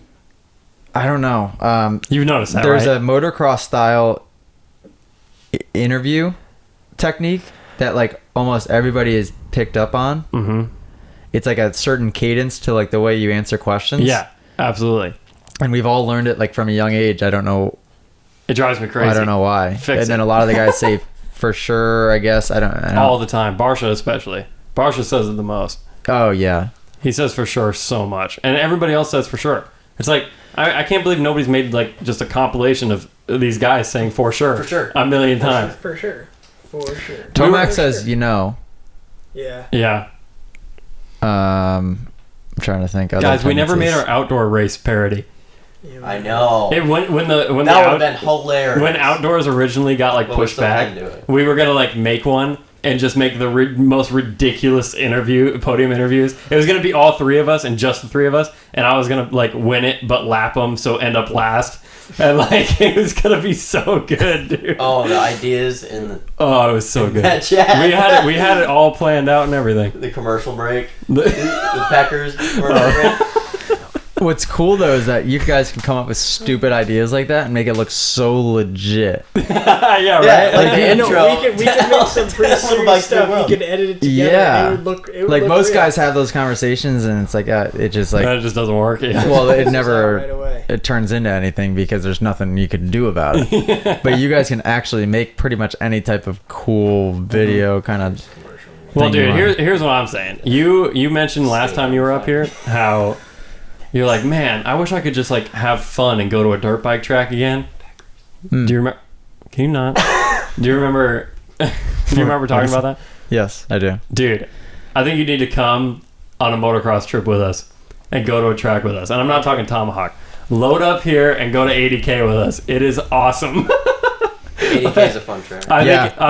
don't know. You've noticed that, There's right? a motocross style interview technique that like almost everybody is picked up on. Mm-hmm. It's like a certain cadence to like the way you answer questions. Yeah, absolutely. And we've all learned it like from a young age. I don't know. It drives me crazy. I don't know why. Fix and then it. a lot of the guys say for sure, I guess. I don't. All the time. Barsha especially. Barsha says it the most. Oh yeah. He says for sure so much. And everybody else says for sure. It's like, I can't believe nobody's made like just a compilation of these guys saying for sure. For sure. A million times. for sure. Tomac For says, sure. you know. Yeah. Yeah. I'm trying to think. Other Guys, we never made tendencies. our outdoor race parody. Yeah, I know. It when the that would have been hilarious. when outdoors originally got like But we're pushed still back, into it. we were gonna like make one and just make the most ridiculous podium interviews. It was gonna be all three of us and just the three of us, and I was gonna like win it but lap them, so end up last, and like it was gonna be so good, dude. Oh, the ideas in the, Oh, it was so good. that chat. We had it all planned out and everything. The commercial break. The- The Packers commercial break. What's cool though is that you guys can come up with stupid ideas like that and make it look so legit. Yeah, right. Like the intro. We can make some pretty serious stuff. We can edit it together. Yeah. And it would Like look most real. guys have those conversations, and it's like it just like That just doesn't work. Yeah. well, it Right never away. it turns into anything because there's nothing you can do about it. But you guys can actually make pretty much any type of cool video kind of. Well, thing you dude, want. here's what I'm saying. You mentioned last time you were up here how you're like, man, I wish I could just like have fun and go to a dirt bike track again. Do you remember? Can you not? Do you remember? Do you remember talking about that? Yes, I do. Dude, I think you need to come on a motocross trip with us and go to a track with us. And I'm not talking Tomahawk. Load up here and go to 80K with us. It is awesome. 80K is a fun track. I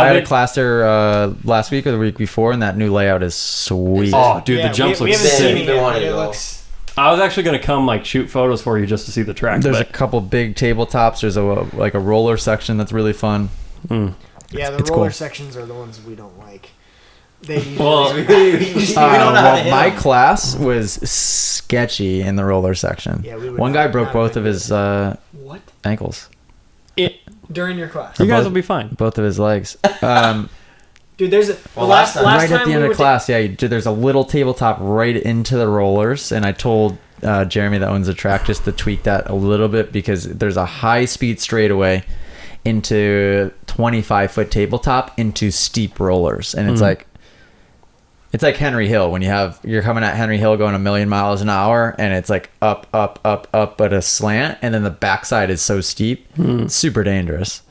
had a class there last week or the week before, and that new layout is sweet. Oh, dude, Yeah, the jumps we look haven't seen sick. it They yet, wanted but to it go. looks. I was actually gonna come like shoot photos for you just to see the track. There's a but, couple big tabletops. There's a roller section that's really fun. Yeah, the It's roller cool. sections are the ones we don't like. They usually, Well, we don't know how to hit my them. class was sketchy in the roller section. Yeah, we would One not- guy broke not both of recommend his what ankles, during your class, you guys both- will be fine. both of his legs. dude. There's a Well, last last Right time at the we end were of class, there's a little tabletop right into the rollers, and I told Jeremy that owns the track just to tweak that a little bit because there's a high speed straightaway into 25-foot tabletop into steep rollers, and it's like Henry Hill when you're coming at Henry Hill going a million miles an hour, and it's like up at a slant, and then the backside is so steep, super dangerous.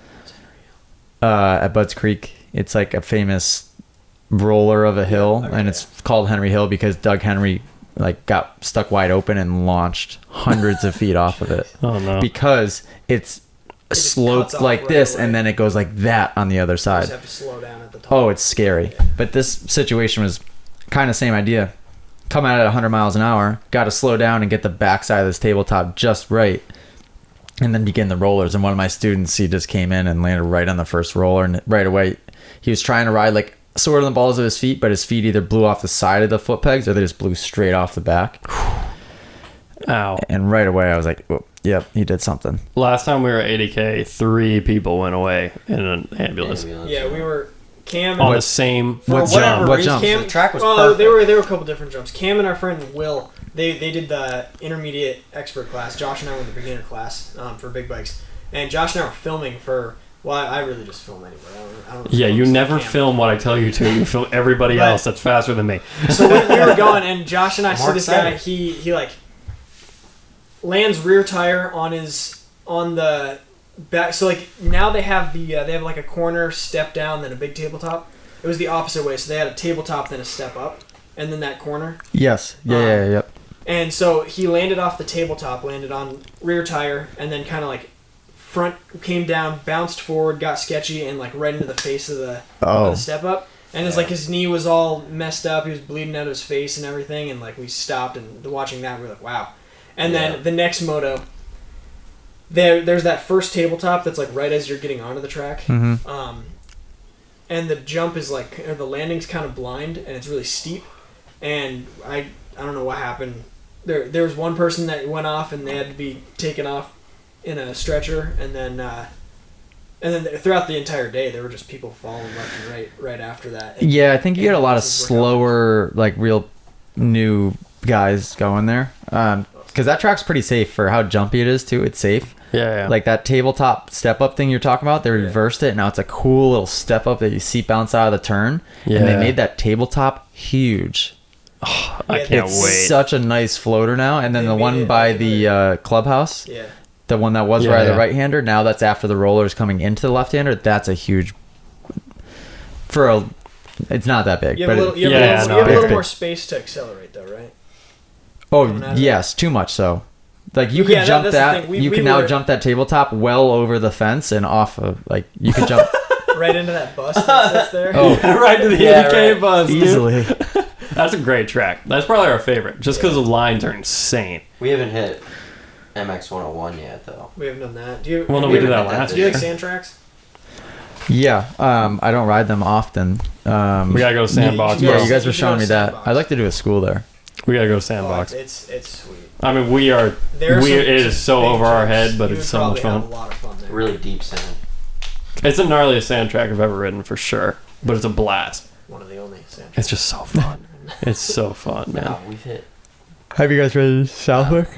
At Budds Creek, it's like a famous roller of a hill, and it's called Henry Hill because Doug Henry like got stuck wide open and launched hundreds of feet off of it. Oh no. Because it's just sloped cuts off like right this, away. and then it goes like that on the other You side. just have to slow down at the top. Oh, it's scary. But this situation was kind of same idea. Come out at 100 miles an hour, got to slow down and get the backside of this tabletop just right, and then begin the rollers. And one of my students, he just came in and landed right on the first roller, and right away he was trying to ride like sort of the balls of his feet, but his feet either blew off the side of the foot pegs or they just blew straight off the back. Ow. And right away I was like, oh, yep, he did something. Last time we were at 80K, 3 people went away in an ambulance Yeah, we were Cam on and the same for What jump. jump? What jump? Cam, The track was well, perfect. there were a couple different jumps. Cam and our friend Will, they did the intermediate expert class. Josh and I were in the beginner class for big bikes, and Josh and I were filming for. Well, I really just film anywhere. I don't Yeah, film you stuff never Cam. film what I tell you to. You film everybody But- else that's faster than me. So we were going, and Josh and I More see this guy. excited. He like lands rear tire on the back. So like now they have like a corner step down, then a big tabletop. It was the opposite way. So they had a tabletop, then a step up, and then that corner. Yes. Yeah, yep. And so he landed off the tabletop, landed on rear tire, and then kind of like front came down, bounced forward, got sketchy, and like right into the face of the step up. And it's like his knee was all messed up. He was bleeding out of his face and everything. And like we stopped and watching that, we were like, wow. And then the next moto, there's that first tabletop that's like right as you're getting onto the track. Mm-hmm. And the jump is like, or the landing's kind of blind and it's really steep. And I don't know what happened. There was one person that went off and they had to be taken off in a stretcher, and then throughout the entire day there were just people falling left and right after that. And Yeah, I think you get a lot of ambulances were coming. slower, like real new guys going there. Because that track's pretty safe for how jumpy it is too. It's safe. Yeah. Like that tabletop step up thing you're talking about, they reversed it. Now it's a cool little step up that you seat bounce out of the turn. Yeah. And they made that tabletop huge. I Yeah, can't It's wait. such a nice floater now. And then They the made one it by like the clubhouse, Yeah. the one that was Yeah, right the yeah. right-hander, now that's after the rollers coming into the left-hander. That's a huge... It's not that big. You have but a little, it- you have Yeah, a little, no, you have a it's little big. more space to accelerate though, right? Oh coming out of yes, too much so. Like you could Yeah, jump that's the that. thing. We You can were- now jump that tabletop well over the fence and off of like you could jump Right into that bus that sits there. oh right to the Yeah, 80K right. bus, dude. easily. That's a great track. That's probably our favorite, just because the lines are insane. We haven't hit MX 101 yet, though. We haven't done that. Do you? Well, no, have we you did ever- that last Do you like year. sand tracks? Yeah, I don't ride them often. We gotta go to Sandbox. Yeah, bro. you guys were You should go showing to me that. Sandbox. I'd like to do a school there. We gotta go to Sandbox. It's sweet. I mean, it is so over our head, but it's so much fun. Have a lot of fun there. Really deep sand. It's the gnarliest sand track I've ever ridden for sure, but it's a blast. One of the only sand. It's just so fun. It's so fun, man. No, we've hit. Have you guys ridden Southwick?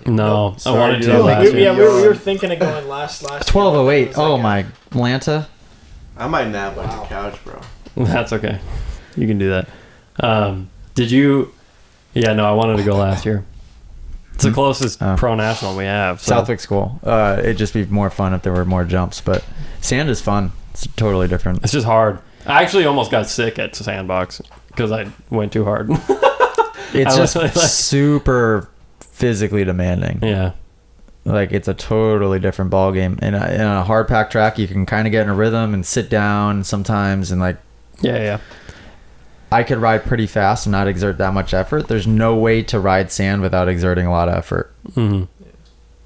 No, Sorry, I wanted dude. to last year. we were thinking of going last 1208. Oh my Lanta. I might nap on your couch, bro. That's okay. You can do that. Did you? Yeah, no, I wanted to go last year. It's the closest pro national we have. So. Southwick's cool. It'd just be more fun if there were more jumps, but sand is fun. It's totally different. It's just hard. I actually almost got sick at Sandbox because I went too hard. It's just super physically demanding. Yeah. Like, it's a totally different ball game. In a hard pack track, you can kind of get in a rhythm and sit down sometimes, and like, yeah. I could ride pretty fast and not exert that much effort. There's no way to ride sand without exerting a lot of effort. Mm-hmm.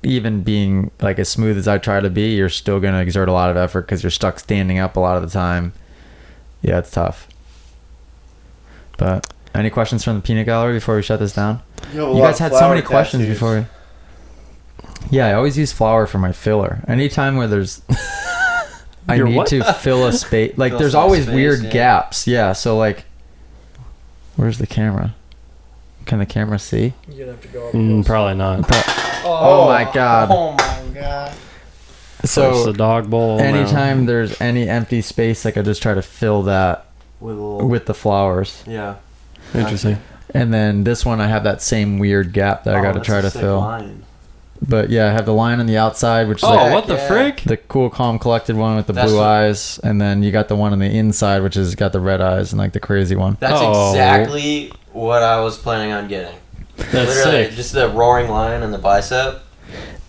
Even being like as smooth as I try to be, you're still going to exert a lot of effort because you're stuck standing up a lot of the time. Yeah, it's tough. But any questions from the peanut gallery before we shut this down? You guys had so many questions before we... Yeah, I always use flour for my filler. Anytime where there's... I need to fill a space. Like, there's always weird gaps. Yeah, so like... Where's the camera? Can the camera see? You're gonna have to go up probably not. Oh my god. Oh my god. So the dog bowl. Anytime there's any empty space, like I just try to fill that with the flowers. Yeah. Interesting. And then this one, I have that same weird gap that I got to try to fill. Line. But yeah, I have the line on the outside, which is what the frick? The cool, calm, collected one with the blue eyes, and then you got the one on the inside, which has got the red eyes and like the crazy one. That's exactly what I was planning on getting. That's literally sick. Just the roaring lion and the bicep.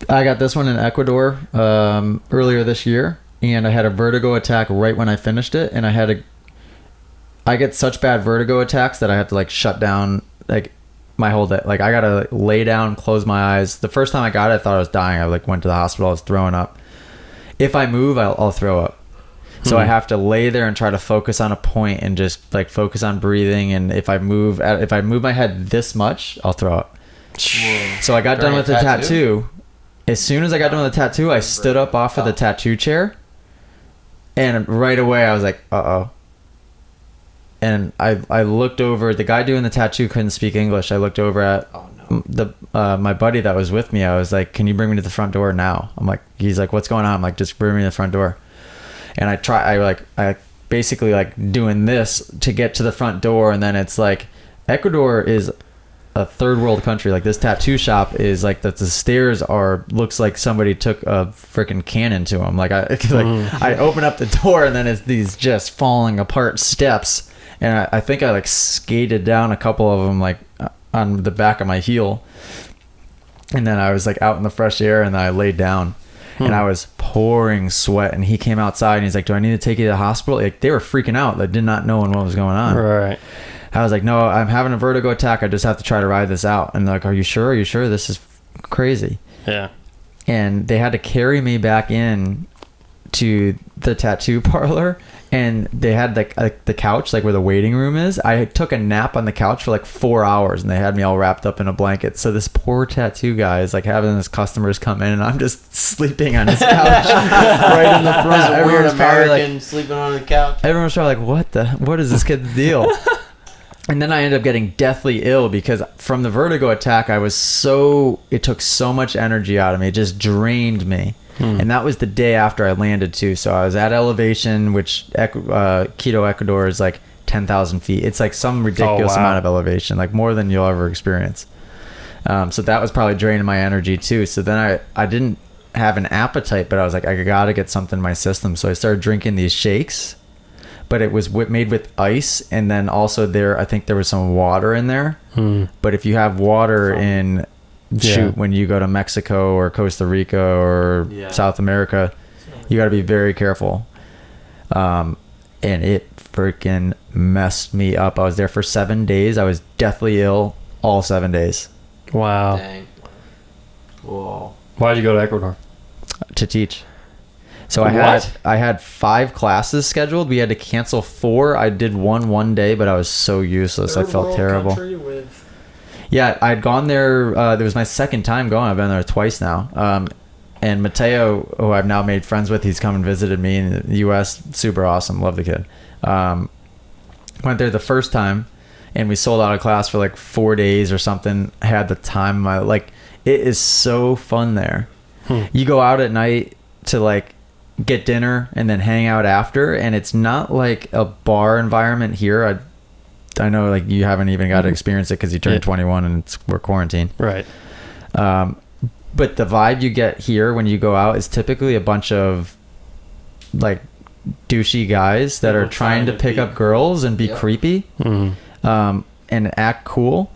I got this one in Ecuador earlier this year, and I had a vertigo attack right when I finished it, and I get such bad vertigo attacks that I have to like shut down like my whole day. Like, I gotta lay down, close my eyes. The first time I got it, I thought I was dying. I like went to the hospital. I was throwing up. If I move, I'll throw up. So I have to lay there and try to focus on a point and just like focus on breathing. And if I move my head this much, I'll throw up. Whoa. So I got done with the tattoo. As soon as I got done with the tattoo, I stood up off of the tattoo chair, and right away I was like, uh-oh. And I looked over. The guy doing the tattoo couldn't speak English. I looked over at my buddy that was with me. I was like, "Can you bring me to the front door now?" He's like, "What's going on?" I'm like, "Just bring me to the front door." And I basically like doing this to get to the front door, and then it's like, Ecuador is a third world country. Like, this tattoo shop is like the stairs looks like somebody took a freaking cannon to them. I open up the door, and then it's these just falling apart steps. And I think I like skated down a couple of them like on the back of my heel, and then I was like out in the fresh air, and then I laid down, and I was pouring sweat. And he came outside, and he's like, "Do I need to take you to the hospital?" Like, they were freaking out, like did not knowing what was going on. Right. I was like, "No, I'm having a vertigo attack. I just have to try to ride this out." And they're like, "Are you sure? Are you sure? This is crazy." Yeah. And they had to carry me back in to the tattoo parlor, and they had like the couch, like where the waiting room is. I took a nap on the couch for like 4 hours, and they had me all wrapped up in a blanket. So this poor tattoo guy is like having his customers come in, and I'm just sleeping on his couch right in the front. A weird American sleeping on the couch. Everyone's probably like, what is this kid's deal? And then I ended up getting deathly ill because from the vertigo attack, it took so much energy out of me. It just drained me. And that was the day after I landed too. So I was at elevation, which Quito, Ecuador is like 10,000 feet. It's like some ridiculous amount of elevation, like more than you'll ever experience. So that was probably draining my energy too. So then I didn't have an appetite, but I was like, I gotta get something in my system. So I started drinking these shakes, but it was made with ice. And then also I think there was some water in there. But if you have water when you go to Mexico or Costa Rica or South America, you got to be very careful. And it freaking messed me up. I was there for 7 days. I was deathly ill all 7 days. Wow. Dang. Whoa. Why'd you go to Ecuador? To teach. So I had 5 classes scheduled. We had to cancel 4. I did one day, but I was so useless. I felt terrible. Yeah, I'd gone there. It was my second time going. I've been there twice now. And Mateo, who I've now made friends with, he's come and visited me in the U.S. Super awesome. Love the kid. Went there the first time, and we sold out a class for like 4 days or something. Had the time of my like. It is so fun there. You go out at night to like get dinner and then hang out after, and it's not like a bar environment here. I know like you haven't even got to experience it because you turned 21 and we're quarantined. Right. But the vibe you get here when you go out is typically a bunch of like douchey guys that are trying to pick up girls and be creepy and act cool.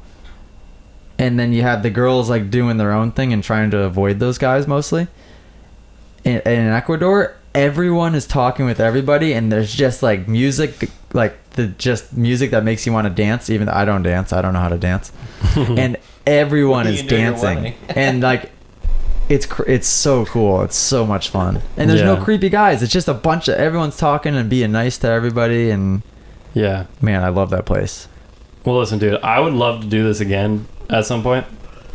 And then you have the girls like doing their own thing and trying to avoid those guys mostly. In Ecuador, everyone is talking with everybody, and there's just like music, like just music that makes you want to dance. Even though I don't dance, I don't know how to dance, and everyone is dancing, and like it's so cool. It's so much fun, and there's no creepy guys. It's just a bunch of everyone's talking and being nice to everybody, and man, I love that place. Well, listen, dude, I would love to do this again at some point.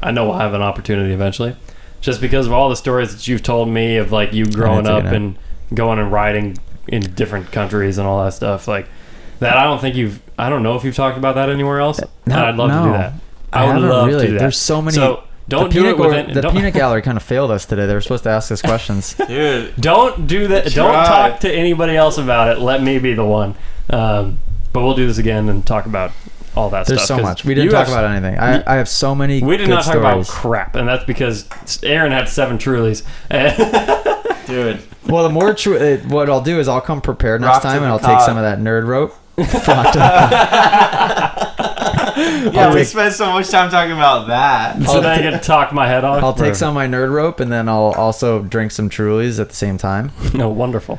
I know we'll have an opportunity eventually, just because of all the stories that you've told me of like you growing up and going and riding in different countries and all that stuff like that. I don't know if you've talked about that anywhere else. I'd love to do that. I would love to do that. There's so many. So don't do it within the peanut gallery kind of failed us today. They were supposed to ask us questions. Dude, don't do that. Don't talk to anybody else about it. Let me be the one. But we'll do this again and talk about all that There's stuff. so much. We didn't talk about anything. I have so many. We did not talk stories. about crap, and that's because Aaron had 7 Trulies. dude. Well, the more true. What I'll do is I'll come prepared next time, and I'll take some of that nerd rope. Yeah, we spent so much time talking about that. So then I get to talk my head off. I'll take some of my nerd rope, and then I'll also drink some Trulies at the same time. No, wonderful.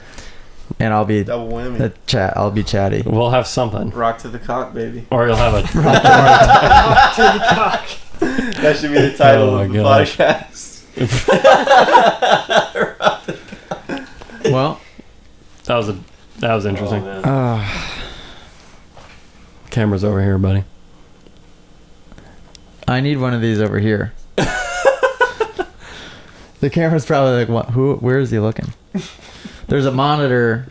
And I'll be Double whammy. I'll be chatty. We'll have something. Rock to the cock, baby. Or you'll have a... Rock to the cock. That should be the title of the podcast. Well, that was interesting. Oh, Camera's over here, buddy. I need one of these over here. The camera's probably like, what? Where is he looking? There's a monitor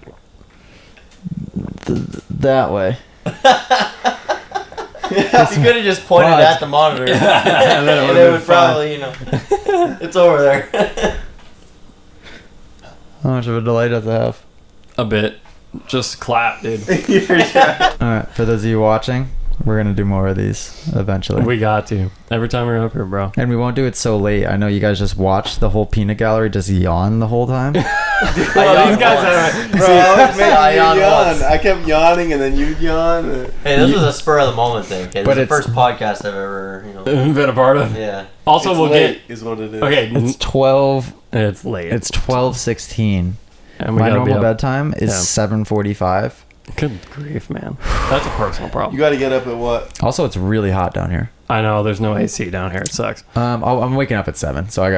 that way. You could have just pointed at the monitor. And then it would probably, it's over there. How much of a delay does it have? A bit. Just clap, dude. Alright, for those of you watching, we're going to do more of these eventually. We got to. Every time we're up here, bro. And we won't do it so late. I know you guys just watch the whole peanut gallery just yawn the whole time. These guys are... Bro, I yawn. I kept yawning and then you'd yawn. Hey, this was a spur of the moment thing. Okay, this But is the first podcast I've ever, been a part of. Yeah. Also, It's we'll late, get... is what it is. Okay. It's 12. It's late. It's 12:16. And we My gotta be normal up. bedtime is 7:45. Good grief, man. That's a personal problem. You got to get up at what? Also, it's really hot down here. I know. There's no AC down here. It sucks. I'm waking up at 7, so I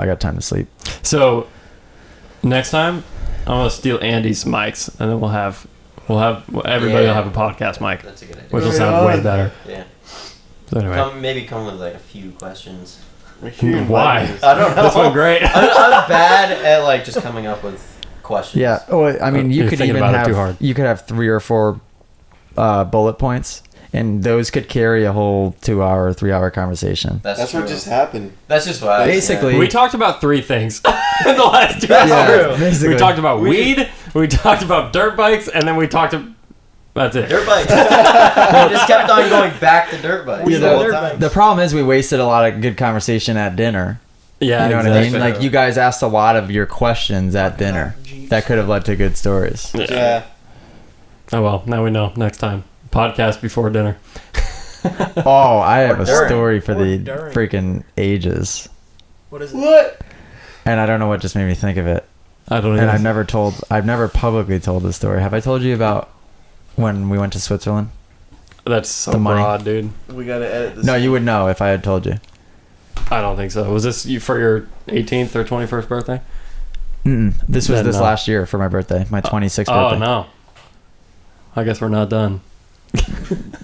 got time to sleep. So, next time, I'm going to steal Andy's mics, and then we'll have everybody will have a podcast mic, That's a good idea. which will sound way better. Yeah. So anyway. Maybe come with like a few questions. Why? I don't know. This went great. I'm bad at like just coming up with questions. Yeah. Oh, I mean, you You're could thinking even about it too have hard. you could have 3 or 4 bullet points, and those could carry a whole 2-hour, 3-hour conversation. That's true. what just happened. That's just what Basically- We talked about 3 things in the last 2 Yeah, hours. basically. We talked about weed, we talked about dirt bikes, and then we talked about... That's it. Dirt bikes. I just kept on going back to dirt bikes. You the know, whole time. the problem is we wasted a lot of good conversation at dinner. Yeah, You know exactly. what I mean? Like, you guys asked a lot of your questions at dinner that could have led to good stories. Yeah. Oh, well, now we know. Next time. Podcast before dinner. Oh, I have a during. story for Or the during. freaking ages. What is it? What? And I don't know what just made me think of it. I don't And know. I've never publicly told this story. Have I told you about when we went to Switzerland? That's so the money. broad, dude. We got to edit this. No, you would know if I had told you. I don't think so. Was this you for your 18th or 21st birthday? This was Then this no. last year for my birthday, my 26th birthday. Oh, no. I guess we're not done.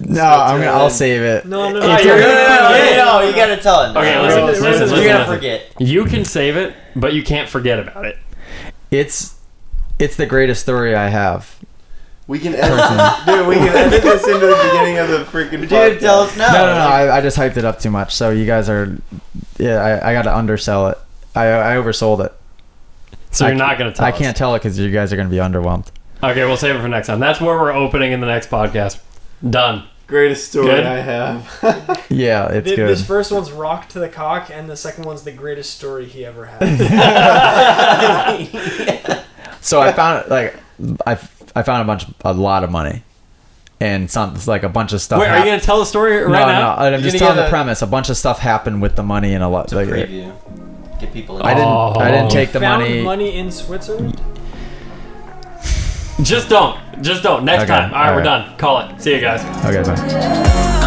No, I'll save it. No, No, you gotta tell it. Okay, listen. You're gonna forget. You can save it, but you can't forget about it. It's the greatest story I have. We can edit this, dude. We can edit this into the beginning of the freaking. Dude, tell us now. No. I just hyped it up too much. So you guys are, I got to undersell it. I oversold it. So you're not going to tell I us. can't tell it because you guys are going to be underwhelmed. Okay, we'll save it for next time. That's where we're opening in the next podcast. Done. Greatest story Good? I have. Yeah, it's good. This first one's rock to the cock, and the second one's the greatest story he ever had. So I found I found a lot of money, and like a bunch of stuff. Wait, are you going to tell the story right now? No, I'm just telling the premise. A bunch of stuff happened with the money and a lot. Like, Preview. Get people in. I didn't take the Found money in Switzerland? Just don't. Next Okay, time. All right, we're all right. done. Call it. See you guys. Okay, bye.